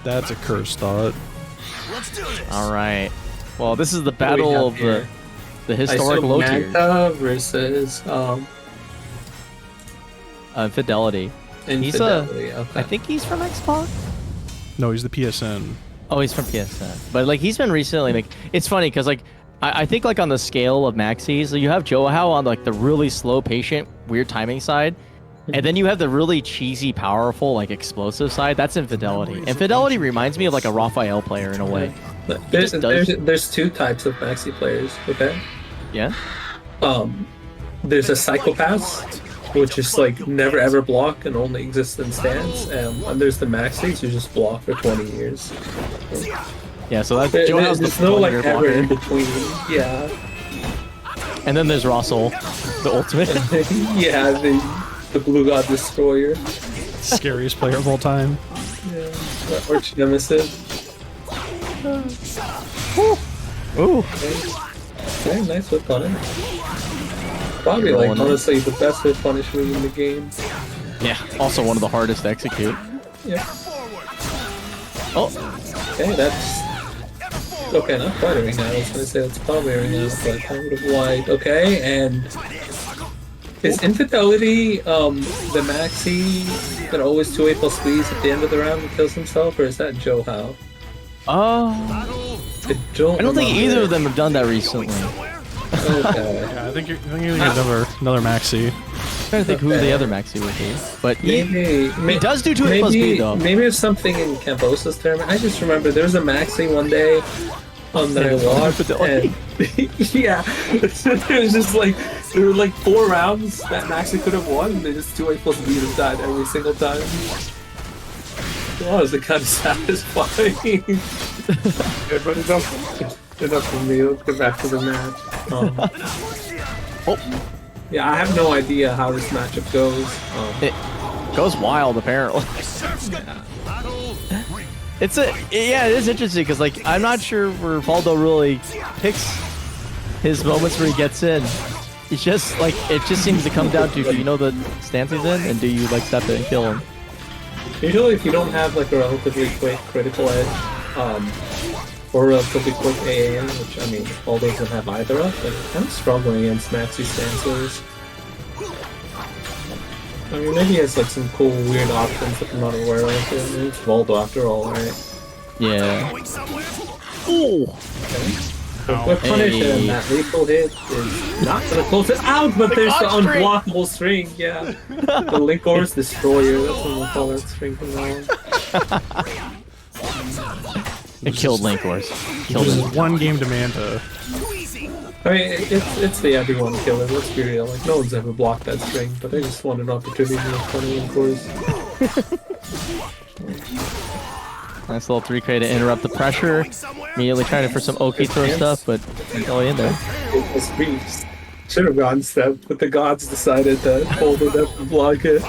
That's a cursed thought. Let's do this. All right. Well, this is the battle of the historic low tier. Manta versus Infidelity. Infidelity. Okay. I think he's from Xbox. No, he's the PSN. Oh, he's from PSN. But like he's been recently like it's funny because like I think like on the scale of Maxi, so you have JoHow on like the really slow, patient, weird timing side, and then you have the really cheesy, powerful, like explosive side. That's Infidelity. Infidelity reminds me of like a Raphael player in a way. There's two types of Maxi players. Okay. Yeah. There's a psychopath, which is like never ever block and only exists in stance, and there's the Maxis who just block for 20 years. Yeah, so that's JoHow's there's no like ever in between. Yeah. And then there's Russell, the ultimate. Yeah, the Blue God Destroyer. Scariest player of all time. Yeah, arch nemesis. Ooh. Okay, nice whip punish. Probably like honestly the best whip punishment in the game. Yeah, also one of the hardest to execute. Yeah. Oh, Okay, that's... Okay, not quite a ring out. I was gonna say it's probably a ring out, but I would have lied. Okay, and... Is Infidelity the Maxi that always 2A plus squeeze at the end of the round and kills himself, or is that JoHow? I don't think remember. either of them have done that recently. Okay. Yeah, I think you're thinking another Maxi. I'm trying to think who the other Maxi would be. But he does do 2A plus B though. Maybe it's something in Cambosa's tournament. I just remember there was a Maxi one day that I watched, and yeah, it was just like there were like 4 rounds that Maxi could have won, and they just 2A plus B and died every single time. Well, it was kind of satisfying. Yeah, but enough for me. Let's get back to the match. Yeah, I have no idea how this matchup goes. It goes wild, apparently. Yeah. It is interesting because like I'm not sure where Voldo really picks his moments where he gets in. It's just like it just seems to come down to do you know the stance he's in and do you like step in and kill him. Usually, if you don't have like a relatively quick critical edge, or a relatively quick AA, which I mean, all those don't have either of, but I'm kind of struggling against Maxi stances. I mean, maybe he has like some cool, weird options that I'm not aware of. It's Voldo after all, right? Yeah. Ooh. Okay. So quick punish and that lethal hit is not gonna close it out, but there's the unblockable string, yeah. The linkorz destroyer, that's what we'll call that string from now on. It killed linkorz. Killed Just him. one game to Manta. I mean, it's the everyone killer, let's be real. Like, no one's ever blocked that string, but I just wanted an opportunity to make fun of linkorz. Nice little 3K to interrupt the pressure. Immediately trying for some Oki throw stuff, but going in there. It was beast. Should have gone step, but the gods decided to hold it up and block it.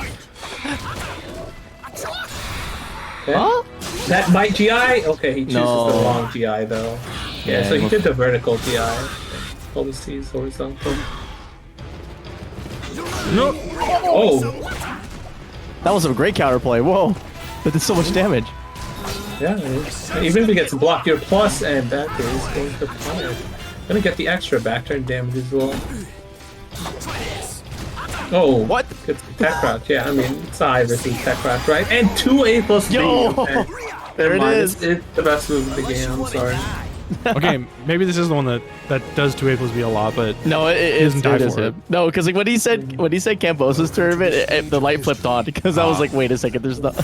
Okay. Huh? That might GI? Okay, he chooses No. the wrong GI though. Yeah, so he did the vertical GI. All the C's horizontal. Nope. Oh! That was a great counterplay. Whoa. That did so much damage. Yeah, even if he gets blocked, your plus and back is going to punish. Gonna get the extra back turn damage as well. Oh, what? It's tech crouch. Yeah, I mean, it's a high versus tech crouch, right? And 2A plus B. Yo! Okay. There it is. It's the best move of the game, I'm sorry. Okay, maybe this is the one that does 2A plus B a lot, but No, it doesn't die is for him. No, because like when he said Cambosa's tournament, the light flipped on because I was like, wait a second, there's not.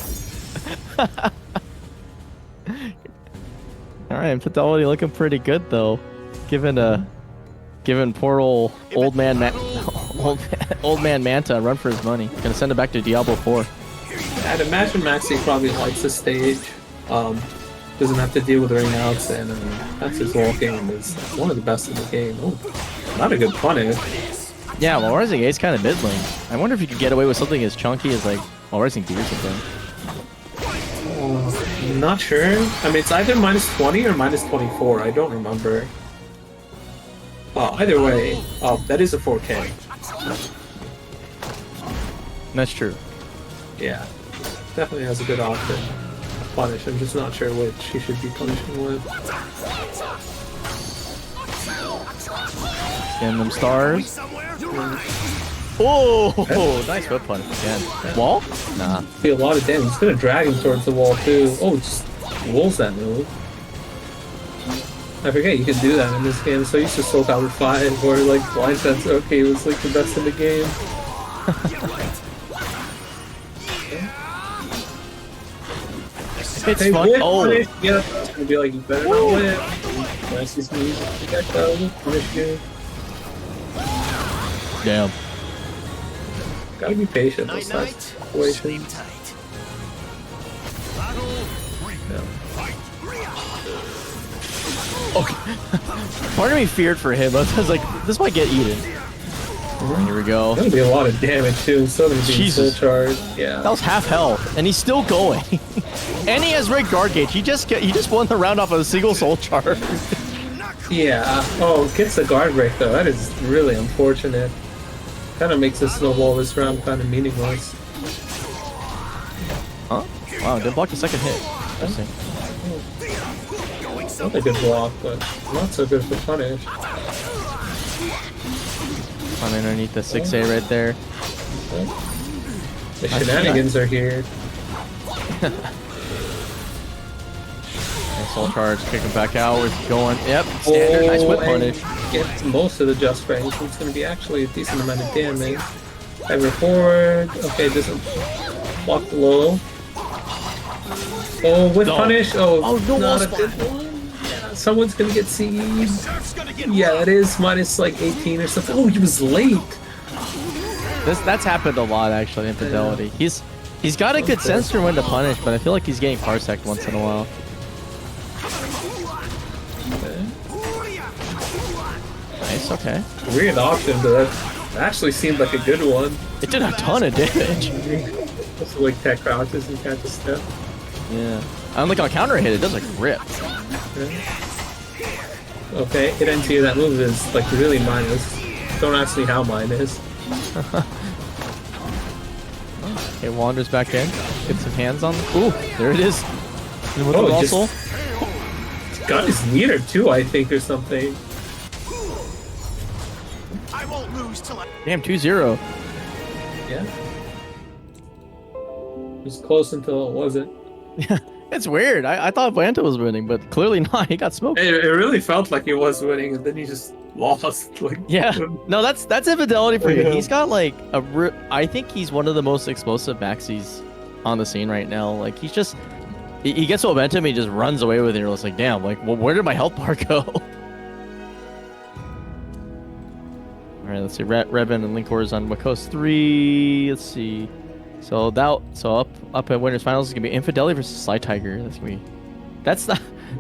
All right, Infidelity looking pretty good though, given poor old man Manta a run for his money. Gonna send it back to Diablo 4. I'd imagine Maxi probably likes the stage. Doesn't have to deal with ring outs, and Maxi's wall game is one of the best in the game. Oh, not a good punish. Yeah, while Rising Ace kind of mid lane. I wonder if you could get away with something as chunky as like Rising D or something. Not sure. I mean, it's either -20 or -24. I don't remember. Either way, that is a 4K. That's true. Yeah, definitely has a good option. Punish. I'm just not sure which he should be punishing with. Getting them stars. Oh, nice whip punch again. Wall? Nah. Be a lot of damage. It's gonna drag him towards the wall too. Oh, just rolls that move. I forget you can do that in this game. So I used to SoulCalibur 5 or like Blind Sense. Okay, it was like the best in the game. It's Hey, fun. whip Oh, punish. Yeah, it's gonna be like you better not whip. Nice to see you. Get that whip punish you. damn. Gotta be patient. This situation. Okay. Part of me feared for him. I was like, this might get eaten. Here we go. Gonna be a lot of damage too. So many being Jesus. soul charged. Yeah. That was half health, and he's still going. And he has rigged guard gauge. He just won the round off of a single soul charge. Yeah. Oh, gets the guard break though. That is really unfortunate. Kind of makes the snowball this round kind of meaningless. Huh? Wow, didn't block the second hit. Interesting. Not a good block, but not so good for punish. On underneath the 6A right there. The shenanigans are here. Nice soul charge, kick him back out. Where's he going? Yep, standard. Nice whip punish. Gets most of the just range. It's going to be actually a decent amount of damage. Ever forward. Okay, doesn't block low. Oh, with punish. Oh, no, not a good one. Yeah, someone's going to get seized. Yeah, that is minus like 18 or something. Oh, he was late. That's happened a lot actually. Infidelity. He's got a good sense for when to punish, but I feel like he's getting Parsec once in a while. Nice. Okay. Weird option, but that actually seemed like a good one. It did a ton of damage. It's like tech crouches and kind of stuff. Yeah. I'm like on counter hit. It does like rip. Okay, hit into that move is like really minus. Don't ask me how mine is. Okay, wanders back in. Get some hands on. Ooh, there it is. Oh, got his meter too, I think, or something. I won't lose till I... Damn, 2-0. Yeah. It was close until it wasn't. Yeah, it's weird. I thought Manta was winning, but clearly not. He got smoked. It really felt like he was winning, and then he just lost. Like, yeah. No, that's infidelity for you. He's got like I think he's one of the most explosive Maxis on the scene right now. Like he's just he gets momentum, he just runs away with it. You're just like, damn. Like, well, where did my health bar go? All right, let's see. Revin and linkorz on Makos 3. Let's see. So up at winners finals is gonna be Infidelity versus SlyTiger. That's gonna be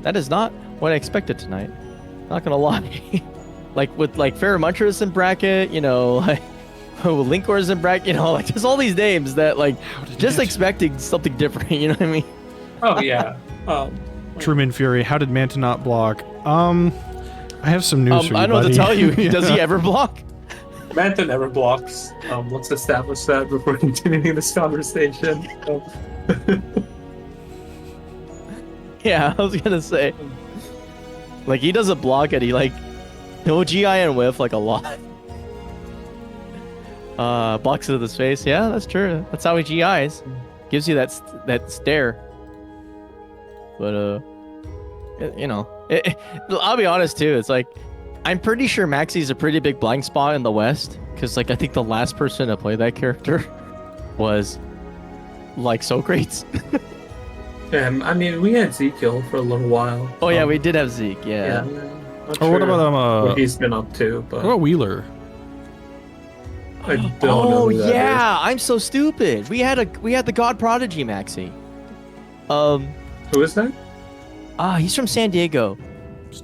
that is not what I expected tonight. Not gonna lie. Like with like Farrah Muncher's in bracket, you know, like linkorz in bracket, you know, like there's all these names that like just expecting something different. You know what I mean? Oh yeah. Truman Fury. How did Manta not block? I have some news for you, I know buddy. what to tell you. Yeah. Does he ever block? Manta never blocks. Let's establish that before continuing this conversation. Yeah, I was gonna say. Like he doesn't block it. He like no GI and whiff like a lot. Blocks it to the space. Yeah, that's true. That's how he GIs. Gives you that stare. But you know, I'll be honest too. It's like I'm pretty sure Maxi's a pretty big blind spot in the West, because like I think the last person to play that character was like Socrates. I mean, we had Ezekiel for a little while. Oh yeah, we did have Zeke. Yeah. Or what about what he's been up to? But what about Wheeler? I don't know who that is. I'm so stupid. We had the God Prodigy Maxi. Who is that? He's from San Diego.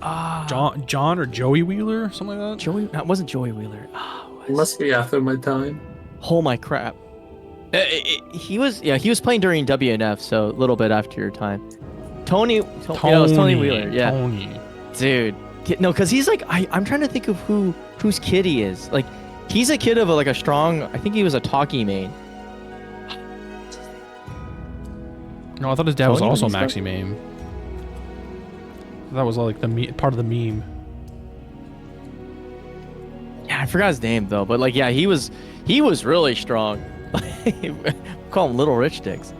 John or Joey Wheeler, something like that. Joey, that wasn't Joey Wheeler. It must be after my time. Oh my crap. He was playing during WNF, so a little bit after your time. Tony. Yeah, it was Tony Wheeler. Yeah. Tony. Dude, no, because he's like I'm trying to think of whose kid he is. Like, he's a kid of like a strong. I think he was a Talkie main. No, I thought his dad was Tony also when he Maxi Mame. That was like the part of the meme. Yeah, I forgot his name though, but like, yeah, he was really strong. Call him Little Rich Dicks.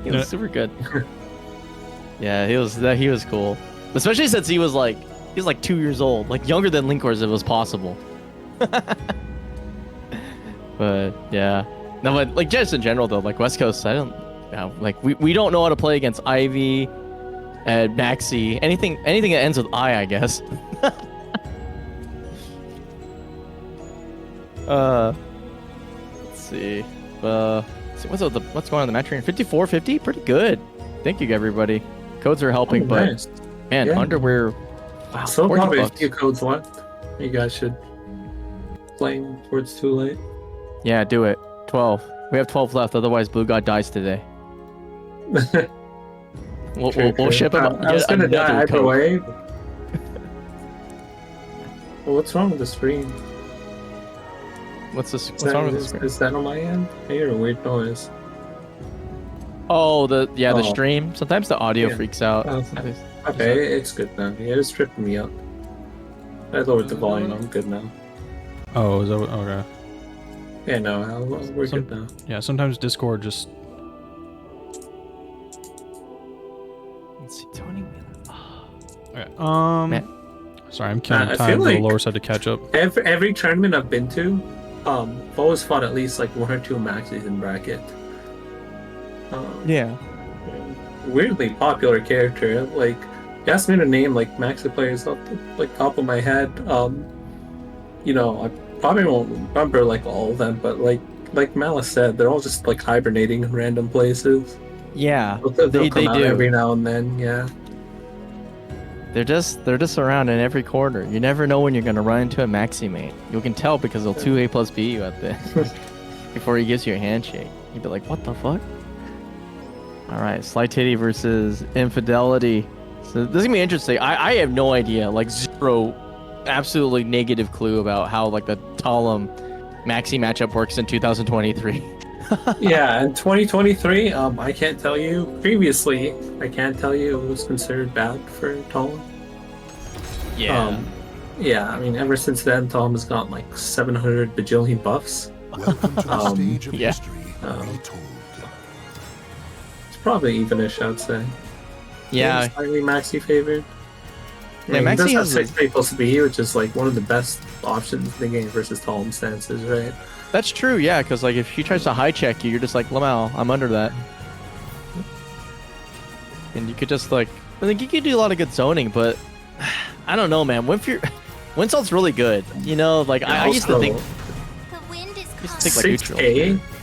He was super good. Yeah, he was cool, especially since he was like 2 years old, like younger than linkorz if it was possible. But yeah, no, but like just in general though, like West Coast, I don't, like we don't know how to play against Ivy and Maxi, anything that ends with I guess. Let's see. What's going on in the match train? 54-50, pretty good. Thank you everybody. Codes are helping, but nice. Man, Yeah. underwear. Wow, So 40 probably a bucks. few codes left. You guys should play before it's too late. Yeah, do it. 12. We have 12 left. Otherwise, Blue God dies today. We'll ship him. I was gonna die either code. way. Well, what's wrong with the screen? What's wrong with this? Is that on my end? I hear a weird noise. Oh, the Oh. stream. Sometimes the audio Yeah. freaks out. Oh, okay, it's good now. Yeah, it's tripping me up. I lowered the volume. I'm good now. Oh, is that what, okay? Yeah, no, we're good now. Yeah, sometimes Discord just. Let's see, Tony. Okay. Man. Sorry, I'm killing I time feel for the like- lower side to catch up. Every tournament I've been to, I've always fought at least like 1 or 2 Maxis in bracket. Yeah. Weirdly popular character. Like, you asked me to name like Maxi players off the like top of my head. You know, I probably won't remember like all of them, but like Malice said, they're all just like hibernating in random places. Yeah. They'll They come out do. every now and then. Yeah. They're just around in every corner. You never know when you're gonna run into a Maxi mate. You can tell because they'll 2A+B you at the before he gives you a handshake. You'd be like, what the fuck? Alright, SlyTiger versus Inphadelity. So this is gonna be interesting. I have no idea, like zero, absolutely negative clue about how like the Talim Maxi matchup works in 2023. Yeah, in 2023, I can't tell you. Previously, I can't tell you it was considered bad for Talim. Yeah, I mean, ever since then, Talim has gotten like 700 bajillion buffs. Welcome to the stage of yeah. history Um, retold. It's probably evenish, I'd say. Yeah. Maybe slightly Maxi favored. Yeah, Maxi Maxi does has have 6A+B, which is like one of the best options in the game versus Talim stances, right? That's true, yeah, because like if she tries to high check you, you're just like, Lamau, I'm under that. And you could just like, I think you could do a lot of good zoning, but I don't know, man. Windsalt's really good. You know, like I used to think, The wind is used calm. to think like neutral.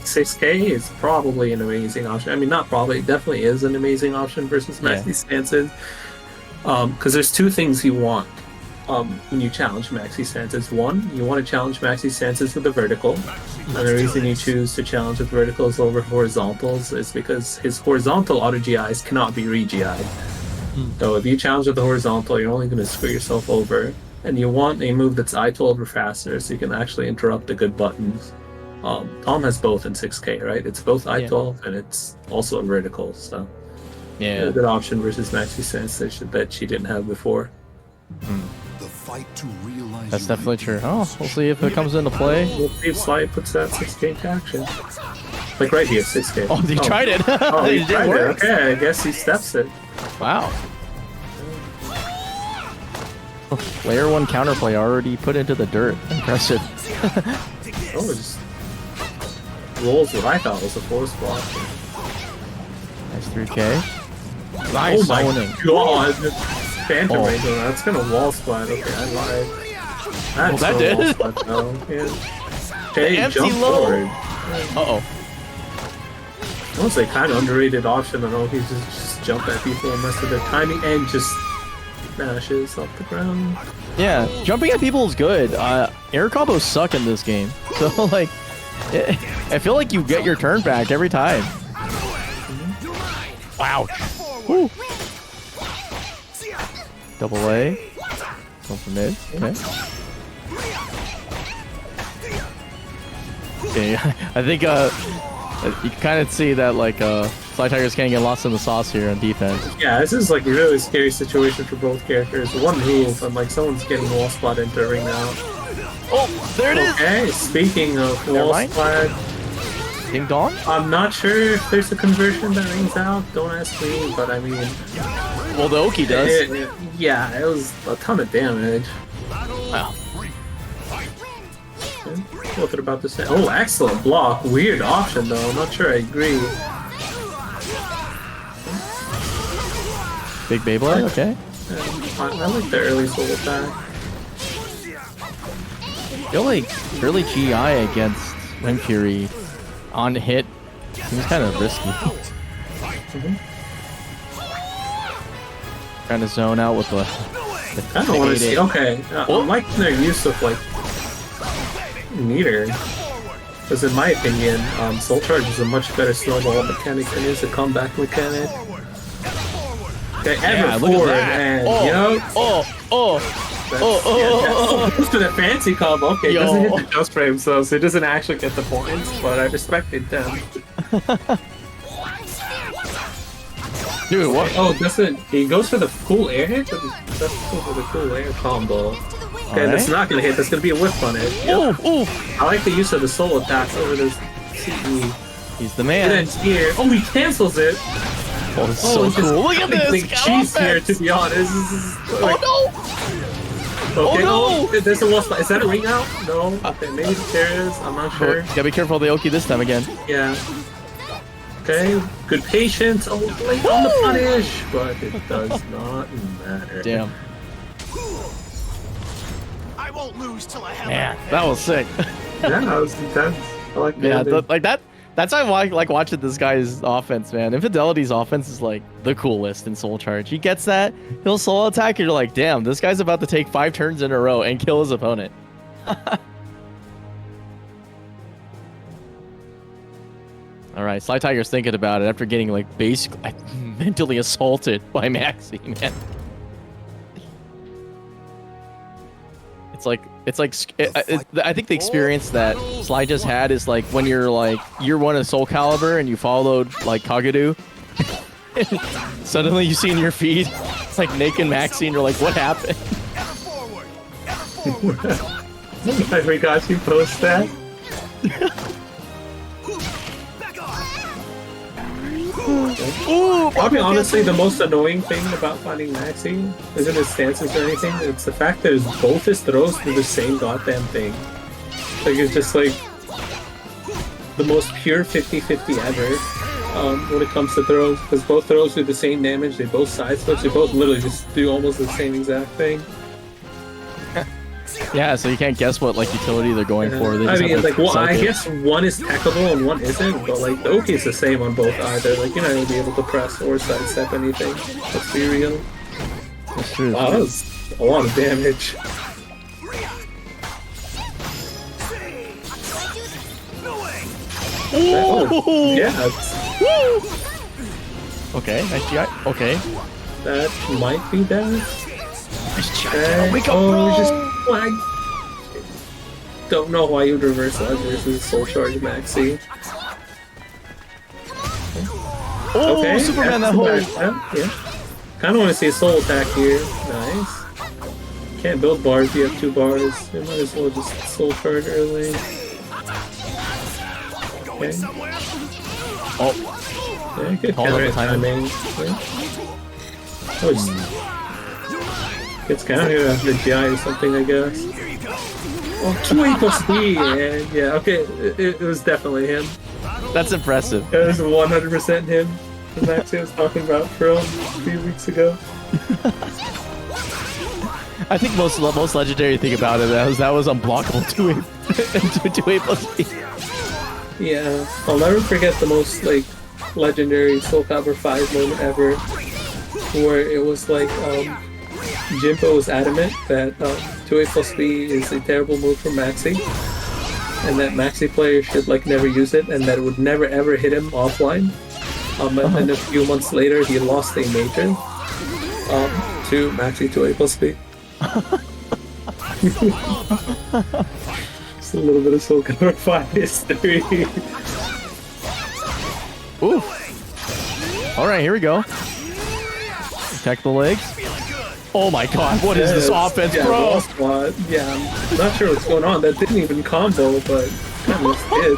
6K is probably an amazing option. I mean, not probably, it definitely is an amazing option versus Maxi Yeah. stances. Because there's 2 things you want when you challenge Maxi stances. One, you want to challenge Maxi stances with the vertical. And the reason you choose to challenge with verticals over horizontals is because his horizontal auto GIs cannot be re-GI'd. So if you challenge with the horizontal, you're only going to screw yourself over. And you want a move that's I-12 or faster, so you can actually interrupt the good buttons. Tom has both in 6K, right? It's both I-12 and it's also a vertical, so Yeah. a good option versus Maxi stance that she didn't have before. The fight to realize That's your definitely true. ideals. Oh, we'll see if it comes into play. We'll see if Sly puts that 6K into action. Like right here, 6K. Oh, he tried it. Oh, he It didn't tried it. work. Okay, I guess he steps it. Wow. Layer 1 counterplay already put into the dirt. Impressive. Oh, it just rolls what I thought was a force block. Nice 3K. Nice Oh my zoning. god! Phantom Oh. Angel, that's gonna wall splat. Okay, I lied. That's that no did? wall splat, though. Yeah. Okay, empty jump low. forward. Uh-oh. I would say kind of underrated option. I don't know if you just jump at people and mess with their timing and just smashes off the ground. Yeah, jumping at people is good. Air combos suck in this game. So, like, I feel like you get your turn back every time. Wow. Woo. Double A. Go for mid. Okay. Okay, I think you can kind of see that like SlyTiger's kind of get lost in the sauce here on defense. Yeah, this is like a really scary situation for both characters. One move and like someone's getting wall splat into ring now. Oh, there it is. Okay, speaking of Never wall mind. splat, Ding dong. I'm not sure if there's a conversion that rings out. Don't ask me, but I mean, Well, the Oki does. yeah, it was a ton of damage. Wow. What about the same? Oh, excellent block. Weird option though. I'm not sure I agree. Big Beyblade. Okay. I like the early soul attack. Feel like early GI against Ring Fury on hit seems kind of risky. Trying to zone out with the I don't want to see. Okay, Oh. I like their use of like meter. Because in my opinion, Soul Charge is a much better snowball mechanic than it is a comeback mechanic. Okay, Yeah, ever look at forward that. and Oh, yo. oh. To the fancy combo. Okay, it Yo. doesn't hit the just frame, so it doesn't actually get the points, but I respected them. Dude, what? Oh, doesn't he goes for the cool air hit? That's for the cool air combo. Okay, that's not gonna hit. That's gonna be a whiff punish. Yep. Ooh. I like the use of the soul attacks over this CE. He's the man. And then here, oh, he cancels it. Oh, it's so cool. Look at this. Cheese here, to be honest. Like, Oh okay, no! There's a lost. Is that a ring out? No. Okay, maybe there is. I'm not sure. Gotta be careful of the Oki this time again. Yeah. Okay, good patience. Oh, late on the punish, but it does not matter. Damn. I won't lose till I have Man, that was sick. Yeah, that was intense. I like Yeah, that. like that. That's why I like watching this guy's offense, man. Infidelity's offense is like the coolest in Soul Charge. He gets that, he'll soul attack, and you're like, damn, this guy's about to take 5 turns in a row and kill his opponent. All right, SlyTiger's thinking about it after getting like basically mentally assaulted by Maxi, man. I think the experience that Sly just had is like when you're like year 1 of SoulCalibur and you followed like Kagadu. Suddenly you see in your feed it's like naked Maxi and you're like, what happened? I forgot you post that. Ooh, Probably honestly the most annoying thing about finding Maxi isn't his stances or anything, it's the fact that both his throws do the same goddamn thing. Like it's just like the most pure 50-50 ever when it comes to throws, because both throws do the same damage, they both side switch, they both literally just do almost the same exact thing. Yeah, so you can't guess what like utility they're going for. They I just mean, have, like, well, I cycle. guess one is techable and one isn't, but like the OK is the same on both either. Like you're not gonna be able to press or sidestep anything. Let's be real. That's true. Wow, that was a lot of damage. Oh, yeah, Okay, nice GI. Okay. that might be bad. Nice GI. Okay. Wake up, bro! Just I don't know why you'd reverse that versus Soul Charge Maxi. Oh, Okay, Superman, that that's whole... bad. Yeah. Kind of want to see a soul attack here. Nice. Can't build bars. You have 2 bars. You might as well just soul charge early. Okay. Oh, Yeah, good Hold up counter the timing. timing. Yeah. Oh, gets countered after GI or something, I guess. Oh, 2A plus D. And yeah, okay. It was definitely him. that's impressive. It was 100% him. The Maxi was talking about Pearl a few weeks ago. I think most legendary thing about it that was unblockable 2A plus B. Yeah, I'll never forget the most like legendary SoulCalibur 5 moment ever, where it was like Jinpo was adamant that 2A plus B is a terrible move for Maxi, and that Maxi players should like never use it, and that it would never ever hit him offline. And then a few months later, he lost a major to Maxi 2A plus B. Just a little bit of SoulCalibur 5 history. Ooh. All right, here we go. Attack the legs. Oh my god, what is this offense, yeah, bro? Squad. Yeah, I'm not sure what's going on. That didn't even combo, but kind of did.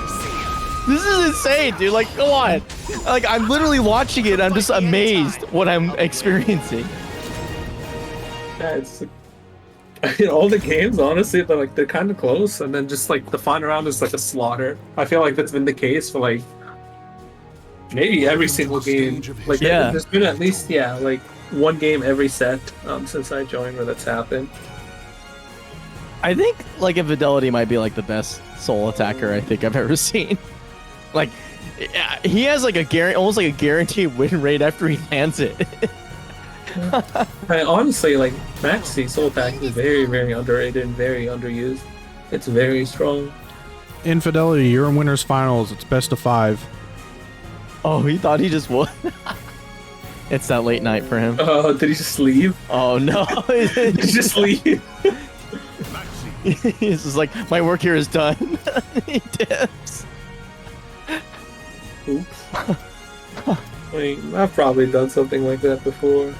This is insane, dude. Like, come on. Like, I'm literally watching it. I'm just amazed what I'm experiencing. Yeah, it's all the games, honestly, they're kind of close, and then just like the final round is like a slaughter. I feel like that's been the case for like maybe every single game. Like, Yeah. there's been at least like one game every set since I joined where that's happened. I think like Infidelity might be like the best soul attacker I think I've ever seen. Like, yeah, he has like almost like a guaranteed win rate after he lands it. I honestly like Maxi soul attack is very, very underrated and very underused. It's very strong. Infidelity, you're in winners finals. It's best of 5. Oh, he thought he just won. It's that late night for him. Oh, did he just leave? Oh no! Did he just leave? He's just like, my work here is done. He dips. Oops. I mean, I've probably done something like that before.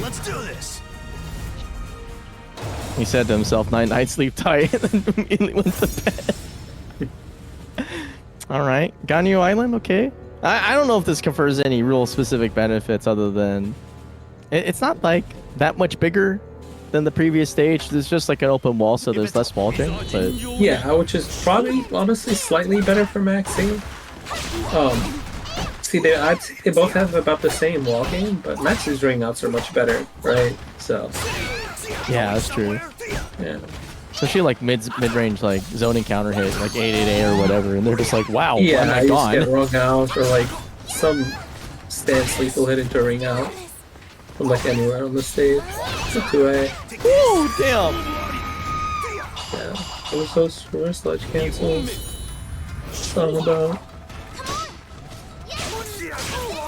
Let's do this. He said to himself, night, sleep tight, and then immediately went to bed. Alright, Ganyu Island, okay. I don't know if this confers any real specific benefits other than... It's not like that much bigger than the previous stage. There's just like an open wall, so there's less vaulting, but... Yeah, which is probably, honestly, slightly better for Maxi. See, they both have about the same wall game, but Maxi's ring outs are much better, right? So... Yeah, that's true. Yeah. Especially like mid-range like zoning counter hit, like 888 or whatever, and they're just like, wow, Yeah, am I I used gone? to get wrong out, or like some stance lethal hit into ring out. From like anywhere on the stage. It's a 2A. Woo, damn! Yeah. It was those reverse ledge cancels. Talking about.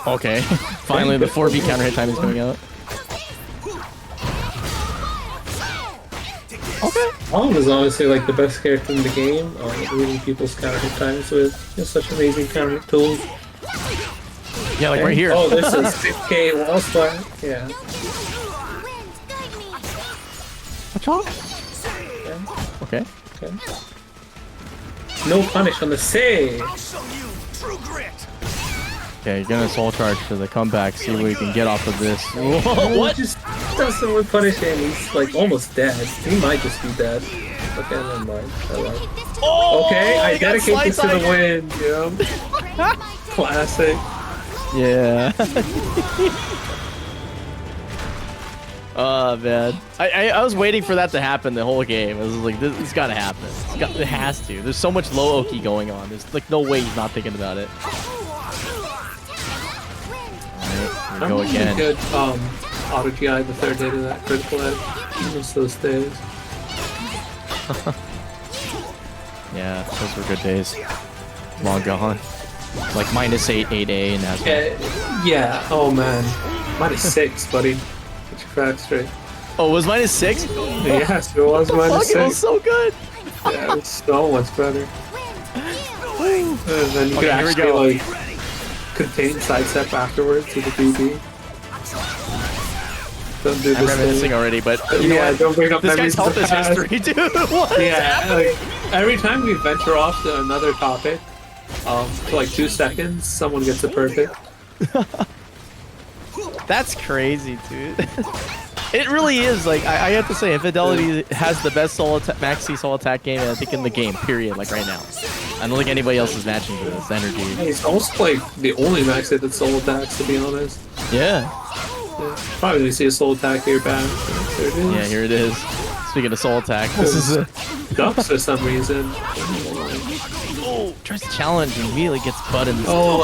Okay, finally the 4V counter hit time is coming out. Okay. Talim is honestly like the best character in the game, reading people's counter hit times with such amazing counter hit tools. Yeah, like right here. Oh, this is 6K wall splat. Yeah. What's wrong? Yeah. Okay. Okay. No punish on the save. I'll show you true grit. Okay, you're gonna soul charge for the comeback, see what we can get off of this. What? Just doesn't with punish him. He's like almost dead. He might just be dead. Okay, never mind. I like. Oh, Okay, I dedicate this to the SlyTiger. win. Yeah. Classic. Yeah. Oh man, I was waiting for that to happen the whole game. I was like, this gotta happen. It has to. There's so much low Oki going on. There's like no way he's not thinking about it. Alright, here we go again. Good auto GI the third hit of that critical edge. Miss those days. Yeah, those were good days. Long gone. Like -8, 8A, and that's Yeah. Oh man. -6, buddy. Get your facts straight. Oh, it was -6? Yes, it was Fuck, it was -6. so good. Yeah, it's so much better. And then you Okay, can here we actually go. like contain sidestep afterwards with the BB. Don't do I'm this reminiscing thing. already, but you know Yeah, what? don't bring up This guy's memories of health the is past. history, dude. What is Yeah, happening? like, every time we venture off to another topic, for like 2 seconds, someone gets a perfect. That's crazy, dude. It really is. Like I have to say, Infidelity has the best Maxi soul attack game, I think, in the game. Period. Like right now, I don't think anybody else is matching to this energy. He's almost like the only max hit that soul attacks, to be honest. Yeah. Probably gonna see a soul attack here back. There it is. Yeah, here it is. Speaking of soul attack, this is a ducks for some reason. oh, tries to challenge and immediately gets butt in the Oh,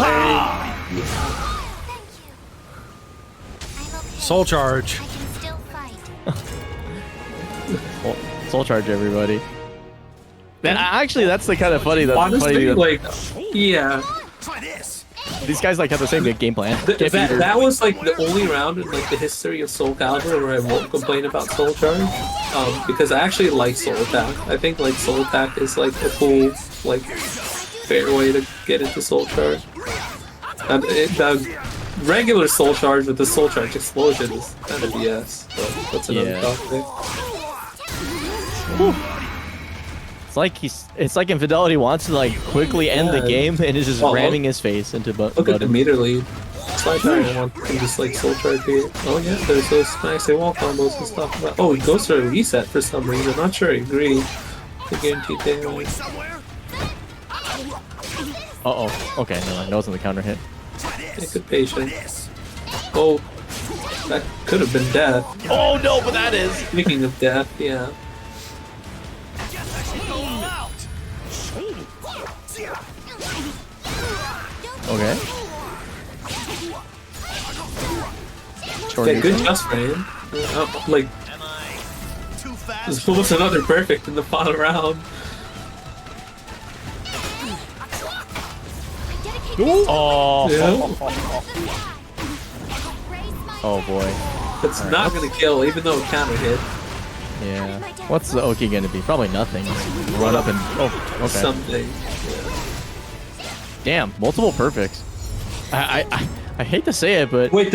Soul charge. I can still fight. soul charge, everybody. Man, actually, that's the kind of funny that honestly, like, yeah. Try this. these guys like have the same game plan. That was like the only round in like the history of SoulCalibur where I won't complain about Soul Charge, because I actually like Soul Attack. I think like Soul Attack is like a cool, like, fair way to get into Soul Charge. And the regular Soul Charge with the Soul Charge explosion is kind of BS, but that's another topic. It's like Infidelity wants to like quickly end the game and is just ramming his face into Look at the meter lead. SlyTiger can just like Soul Charge here. Oh yeah, there's those Maxi wall combos and stuff. Oh, he goes for a reset for some reason. Not sure I agree. The guaranteed damage. Uh-oh. Okay, no, that wasn't the counter hit. Yeah, good patience. Oh, that could have been death. Oh no, but that is. Speaking of death, yeah. Okay. Yeah, good just frame. Like, this was another perfect in the final round. Oh. Yeah. Oh boy. It's not gonna kill, even though it counter hit. Yeah. What's the Oki gonna be? Probably nothing. Run up and okay. Something. Damn, multiple perfects. I hate to say it, but Wait,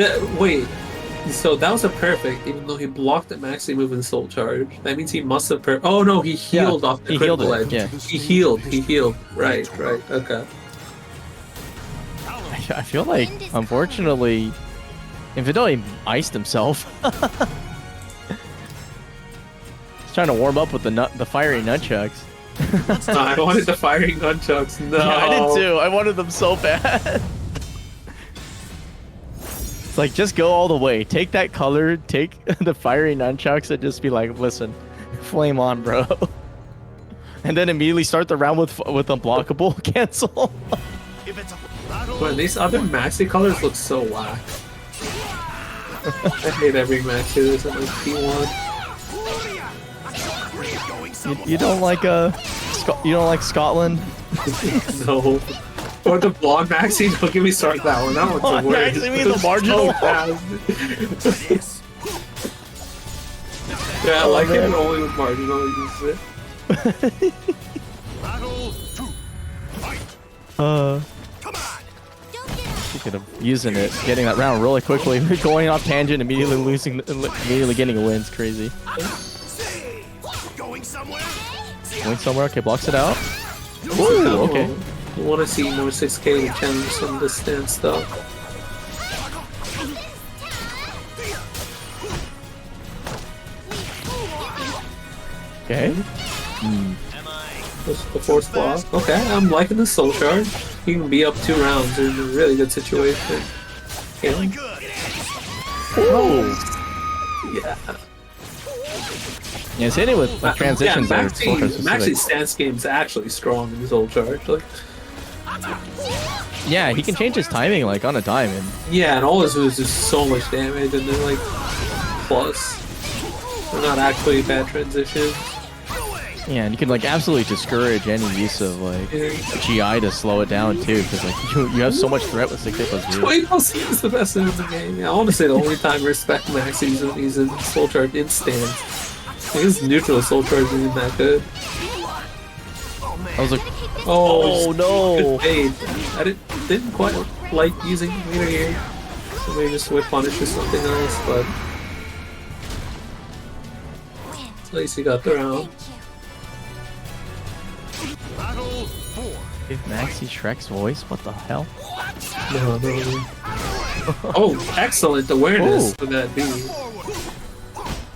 so that was a perfect, even though he blocked the Maxi move in Soul Charge. That means he must have Oh no, he healed off the he healed critical it, edge. yeah. He healed. Right, okay. I feel like, unfortunately, Infidelity iced himself. He's trying to warm up with the fiery nunchucks. No, I wanted the firing nunchucks. No. Yeah, I did too. I wanted them so bad. It's like, just go all the way. Take that color, take the fiery nunchucks, and just be like, listen, flame on, bro. And then immediately start the round with unblockable cancel. But these other Maxi colors look so whack. I hate every Maxi there's in like P1. You don't like you don't like Scotland? No. Or the blonde Maxi, don't get me started that one. That one's the worst. Maxi means the marginal. Yeah, I like it only with marginal uses it. Speaking of using it, getting that round really quickly, going off tangent, immediately getting a win. It's crazy. Going somewhere? Going somewhere. Okay, blocks it out. Ooh, okay. You want to see more 6K to challenge some of the stand stuff. Okay. The force block. Okay, I'm liking the soul charge. He can be up 2 rounds in a really good situation. Yeah. Ooh. Yeah. Yeah, it's hitting with transitions. Yeah, Maxi's stance game is actually strong in his old charge. Like, yeah, he can change his timing like on a dime. And yeah, and all his moves do so much damage, and they're like plus. They're not actually bad transitions. yeah, and you can like absolutely discourage any use of like GI to slow it down too, because like you have so much threat with 6A plus V. 20 is the best move in the game. Yeah, I want to say the only time I respect Maxi is when he's in soul charge in stance. His neutral soul charge isn't that good. I was like, oh no! Good fade. I didn't quite like using meter here. So maybe just whip punish or something else, but at least he got the round. If Maxi Shrek's voice, what the hell? No. Oh, excellent awareness for that B.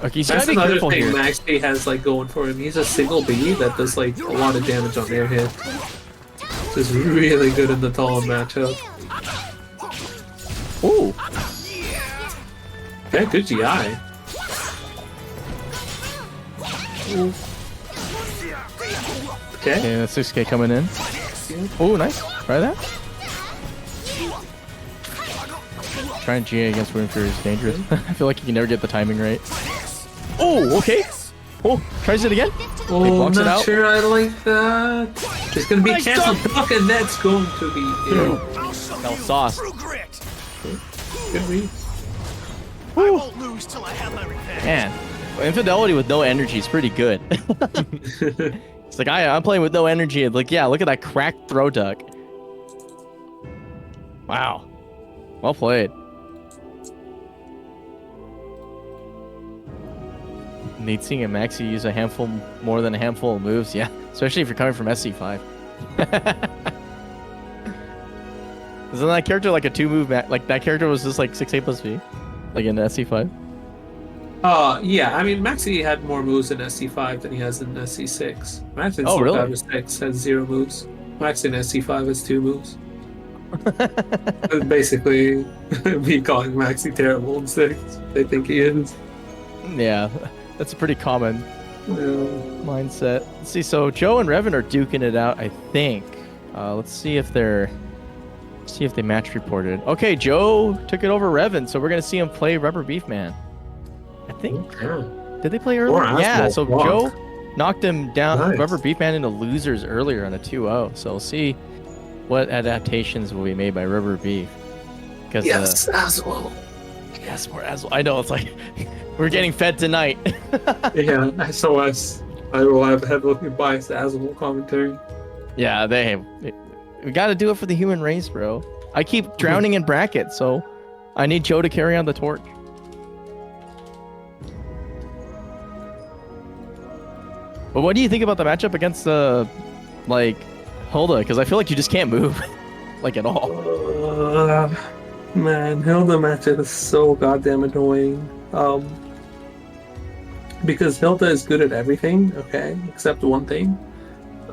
Okay, so that's be another careful thing here. Maxi has like going for him. He's a single B that does like a lot of damage on air hit. Which is really good in the Talim matchup. Ooh. Okay, good GI. Ooh. Okay. Okay, that's 6K coming in. Oh, nice. Try that. Trying GA against Wind Fury is dangerous. I feel like you can never get the timing right. Oh, okay. Oh, tries it again. Oh, he blocks I'm it not out. sure I like that. It's gonna be canceled. And that's going to be No sauce. Good read. I won't lose till I have my revenge. Man, Infidelity with no energy is pretty good. It's like, I'm playing with no energy. It's like, yeah, look at that cracked throw duck. Wow. Well played. Need seeing a Maxi use more than a handful of moves. Yeah, especially if you're coming from SC5. Isn't that character like a 2-move? Like that character was just like 6A plus V, like in SC5. Yeah. I mean, Maxi had more moves in SC5 than he has in SC6. Maxi in really? 6 has 0 moves. Maxi in SC5 has 2 moves. Basically, me calling Maxi terrible in 6. They think he is. Yeah, that's a pretty common mindset. Let's see, so Joe and Revin are duking it out, I think. Let's see if they match reported. Okay, Joe took it over Revin, so we're gonna see him play RuberBeefMan. I think. Did they play earlier? Yeah, so Joe knocked him down, Nice. RuberBeefMan into losers earlier on a 2-0. So we'll see what adaptations will be made by RuberBeef. Because Yes, Azwel. yes, more Azwel. I know, it's like we're getting fed tonight. Yeah, SOS. I will have heavily biased Azwel commentary. Yeah, we got to do it for the human race, bro. I keep drowning in brackets, so I need Joe to carry on the torch. But what do you think about the matchup against like Hilde? Because I feel like you just can't move, like at all. Man, Hilde matchup is so goddamn annoying. Because Hilde is good at everything, okay, except one thing,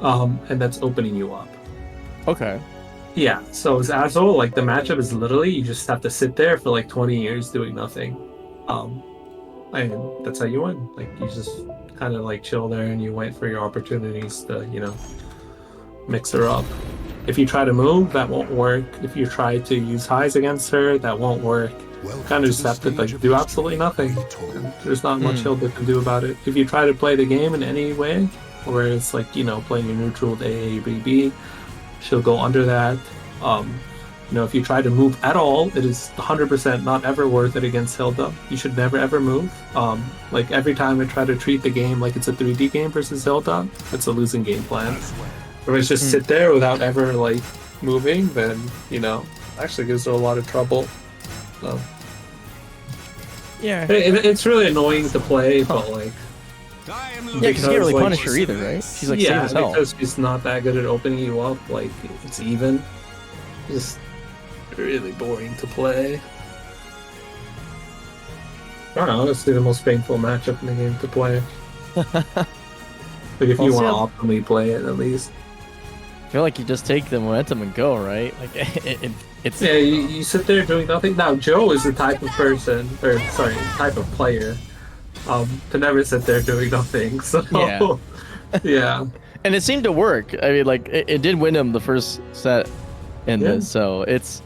and that's opening you up. Okay. Yeah, so as Azwel, like the matchup is literally you just have to sit there for like 20 years doing nothing, and that's how you win. Like you just kind of like chill there and you wait for your opportunities to, you know, mix her up. If you try to move, that won't work. If you try to use highs against her, that won't work. Kind of just have to like do absolutely nothing. And there's not much Hilde can do about it. If you try to play the game in any way, where it's like, you know, playing your neutral with AABB, she'll go under that. You know, if you try to move at all, it is 100% not ever worth it against Hilde. You should never ever move. Like every time I try to treat the game like it's a 3D game versus Hilde, it's a losing game plan. If I just sit there without ever like moving, then, you know, actually gives her a lot of trouble. So yeah, it's really annoying to play, but like yeah, because you can't really punish her either, right? She's like safe as hell. Because she's not that good at opening you up. Like it's even, just really boring to play. I don't know, honestly, the most painful matchup in the game to play. Like if you want to optimally play it, at least. I feel like you just take the momentum and go, right? Like it's yeah, you sit there doing nothing. Now Joe is the type of person, or sorry, type of player, to never sit there doing nothing. So yeah. Yeah. And it seemed to work. I mean, like it did win him the first set in this, so it's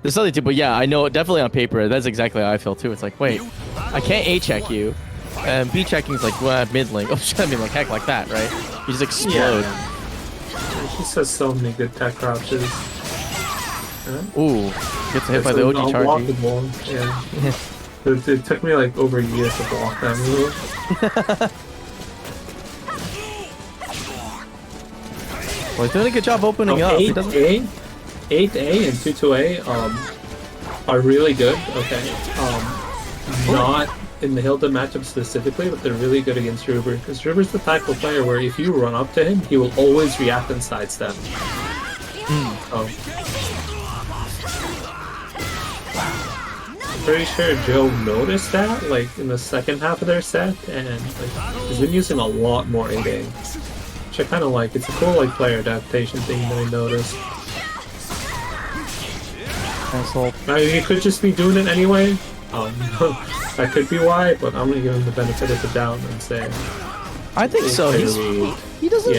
there's something to. But yeah, I know definitely on paper that's exactly how I feel too. It's like, wait, I can't A check you, and B checking is like middling. Oh, I mean, like heck, like that, right? You just explode. Yeah. She says so many good tech crouches. Ooh, gets hit by the OG charge. Yeah. It took me like over a year to block that move. Well, he's doing a good job opening up. 8A and 22A are really good. Okay. Not in the Hilde matchup specifically, but they're really good against Ruber, because Ruber's the type of player where if you run up to him, he will always react and sidestep. Pretty sure Joe noticed that, like in the second half of their set, and like he's been using a lot more 8A, which I kind of like. It's a cool like player adaptation thing that I noticed. Now you could just be doing it anyway. That could be why, but I'm gonna give him the benefit of the doubt and say I think so. He doesn't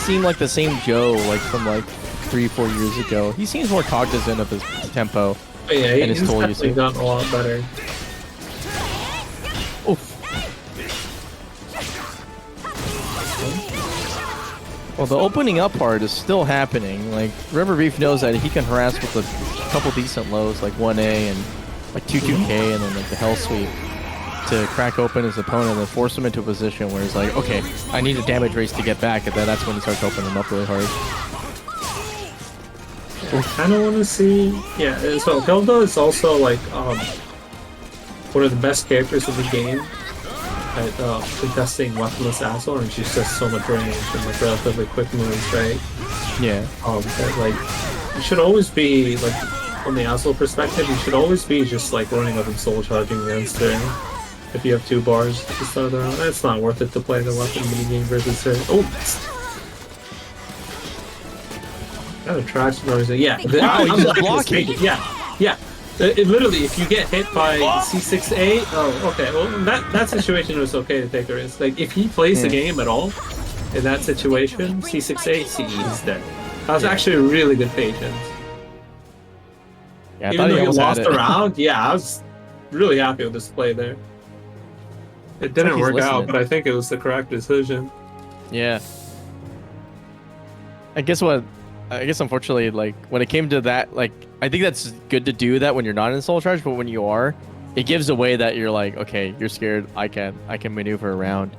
seem like the same Joe like from like 3-4 years ago. He seems more cognizant of his tempo and his tool usage. He's gotten a lot better. Oof. Well, the opening up part is still happening. Like RuberBeef knows that he can harass with a couple decent lows, like 1A and like 2-2K, and then like the Hell Sweep to crack open his opponent and then force him into a position where he's like, okay, I need a damage race to get back, and then that's when he starts opening him up really hard. I kind of want to see, so Hilde is also like one of the best characters of the game at contesting weaponless Azwel, and she's just so much range and like relatively quick moves, right? Yeah. That, like, you should always be like, from the Azwel perspective, you should always be just like running up and soul charging against her. If you have 2 bars to start the round, it's not worth it to play the weapon minigame versus her. Oh! Got a trash noise. Yeah. I'm just blocking. Yeah. It literally, if you get hit by C6A, oh, okay. Well, that situation was okay to take a risk. Like, if he plays the game at all, in that situation, C6A, CE is dead. That was actually really good patience. Yeah, even though you lost a round, I was really happy with this play there. It didn't work out, but I think it was the correct decision. Yeah. I guess unfortunately, like when it came to that, like I think that's good to do that when you're not in soul charge, but when you are, it gives away that you're like, okay, you're scared. I can maneuver around.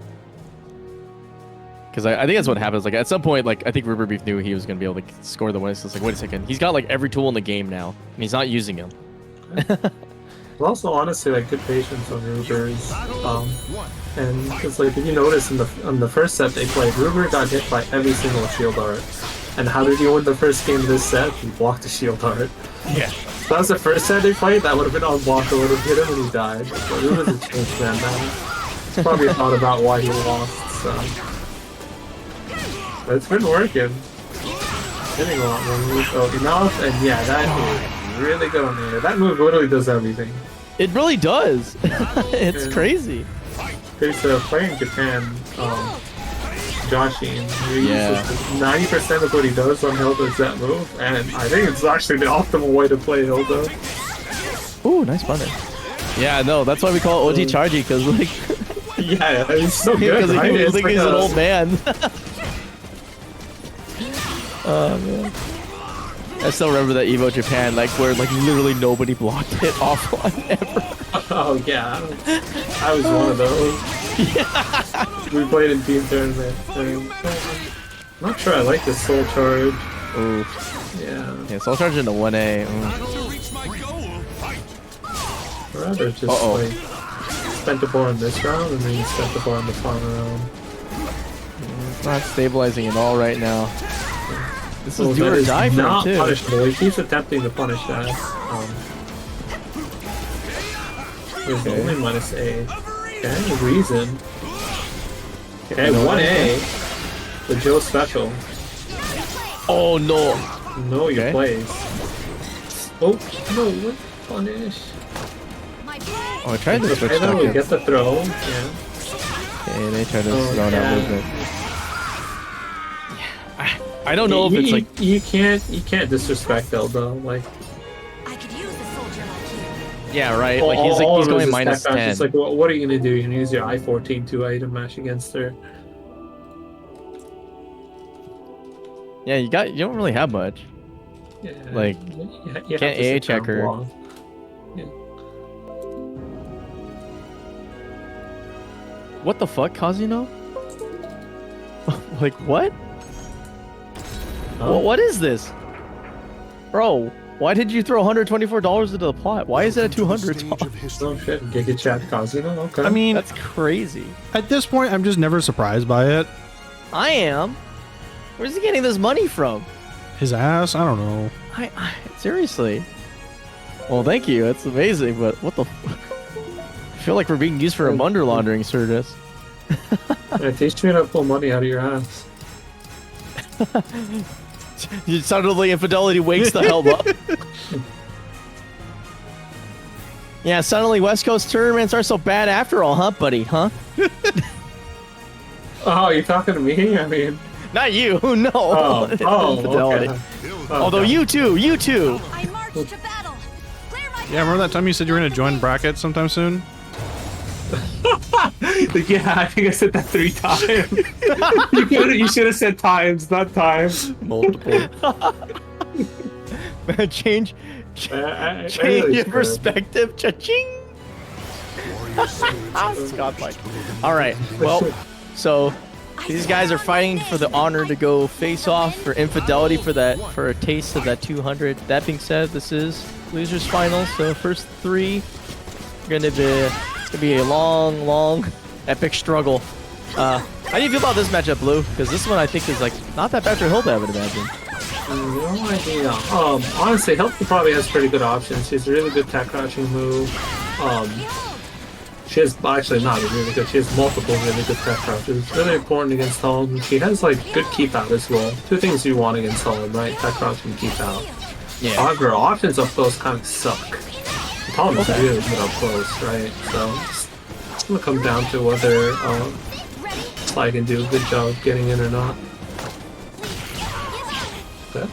because I think that's what happens. Like at some point, like I think RuberBeef knew he was gonna be able to score the win. So it's like, wait a second, he's got like every tool in the game now, and he's not using them. There's also honestly like good patience on Ruber's, and because like if you notice on the first set they played, Ruber got hit by every single shield dart. And how did he win the first game of this set? He blocked a shield dart. Yeah. If that was the first set they played, that would have been on block, it would have hit him and he died. But it was a changed man now. It's probably thought about why he lost, so. But it's been working. Hitting a lot more moves enough, and yeah, that move really good on there. That move literally does everything. It really does. It's crazy. There's a player in Japan, Joshi, he uses 90% of what he does on Hilde is that move, and I think it's actually the optimal way to play Hilde. Ooh, nice punish. Yeah, no, that's why we call it OG Chargy, because like... yeah, he's so good, because right? I think he's an old man. Oh, man. I still remember that Evo Japan, like, where, like, literally nobody blocked it offline ever. Oh, yeah. I was one of those. Yeah. We played in team tournaments. I'm not sure I like this Soul Charge. Ooh. Yeah, Soul Charge into 1A. I'd rather just, like, spend the bar in this round and then spend the bar in the final round. It's not stabilizing at all right now. This is do or die for him, too. Punishable. He keeps attempting to punish that. There's only -A. Okay, reason. Okay, 1A. The Joe special. Oh no! Know your place. Oh no! What punish? Oh, I tried to switch that. Okay, get the throw. Yeah. Okay, they tried to throw that movement. I don't know if it's like you can't disrespect Voldo, like. I could use a soldier like you. Yeah, right. Like he's going -10. It's like, what are you gonna do? You're gonna use your I-14 2-item mash against her. Yeah, you don't really have much. Yeah, like you can't AA check her. Yeah. What the fuck, Kazuno? Like what? Oh. What is this? Bro, why did you throw $124 into the plot? Why is it at $200? Oh shit, Giga Chat Kazuno, okay. I mean, that's crazy. At this point, I'm just never surprised by it. I am. Where's he getting this money from? His ass? I don't know. I seriously. Well, thank you. That's amazing, but what the I feel like we're being used for a money laundering service. Yeah, teach me how to pull money out of your ass. Suddenly Infidelity wakes the hell up. Yeah, suddenly West Coast tournaments aren't so bad after all, huh, buddy? Huh? Oh, you're talking to me? I mean... Not you, no. Infidelity. Okay. Although you too. I march to battle. Clear my Yeah, remember that time you said you were going to join brackets sometime soon? Yeah, I think I said that 3 times. You should have said times, not times. Multiple. Man, change your perspective. Cha-ching. Godlike. All right. Well, so these guys are fighting for the honor to go face off for Infidelity for a taste of that 200. That being said, this is losers finals. So first 3 are going to be. It's gonna be a long, epic struggle. How do you feel about this matchup, Blue? Because this one I think is like not that bad for Hilde, I would imagine. No idea. Honestly, Hilde probably has pretty good options. She has a really good tech crouching move. She has actually not really good. She has multiple really good tech crouches. It's really important against Talim. She has like good keep out as well. 2 things you want against Talim, right? Tech crouch and keep out. Yeah. However, options up close kind of suck. Talim is really good up close, right? So it's gonna come down to whether Sly can do a good job getting in or not. Okay.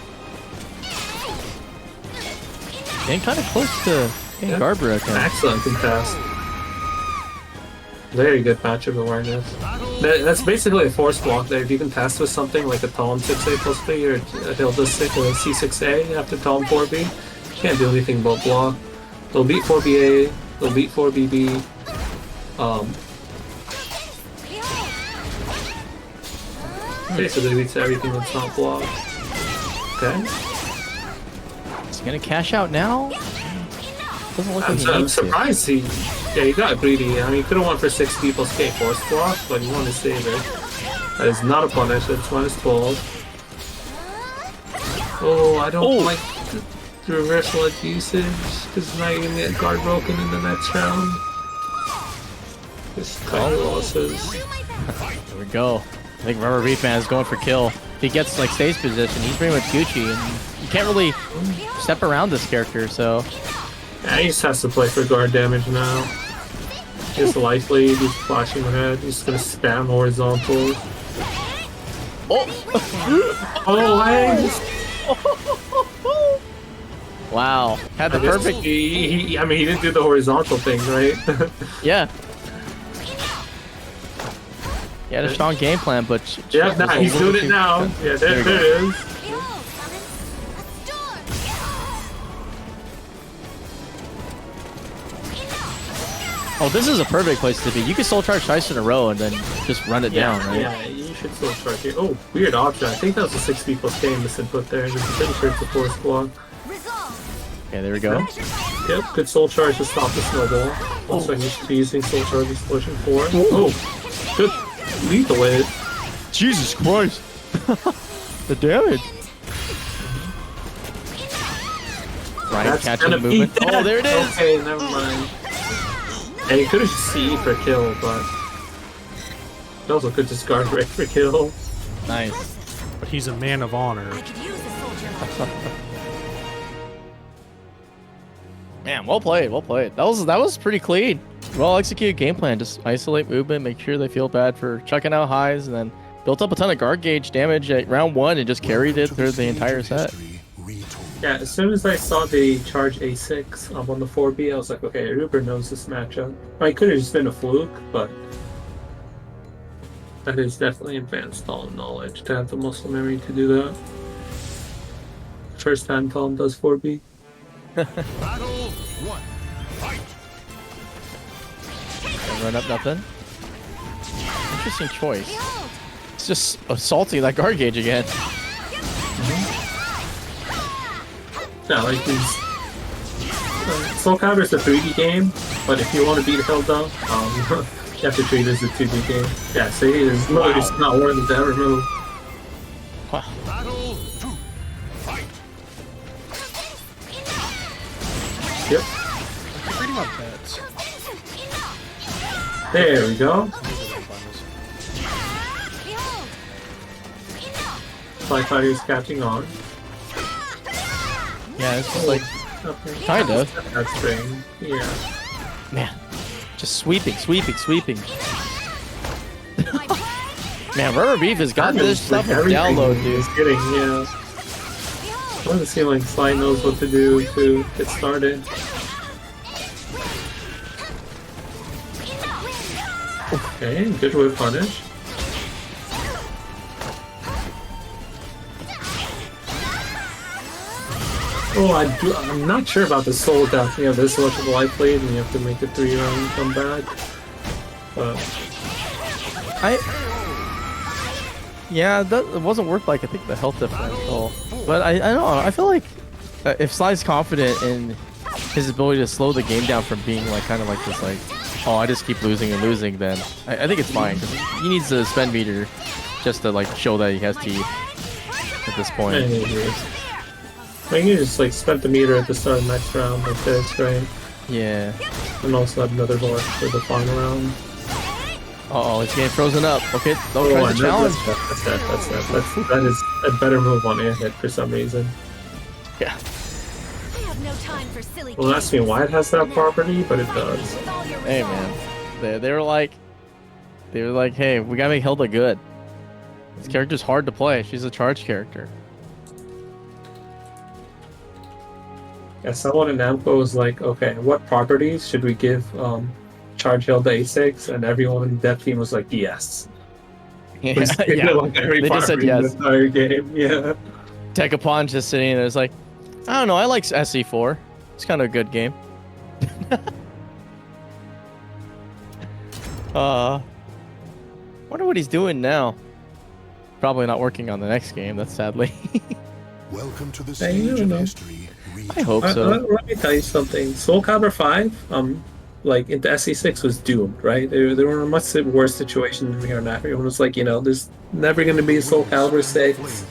And kind of close to getting Garbara. Excellent contest. Very good matchup awareness. That's basically a force block there. If you can test with something like a Talim 6A plus B or a Hilde C6A after Talim 4B, you can't do anything but block. They'll beat 4BA, they'll beat 4BB. Basically beats everything that's not blocked. Okay. Is he gonna cash out now? Doesn't look like he I'm needs to. surprised he got greedy. I mean, he could have won for 6 people's K force block, but he wanted to save it. That is not a punish, that's -12. Oh, I don't like the reversal edge usage, because now you're gonna get guard broken in the next round. Just cut your losses. There we go. I think RuberBeefMan is going for kill. If he gets like stage position, he's pretty much Gucci, and you can't really step around this character, so. Yeah, he just has to play for guard damage now. He has the life lead, he's flashing ahead, he's gonna spam horizontal. Oh! Oh, hey! Wow. Had the perfect. I mean, he didn't do the horizontal thing, right? Yeah. He had a strong game plan, but. Yeah, nah, he's doing it now. Yeah, there it is. Oh, this is a perfect place to be. You can soul charge twice in a row and then just run it down, right? Yeah, you should soul charge here. Oh, weird option. I think that was a 6 people's game misinput there. I'm pretty sure it's a force block. Okay, there we go. Yep, good soul charge to stop the snowball. Also, you should be using soul charge explosion 4. Oh, good lethal hit. Jesus Christ! The damage. Ryan That's catching gonna the be movement. dead. Oh, there it is. Okay, never mind. And he could have just CE for kill, but he also could just guard break for kill. Nice. But he's a man of honor. Man, well played, well played. That was pretty clean. Well executed game plan. Just isolate movement, make sure they feel bad for chucking out highs, and then built up a ton of guard gauge damage at round 1 and just carried it through the entire set. Yeah, as soon as I saw the charge A6 on the 4B, I was like, okay, Ruber knows this matchup. It could have just been a fluke, but that is definitely advanced Talim knowledge to have the muscle memory to do that. First time Talim does 4B. Battle 1. Fight. Run up nothing. Interesting choice. It's just assaulting that guard gauge again. Yeah, like these. SoulCalibur is a 3D game, but if you want to beat Hilde, you have to treat it as a 2D game. Yeah, see, it's not worth it to ever move. Wow. Battle 2. Fight. Yep. Reading my bets. There we go. SlyTiger is catching on. Yeah, it's just like Okay. kind of. That's string. Yeah. Man, just sweeping. Man, RuberBeef has got this stuff on download, dude. Just kidding, yeah. I want to see like Sly knows what to do to get started. Okay, good whip punish. Oh, I'm not sure about the soul death. You have this much of a life lead and you have to make a 3-round comeback. But Yeah, it wasn't worth like I think the health differential. But I don't know. I feel like if Sly's confident in his ability to slow the game down from being like kind of like this like, oh, I just keep losing and losing, then I think it's fine because he needs the spend meter just to like show that he has teeth at this point. I think you just like spent the meter at the start of the next round like this, right? Yeah. And also have another horse for the final round. Uh oh, it's getting frozen up. Okay, don't try the challenge. That is a better move on airhit for some reason. Yeah. I have no time for silly Well, ask me why it has that property, but it does. Hey man, they were like, hey, we gotta make Hilde good. This character's hard to play. She's a charge character. Yeah, someone in Namco was like, okay, what properties should we give Charge Hilde A6? And everyone in the dev team was like, yes. Yeah, Like every they just said property in yes. the entire game, yeah. Tekapon just sitting there is like, I don't know, I like SE4. It's kind of a good game. Wonder what he's doing now. probably not working on the next game. That's sadly. Welcome to the you stage don't of know. history. I hope so. Let me tell you something. SoulCalibur 5, like into SC6 was doomed, right? They were in a much worse situation than we are now. Everyone was like, there's never going to be a SoulCalibur 6.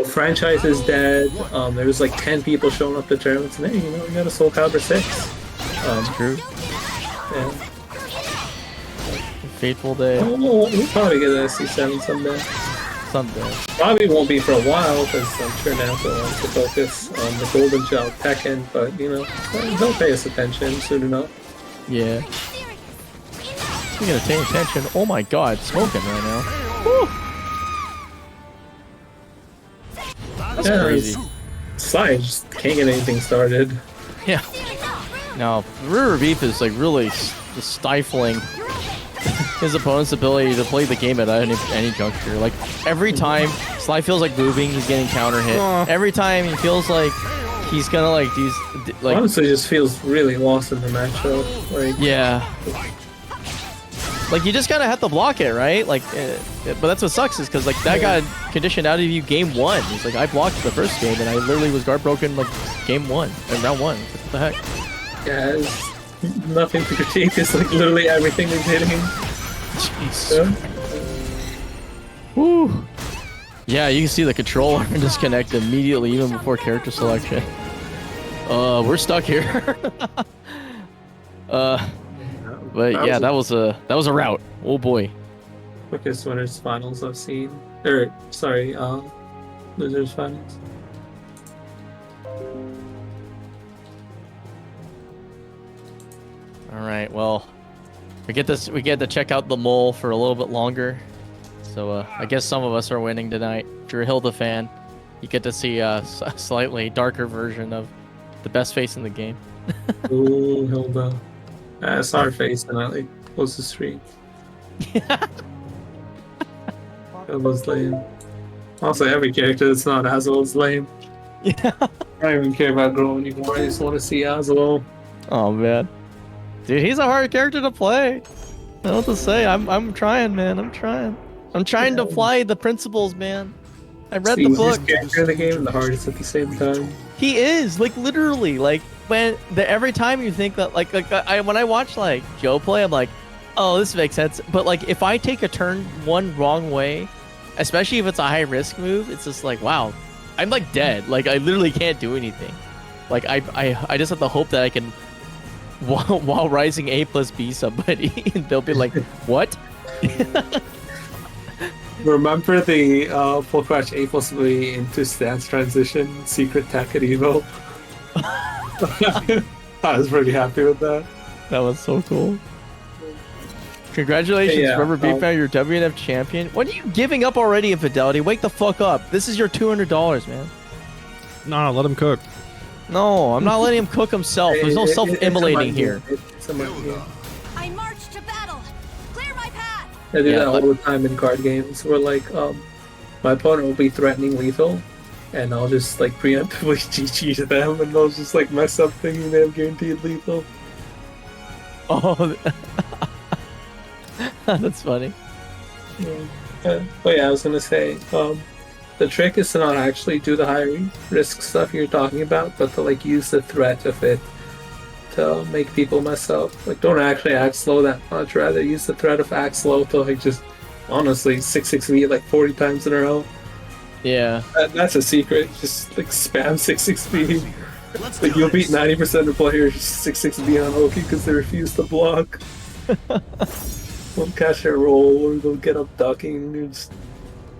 Franchise is dead. There was like 10 people showing up to tournaments, and hey, we got a SoulCalibur 6. True. Yeah. Fateful day. Oh, we'll probably get an SC7 someday. Someday. Probably won't be for a while, because I'm sure NASA wants to focus on the Golden Child Tekken, but he'll pay us attention soon enough. Yeah. Speaking of paying attention, oh my god, smoking right now. Woo! That's crazy. Sly just can't get anything started. Yeah. Now, RuberBeef is like really stifling his opponent's ability to play the game at any juncture. Like every time Sly feels like moving, he's getting counter hit. Every time he feels like he's gonna honestly just feels really lost in the matchup. Yeah. Like you just kind of have to block it, right? Like, but that's what sucks is because like that got conditioned out of you game 1. He's like, I blocked the first game and I literally was guard broken like game 1 and round 1. What the heck? Yeah, it's nothing to critique. It's like literally everything is hitting. Jeez. Woo. Yeah, you can see the controller disconnect immediately even before character selection. We're stuck here. But yeah, that was a rout. Oh boy. Quickest winners finals I've seen. Losers finals. All right, well, we get to check out the mole for a little bit longer. So I guess some of us are winning tonight. If you're a Hilde fan, you get to see a slightly darker version of the best face in the game. Ooh, Hilde. I saw her face and I closed the stream. It was lame. Also, every character that's not Azwel is lame. Yeah. I don't even care about Grow anymore. I just want to see Azwel. Oh man, dude, he's a hard character to play. I don't know what to say. I'm trying, man. I'm trying to apply the principles, man. I read the book. He's the character in the game and the hardest at the same time. He is like literally like. Every time you think that when I watch like Joe play, I'm like, oh, this makes sense. But like if I take a turn one wrong way, especially if it's a high risk move, it's just like, wow, I'm like dead. Like I literally can't do anything. Like I just have to hope that I can while rising A plus B somebody and they'll be like, what? Remember the full crash A plus B into stance transition secret tech at Evo? I was pretty happy with that. That was so cool. Congratulations, RuberBeefMan, you're WNF champion. What are you giving up already, Inphadelity? Wake the fuck up. This is your $200, man. No, let him cook. No, I'm not letting him cook himself. There's no self-immolating here. I march to battle. Clear my path. I do that all the time in card games where like my opponent will be threatening lethal and I'll just like preemptively GG to them and they'll just like mess up thinking they have guaranteed lethal. Oh, that's funny. But yeah, I was gonna say, the trick is to not actually do the high risk stuff you're talking about, but to like use the threat of it to make people mess up. Like don't actually act slow that much, rather use the threat of act slow to like just honestly 6-6V like 40 times in a row. Yeah. That's a secret. Just like spam 6-6V. Like you'll beat 90% of players 6-6V on Oki because they refuse to block. They'll catch their roll or they'll get up ducking. And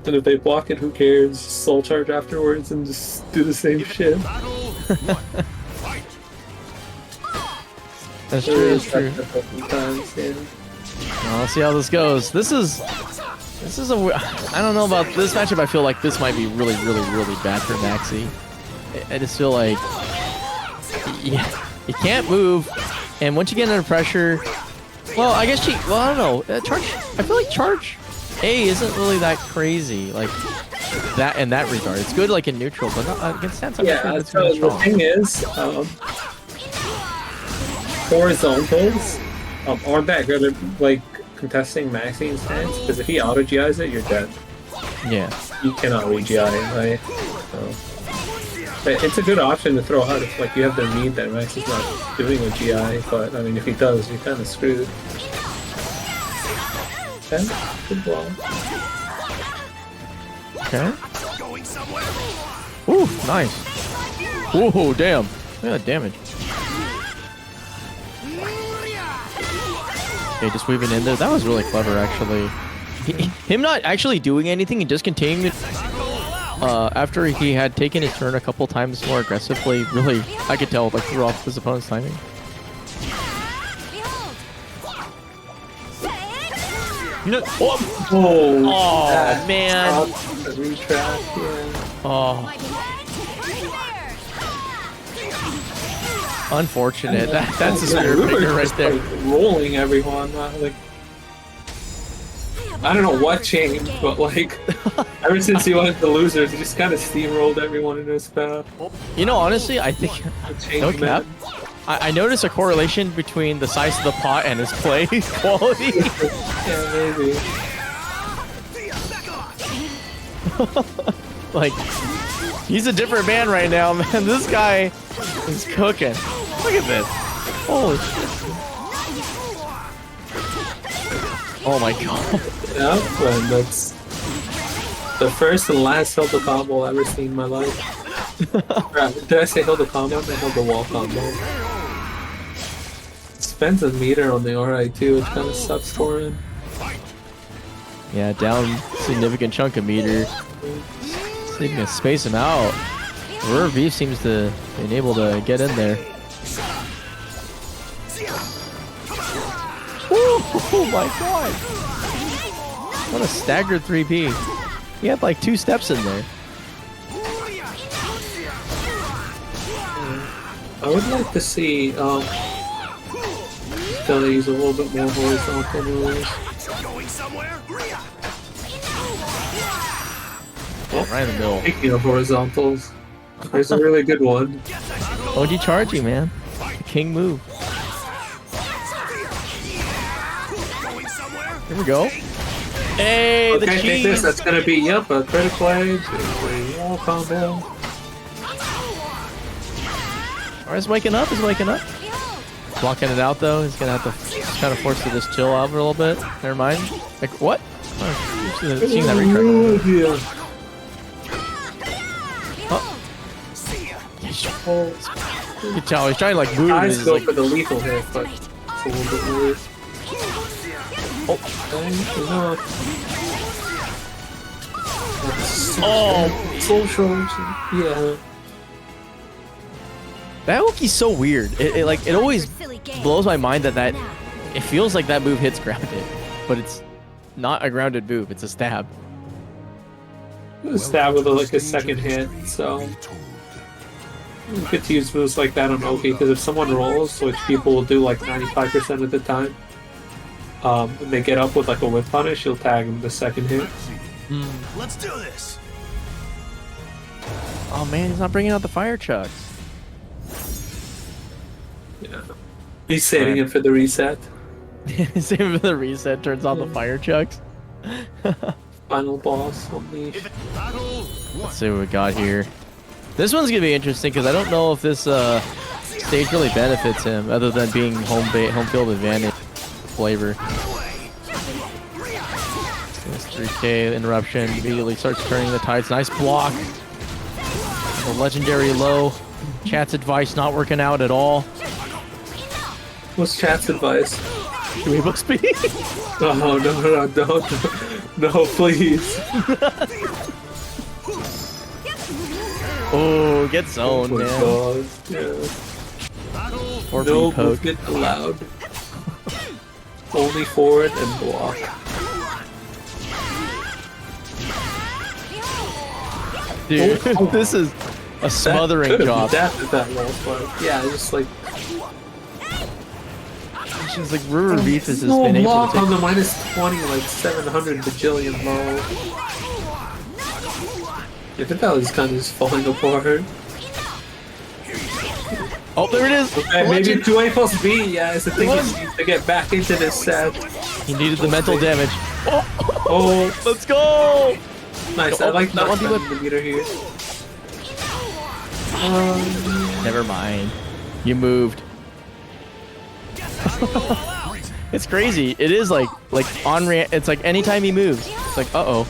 if they block it, who cares? Soul charge afterwards and just do the same shit. That's true. That's true. Times, yeah. Well, let's see how this goes. This is I don't know about this matchup. I feel like this might be really bad for Maxi. I just feel like you can't move, and once you get under pressure, well, I guess I don't know. Charge. I feel like charge A isn't really that crazy, like that in that regard. It's good like in neutral, but not against stance. Yeah. So the thing is, horizontals aren't that good at like contesting Maxi in stance, because if he auto GIs it, you're dead. Yeah. you cannot read GI, right? So. But it's a good option to throw out if like you have the need that Max is not doing with GI, but I mean if he does, you're kind of screwed. Okay, good ball. Okay. Ooh, nice. Ooh, damn. Look at that damage. Okay, just weaving in there. That was really clever, actually. Him not actually doing anything and just continuing to... after he had taken his turn a couple times more aggressively, really, I could tell, like, threw off his opponent's timing. No. Oh, man. Retract, yeah. Oh. Unfortunate. That's a spirit breaker right there. Like, rolling everyone. Like, I don't know what changed, but like, ever since he went to losers, he just kind of steamrolled everyone in his path. You know, honestly, I think... No cap. I noticed a correlation between the size of the pot and his play quality. Yeah, maybe. Like, he's a different man right now, man. This guy is cooking. Look at this. Holy shit. Oh my god. Yeah, and that's the first and last Hilde combo I've ever seen in my life. Did I say Hilde combo? I held the wall combo. Spends a meter on the RI too, which kind of sucks for him. Yeah, down significant chunk of meter. Seeming to space him out. RuberBeef seems to have been able to get in there. Oh my god! What a staggered 3P. He had like 2 steps in there. I would like to see Hilde use a little bit more horizontal moves. Oh, right in the middle. Speaking of horizontals, there's a really good one. OG charging, man. King move. Here we go. Hey, the Okay, cheese. take this. That's gonna be a critical edge, a wall combo. Alright, he's waking up. He's waking up. Blocking it out though. He's gonna have to kind of force to just chill out for a little bit. Never mind. Like what? Oh, seeing that retract. Yeah. You can tell he's trying to like move. Eyes His, go like, for the lethal hit, but it's a little bit weird. Oh, social. Yeah. that hookie's so weird. It like it always blows my mind that it feels like that move hits grounded, but it's not a grounded move. It's a stab. Stab with like a second hit, so you get to use moves like that on Oki because if someone rolls, which people will do like 95% of the time, when they get up with like a whip punish, you'll tag them the second hit. Let's do this. Oh man, he's not bringing out the fire chucks. Yeah, he's saving it for the reset. Same for the reset. Turns on the fire chucks. Final boss unleashed. Let's see what we got here. This one's gonna be interesting because I don't know if this stage really benefits him, other than being home field advantage flavor. This 3K interruption immediately starts turning the tides. Nice block. The legendary low. Chat's advice not working out at all. What's chat's advice? Do we book speed? Oh no, don't. No, please. Oh, get zoned, Oh, man. God. Yeah. Or No being poked. movement allowed. Only forward and block. Dude, this is a smothering job. Death at that low spot. Yeah, just like. She's like RuberBeef has No been able block to take. on the -20, like 700 bajillion low. Inphadelity is kind of just falling apart. Oh, there it is. Okay, maybe 2A plus B. Yeah, it's the thing is to get back into this set. He needed the mental damage. Oh, Let's go! Nice. I like not spending the meter here. Never mind. You moved. It's crazy. It is like on ramp. It's like anytime he moves, it's like uh-oh.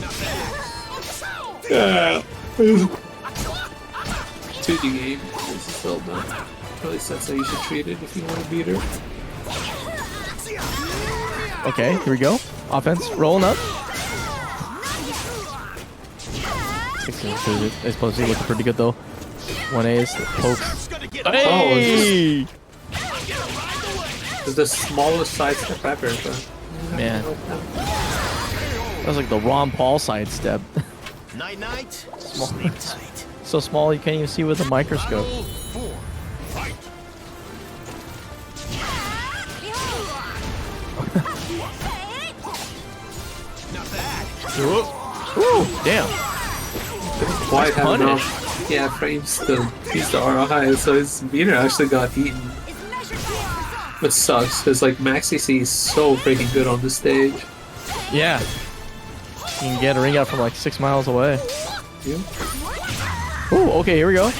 2D game. This is Hilde. At least that's how you should treat it if you want to beat her. Okay, here we go. Offense rolling up. It's supposed to be looking pretty good though. 1A is pokes. Hey! It's the smallest sidestep ever, but Man. That was like the Ron Paul sidestep. Night night. Small. Sleep tight. So small you can't even see with a microscope. Ooh, damn. White had punish. enough, yeah, frames to use the RI, so his meter actually got eaten. Which sucks, because like Maxi C is so freaking good on this stage. Yeah. You can get a ring out from like 6 miles away. Yeah. Ooh, okay, here we go.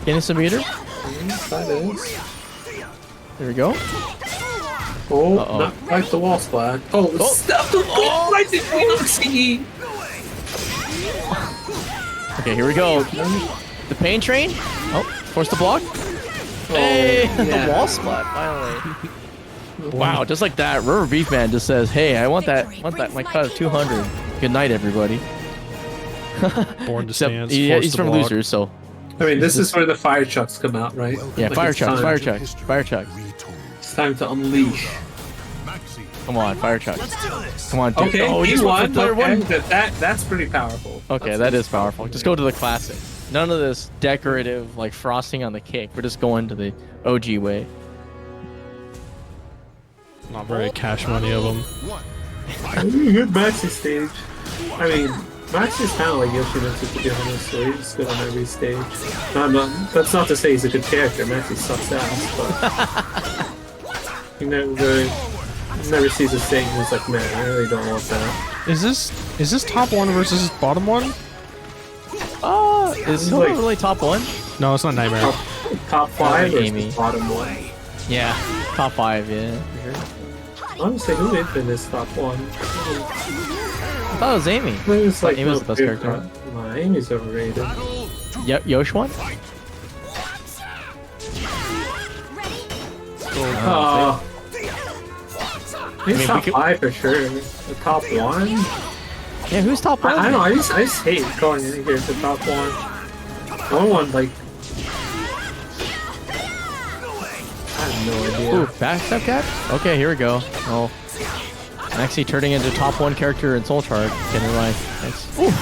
Getting some meter. That is. There we go. Oh, Uh-oh. not quite the wall splat. Oh, stop the wall! Why did we not see? Okay, here we go. The pain train. Oh, force the block. Hey, yeah. the wall splat finally. Wow, just like that, RuberBeefMan just says, "Hey, I want that my cut of 200." Good night, everybody. Born to Except stance. he's from losers, so. I mean, this is where the fire chucks come out, right? Yeah, Like, fire it's chucks, time- fire chucks, fire chucks. It's time to unleash. Come on, fire chucks. Let's do this. Come on, dude. Okay, Oh, he just went for won. player Okay, one. that's pretty powerful. Okay, that is powerful. Just go to the classic. None of this decorative like frosting on the cake. We're just going to the OG way. Not very cash money of them. Good Maxi stage. I mean, Maxi's kind of like Yoshimitsu, to be honest, so he's good on every stage. That's not to say he's a good character. Maxi sucks ass, but he never sees a stage and he's like, man, I really don't want that. Is this top one versus bottom one? Is like- Hilde really top one? No, it's not Nightmare. Top 5 or Amy. bottom 1? Yeah, top 5. Yeah, for sure. Honestly, who Inphin is top 1? I thought it was Amy. It's like Amy's the best clear character. cut. Nah, Amy's overrated. Yep, Yosh one. He's we top could- 5 for sure. The top 1? Yeah, who's top one? I don't know, I just hate going in here to top 1. No one, like... I have no idea. Ooh, backstep catch? Okay, here we go. Oh, Maxi turning into top 1 character in Soul Charge. Getting it right. Nice. Ooh.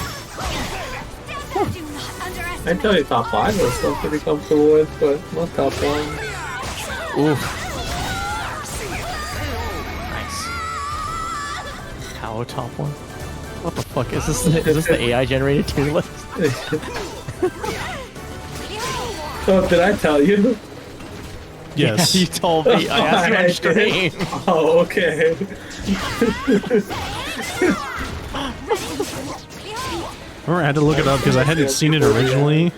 I'd tell you top 5 was still pretty comfortable with, but not top 1. Ooh. Nice. How top 1? What the fuck is this? Is this the AI generated tier list? Oh, did I tell you? Yes. Yeah, you told me. I asked you on stream. Oh, okay. Remember, I had to look it up because I hadn't seen it originally.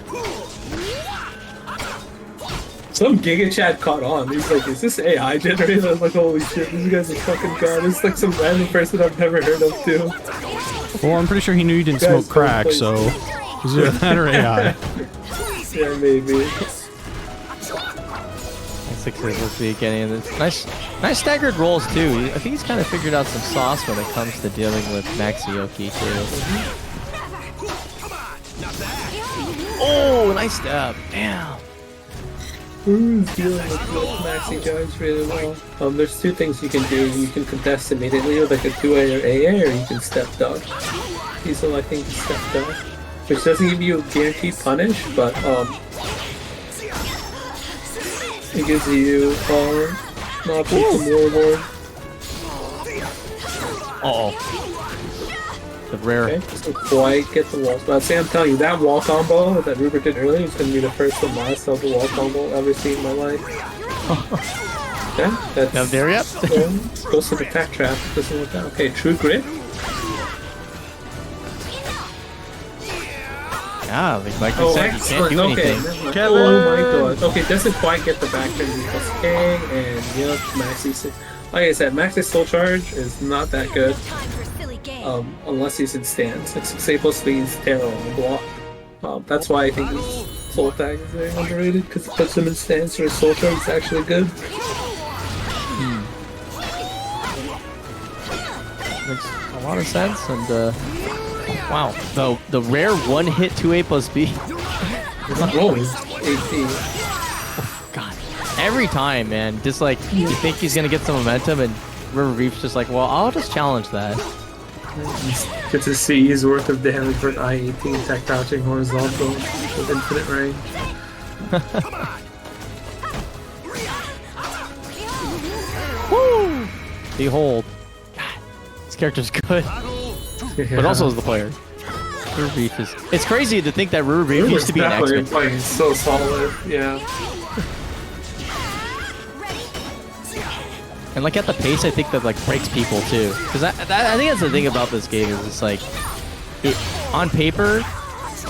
Some Giga Chat caught on. He's like, is this AI generated? I was like, holy shit, this guy's a fucking god. It's like some random person I've never heard of, too. Well, I'm pretty sure he knew you didn't Guys, smoke crack, please. so it was either that or AI. Yeah, maybe. 6 let's be getting in this. Nice staggered rolls too. I think he's kind of figured out some sauce when it comes to dealing with Maxioki too. Oh, nice stab. Damn. Who's dealing with Maxi guys really well? There's 2 things you can do. You can contest immediately with like a 2A or AA, or you can step dodge. He's I think step dodge, which doesn't give you a guaranteed punish, but it gives you an option from reward. The rare. Okay, doesn't quite get the wall. But I'm telling you, that wall combo that Ruber did earlier is going to be the first and last of the wall combo I've ever seen in my life. Yeah, that's... Not there yet? Goes to the tech trap. Doesn't look that. Okay, true grit. Yeah, like I said, you can't do anything. Kevin. Oh my god. Okay, doesn't quite get the back turn plus K, and yep, Maxi. Like I said, Maxi's Soul Charge is not that good. Unless he's in stance. Like 6A plus means terror on the block. That's why I think his Soul Tag is very underrated, because it puts him in stance where his Soul Charge is actually good. Makes a lot of sense, and wow, the rare one hit 2A plus B. Whoa, AP. God, every time, man, just like you think he's gonna get some momentum, and RuberBeef's just like, well, I'll just challenge that. Get to see his worth of damage for an I-18 tech crouching horizontal with infinite range. Woo! Behold. God, this character's good. Yeah. But also as the player. RuberBeef is... It's crazy to think that RuberBeef used to be an definitely X-Men. playing so solid, yeah. And like at the pace, I think that like breaks people too. Because I think that's the thing about this game is it's like, on paper,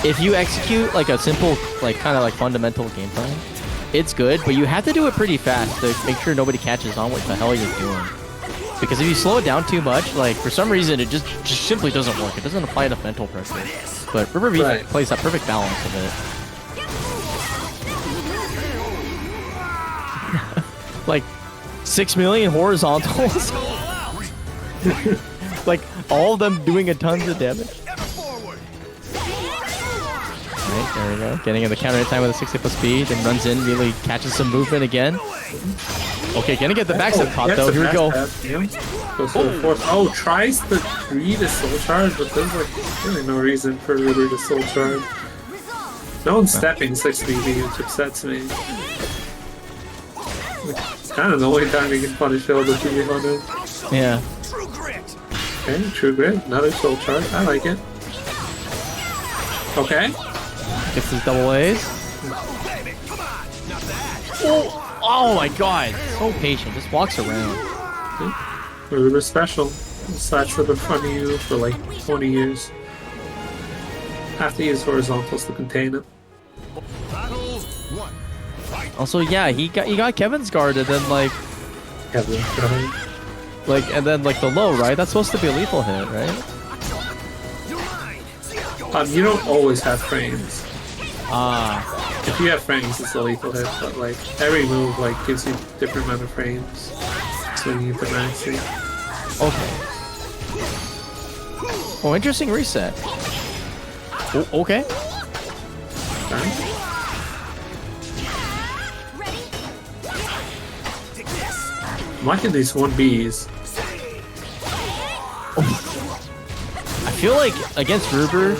if you execute like a simple, like kind of like fundamental game plan, it's good, but you have to do it pretty fast to make sure nobody catches on what the hell you're doing. Because if you slow it down too much, like for some reason it just simply doesn't work. It doesn't apply enough mental pressure. But RuberBeef plays that perfect balance of it. Like 6 million horizontals. Like all of them doing a tons of damage. Alright, there we go. Getting in the counter time with a 6A plus speed, then runs in, really catches some movement again. Okay, gonna get the backstep caught though. Here we go. Goes for the fourth. Oh, tries to read a soul charge, but there's like really no reason for Ruber to soul charge. No one's stepping 6BB, which upsets me. It's kind of the only time you can punish Hilde to be hunted. Yeah. Okay, True Grit, another soul charge. I like it. Okay. Gets his double A's. Oh my god. So patient. Just walks around. Ruber special. Slides up in front of you for like 20 years. Have to use horizontals to contain it. Also, yeah, he got Kevin's guard and then like and then like the low, right? That's supposed to be a lethal hit, right? You don't always have frames. Ah. If you have frames, it's a lethal hit, but like every move like gives you different amount of frames. So you need the Maxi. Okay. Oh, interesting reset. Oh, okay. I'm liking these 1Bs. I feel like against Ruber,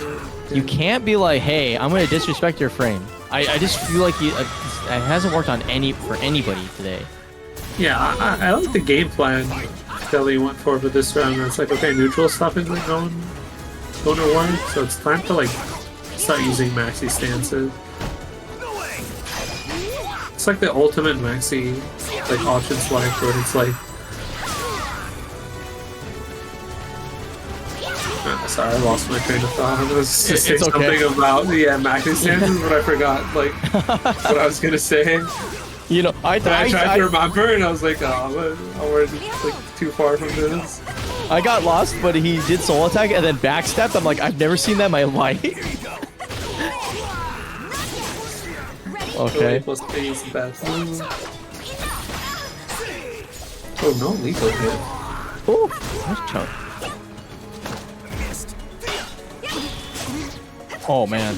you can't be like, hey, I'm gonna disrespect your frame. I just feel like it hasn't worked on for anybody today. Yeah, I like the game plan that he went for this round. It's like, okay, neutral stuff isn't going to work, so it's time to like start using Maxi stances. It's like the ultimate Maxi like option select where it's like, sorry, I lost my train of thought. I was just saying something about Maxi stances, but I forgot like what I was gonna say. You know, I tried to remember, and I was like, oh, we're like too far from this. I got lost, but he did soul attack and then backstepped. I'm like, I've never seen that in my life. Okay. Plus A is the best. Oh, no lethal hit. Oh, nice chunk. Oh man.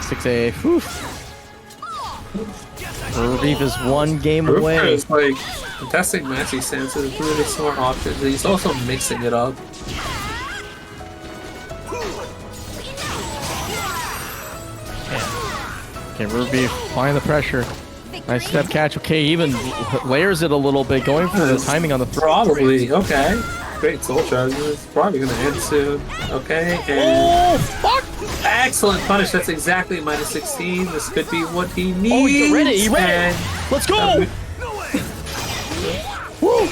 6A. Whew. RuberBeef is one game away. Is like testing Maxi stance is a really smart option. He's also mixing it up. Okay, RuberBeef applying the pressure. Nice step catch. Okay, even layers it a little bit, going for the timing on the throw. Probably. Okay. Great soul charge. It's probably gonna end soon. Okay. And oh fuck! Excellent punish. That's exactly minus 16. This could be what he needs. Oh, he read it. He read it. Let's go! Woo!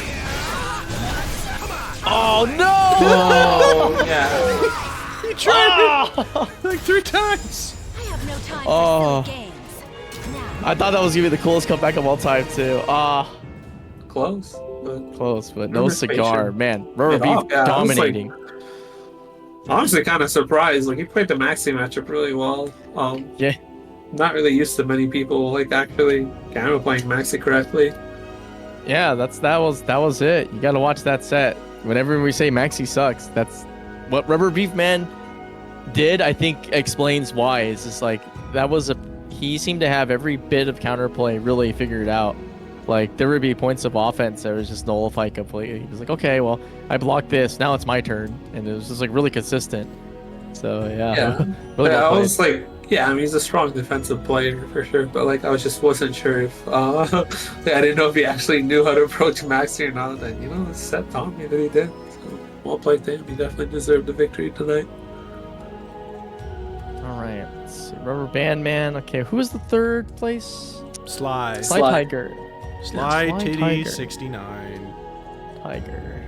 Oh no! Oh yeah. He tried it like 3 times. I have no time Oh. for silly games. Now, I thought that was gonna be the coolest comeback of all time too. Close. But Close, but no Rubber cigar. Station. Man, RuberBeef Yeah, I was like- dominating. honestly kind of surprised. Like he played the Maxi matchup really well. Yeah. Not really used to many people like actually kind of playing Maxi correctly. Yeah, that was it. You gotta watch that set. Whenever we say Maxi sucks, that's what RuberBeefMan did. I think explains why. It's just like he seemed to have every bit of counterplay really figured out. Like there would be points of offense that was just nullified completely. He was like, okay, well, I blocked this. Now it's my turn, and it was just like really consistent. So yeah, really Yeah, well I played. was like, yeah, I mean he's a strong defensive player for sure, but like I wasn't sure if I didn't know if he actually knew how to approach Maxi or not. And you know, the set taught me that he did. So well played to him. He definitely deserved the victory tonight. All right, let's see. RuberBeefMan. Okay, who was the third place? Sly. SlyTiger. Sly Sly Titty Tiger. 69. Tiger.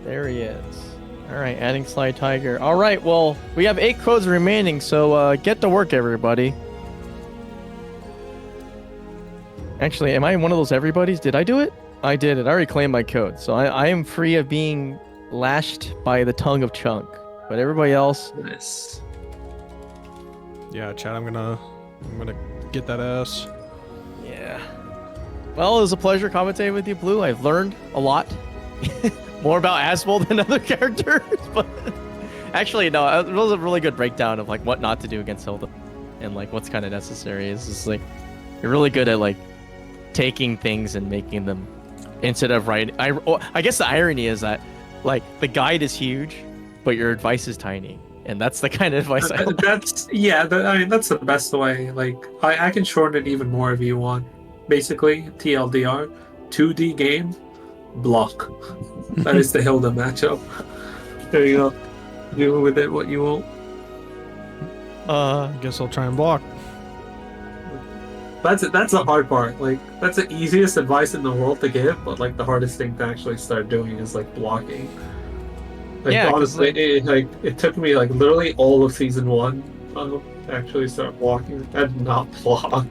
There he is. All right, adding SlyTiger. All right, well, we have 8 codes remaining, so get to work, everybody. Actually, am I one of those everybody's? Did I do it? I did it. I already claimed my code, so I am free of being lashed by the tongue of Chunk. But everybody else, Nice. Yeah, Chad, I'm gonna get that ass. yeah. Well, it was a pleasure commentating with you, Blue. I've learned a lot. More about Azwel than other characters, but actually, no, it was a really good breakdown of like what not to do against Hilde and like what's kind of necessary. It's just like you're really good at like taking things and making them instead of writing. I guess the irony is that like the guide is huge, but your advice is tiny, and that's the kind of advice I like. That's I mean that's the best way. Like I can shorten it even more if you want. Basically, TLDR, 2D game, block. That is the Hilde matchup. There you go. Do with it what you want. I guess I'll try and block. That's it. That's the hard part. Like that's the easiest advice in the world to give, but like the hardest thing to actually start doing is like blocking. Like Yeah, 'cause, honestly, like- it took me like literally all of season 1 to actually start blocking. I did not block.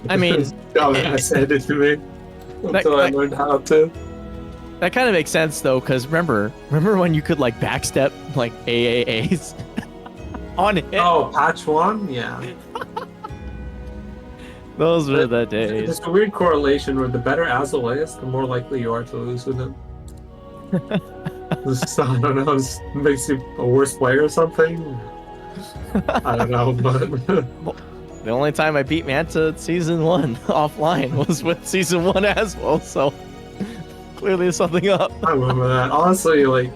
I mean, I said it to me until I learned how to. That kind of makes sense though, because remember when you could like backstep like AAAs on hit? Oh, patch 1? Yeah. Those were the There's days. a weird correlation where the better Azwel is, the more likely you are to lose with him. Just, I don't know, it makes you a worse player or something. I don't know, but The only time I beat Manta season 1 offline was with season 1 as well, so clearly there's something up. I remember that. Honestly, like,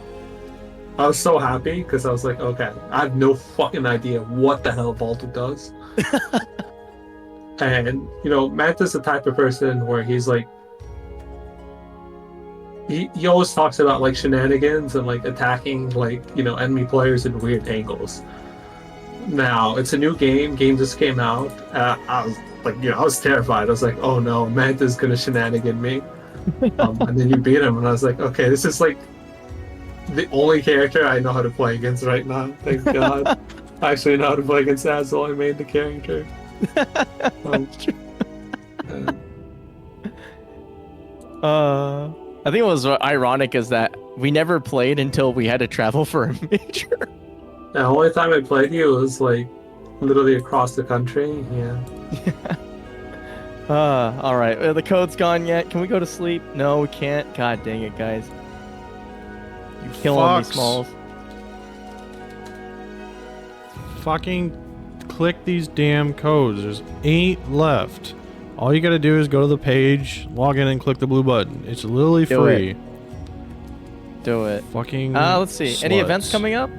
I was so happy because I was like, okay, I have no fucking idea what the hell Voldo does. And, you know, Manta's the type of person where he's like, he always talks about like shenanigans and like attacking like, you know, enemy players in weird angles. Now, it's a new game just came out. I was like, you know, I was terrified. I was like, oh no, Manta's gonna shenanigan me. And then you beat him, and I was like, okay, this is like the only character I know how to play against right now. Thank God. I actually know how to play against Azwel. I made the character. I think what was ironic is that we never played until we had to travel for a major. The only time I played you was like literally across the country. Yeah. All right. The code's gone yet? Can we go to sleep? No, we can't. God dang it, guys. You killing me, Fucks. Smalls. Fucking click these damn codes. There's 8 left. All you gotta do is go to the page, log in, and click the blue button. It's literally Do free. Do it. Fucking. Let's see. Any sluts. events coming up?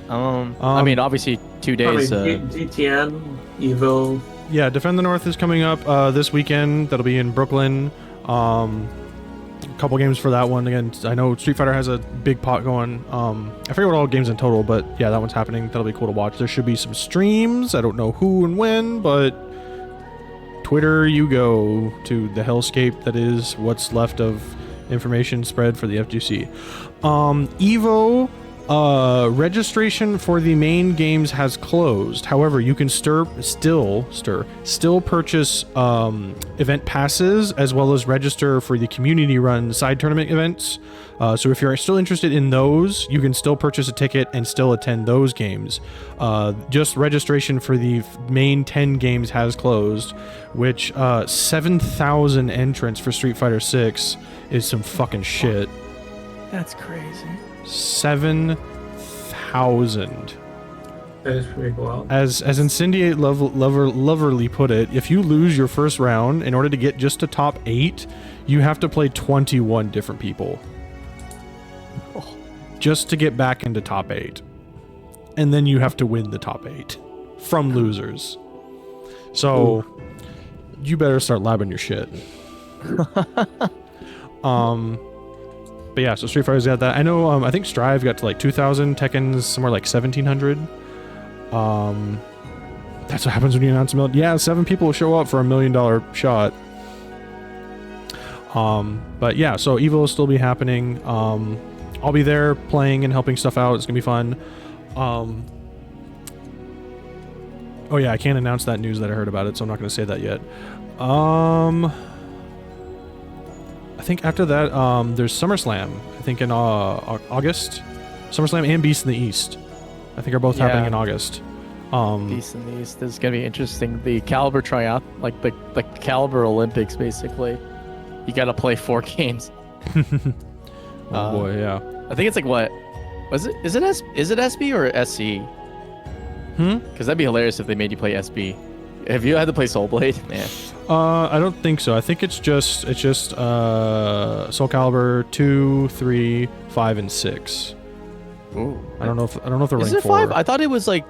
I mean, obviously 2 days. I mean, GTN, Evo. Yeah, Defend the North is coming up this weekend. That'll be in Brooklyn. A couple games for that one. Again, I know Street Fighter has a big pot going. I forget what all games in total, but yeah, that one's happening. That'll be cool to watch. There should be some streams. I don't know who and when, but Twitter, you go to the hellscape that is what's left of information spread for the FGC. Evo Registration for the main games has closed. However, you can still purchase event passes as well as register for the community-run side tournament events. So if you're still interested in those, you can still purchase a ticket and still attend those games. Just registration for the main 10 games has closed, which 7,000 entrants for Street Fighter 6 is some fucking shit. That's crazy. 7,000. That is pretty wild. As Incendiate Loverly put it, if you lose your first round, in order to get just to top 8, you have to play 21 different people. Just to get back into top 8. And then you have to win the top 8 from losers. So you better start labbing your shit. But yeah, so Street Fighter's got that. I know, I think Strive got to like 2,000, Tekken's somewhere like 1,700. That's what happens when you announce a million. Yeah, 7 people will show up for $1 million shot. But yeah, so Evo will still be happening. I'll be there playing and helping stuff out. It's gonna be fun. Oh yeah, I can't announce that news that I heard about it, so I'm not gonna say that yet. I think after that, there's SummerSlam. I think in August. SummerSlam and Beast in the East. I think are both happening in August. Beast in the East is gonna be interesting. The Caliber tryout, like the Caliber Olympics, basically. You gotta play 4 games. Oh boy, yeah. I think it's like what? Was it? Is it SB or SC? Because that'd be hilarious if they made you play SB. Have you had to play Soul Blade? Man. I don't think so. I think it's just SoulCalibur 2, 3, 5, and 6. Ooh. I don't know if they're Is running it 4. 5? I thought it was like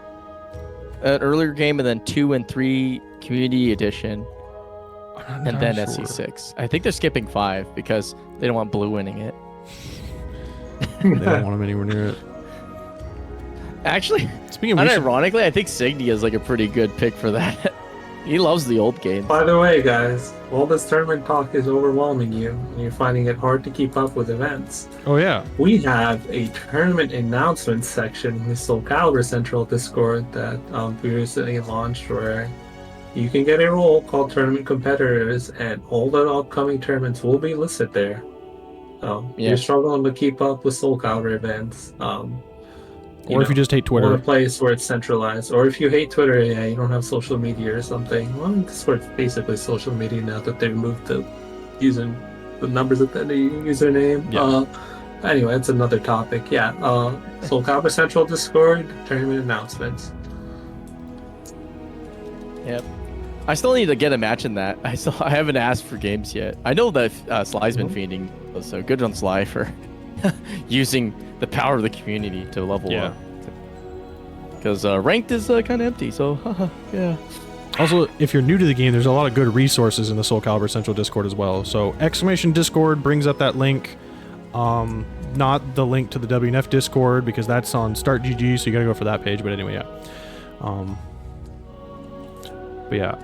an earlier game and then 2 and 3 Community Edition, and then SC6. I think they're skipping 5 because they don't want Blue winning it. They don't want him anywhere near it. Actually, Speaking of unironically, I think Signy is like a pretty good pick for that. He loves the old games. By the way, guys, all this tournament talk is overwhelming you, and you're finding it hard to keep up with events. Oh yeah. We have a tournament announcements section in the SoulCalibur Central Discord that we recently launched, where you can get a role called Tournament Competitors, and all the upcoming tournaments will be listed there. If you're struggling to keep up with SoulCalibur events, or if you just hate Twitter. Or a place where it's centralized. Or if you hate Twitter, you don't have social media or something. Well, Discord's basically social media now that they removed using the numbers at the end of your username. Yeah. Anyway, it's another topic. SoulCalibur Central Discord, tournament announcements. Yep. I still need to get a match in that. I haven't asked for games yet. I know that Sly's been fiending, so good on Sly for using the power of the community to level up. Because ranked is kind of empty, so yeah. Also, if you're new to the game, there's a lot of good resources in the SoulCalibur Central Discord as well. So !Discord brings up that link. Not the link to the WNF Discord because that's on StartGG, so you gotta go for that page. But anyway, yeah.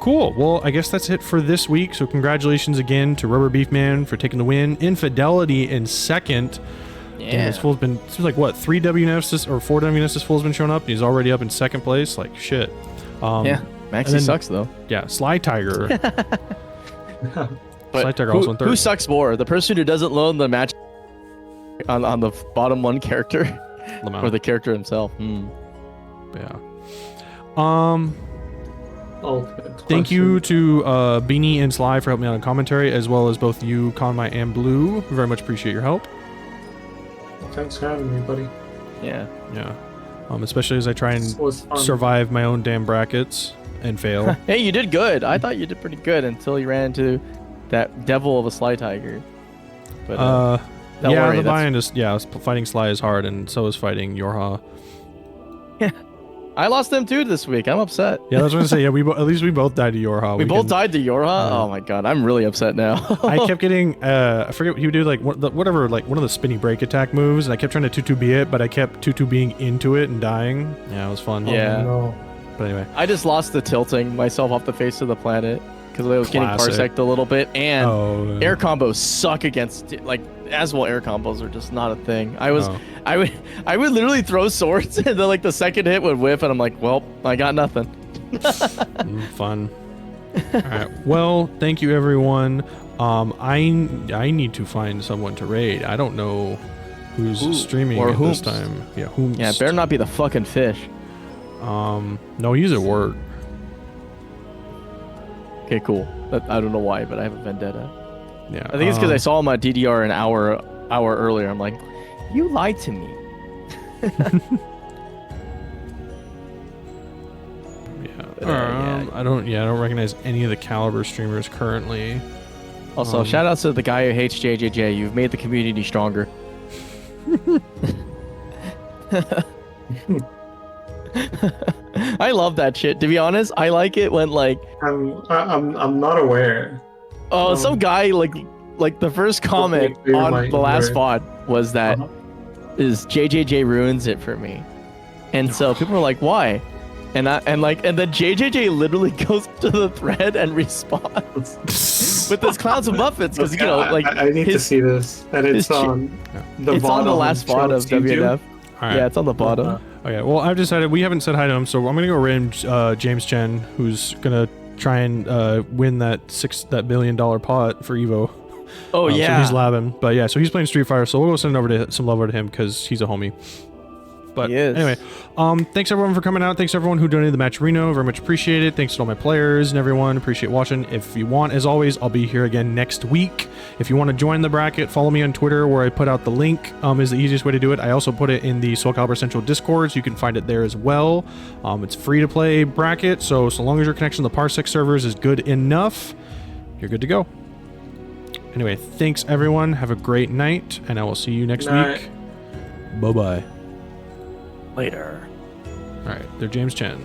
Cool. Well, I guess that's it for this week. So congratulations again to RuberBeefMan for taking the win. Inphadelity in second. Yeah. Damn, this fool's been, it seems like what, 3 WNFs or 4 WNFs this fool's been showing up, and he's already up in second place. Like shit. Maxi sucks though. Yeah, SlyTiger. But SlyTiger also in third. Who sucks more? The person who doesn't loan the match on the bottom 1 character, or the character himself? Thank you to Beanie and Sly for helping me out in commentary, as well as both you, Konmai, and Blue. We very much appreciate your help. Thanks for having me, buddy. Yeah. Especially as I try and survive my own damn brackets and fail. Hey, you did good. I thought you did pretty good until you ran into that devil of a SlyTiger. But the buy-in is fighting Sly is hard, and so is fighting JoHow. Yeah. I lost them too this week. I'm upset. Yeah, that's what I was gonna say. Yeah, at least we both died to JoHow. We both died to JoHow? Oh my god, I'm really upset now. I kept getting, I forget what he would do, like whatever, like one of the spinny break attack moves, and I kept trying to 2-2B it, but I kept 2-2-being into it and dying. Yeah, it was fun. Yeah. Oh, no. But anyway. I just lost the tilting myself off the face of the planet. because I was getting Classic. Parsec a little bit, and Oh, air combos suck against like Azwel air combos are just not a thing. I would literally throw swords, and then like the second hit would whiff, and I'm like, well, I got nothing. Fun. All right. Well, thank you everyone. I need to find someone to raid. I don't know who's streaming or at this whomst. time. Yeah, whomst. Yeah, it better not be the fucking fish. No, he's at work. Okay, cool. I don't know why, but I have a vendetta. Yeah. I think it's because I saw him on DDR an hour earlier. I'm like, you lied to me. I don't recognize any of the Caliber streamers currently. Also, shout outs to the guy who hates JJJ. You've made the community stronger. I love that shit. To be honest, I like it when like I'm not aware. oh some guy like the first comment on the last VOD was that is JJJ ruins it for me, and so people were like, why? And then JJJ literally goes to the thread and responds with this clouds of muffins because I need to see this, and it's on the it's on the last VOD of WNF. All right. Yeah, it's on the bottom. Okay, well, I've decided we haven't said hi to him, so I'm gonna go raid James Chen, who's gonna try and win that $1 billion pot for Evo. Oh yeah, so he's labbing, but yeah, so he's playing Street Fighter, so we'll go send over to some love over to him because he's a homie. But anyway, thanks everyone for coming out. Thanks everyone who donated the Matcherino. Very much appreciate it. Thanks to all my players and everyone. Appreciate watching. If you want, as always, I'll be here again next week. If you want to join the bracket, follow me on Twitter where I put out the link. Is the easiest way to do it. I also put it in the SoulCalibur Central Discord, so you can find it there as well. It's free to play bracket, so long as your connection to the Parsec servers is good enough, you're good to go. Anyway, thanks everyone. Have a great night, and I will see you next week. Bye-bye. Later. All right, they're James Chen.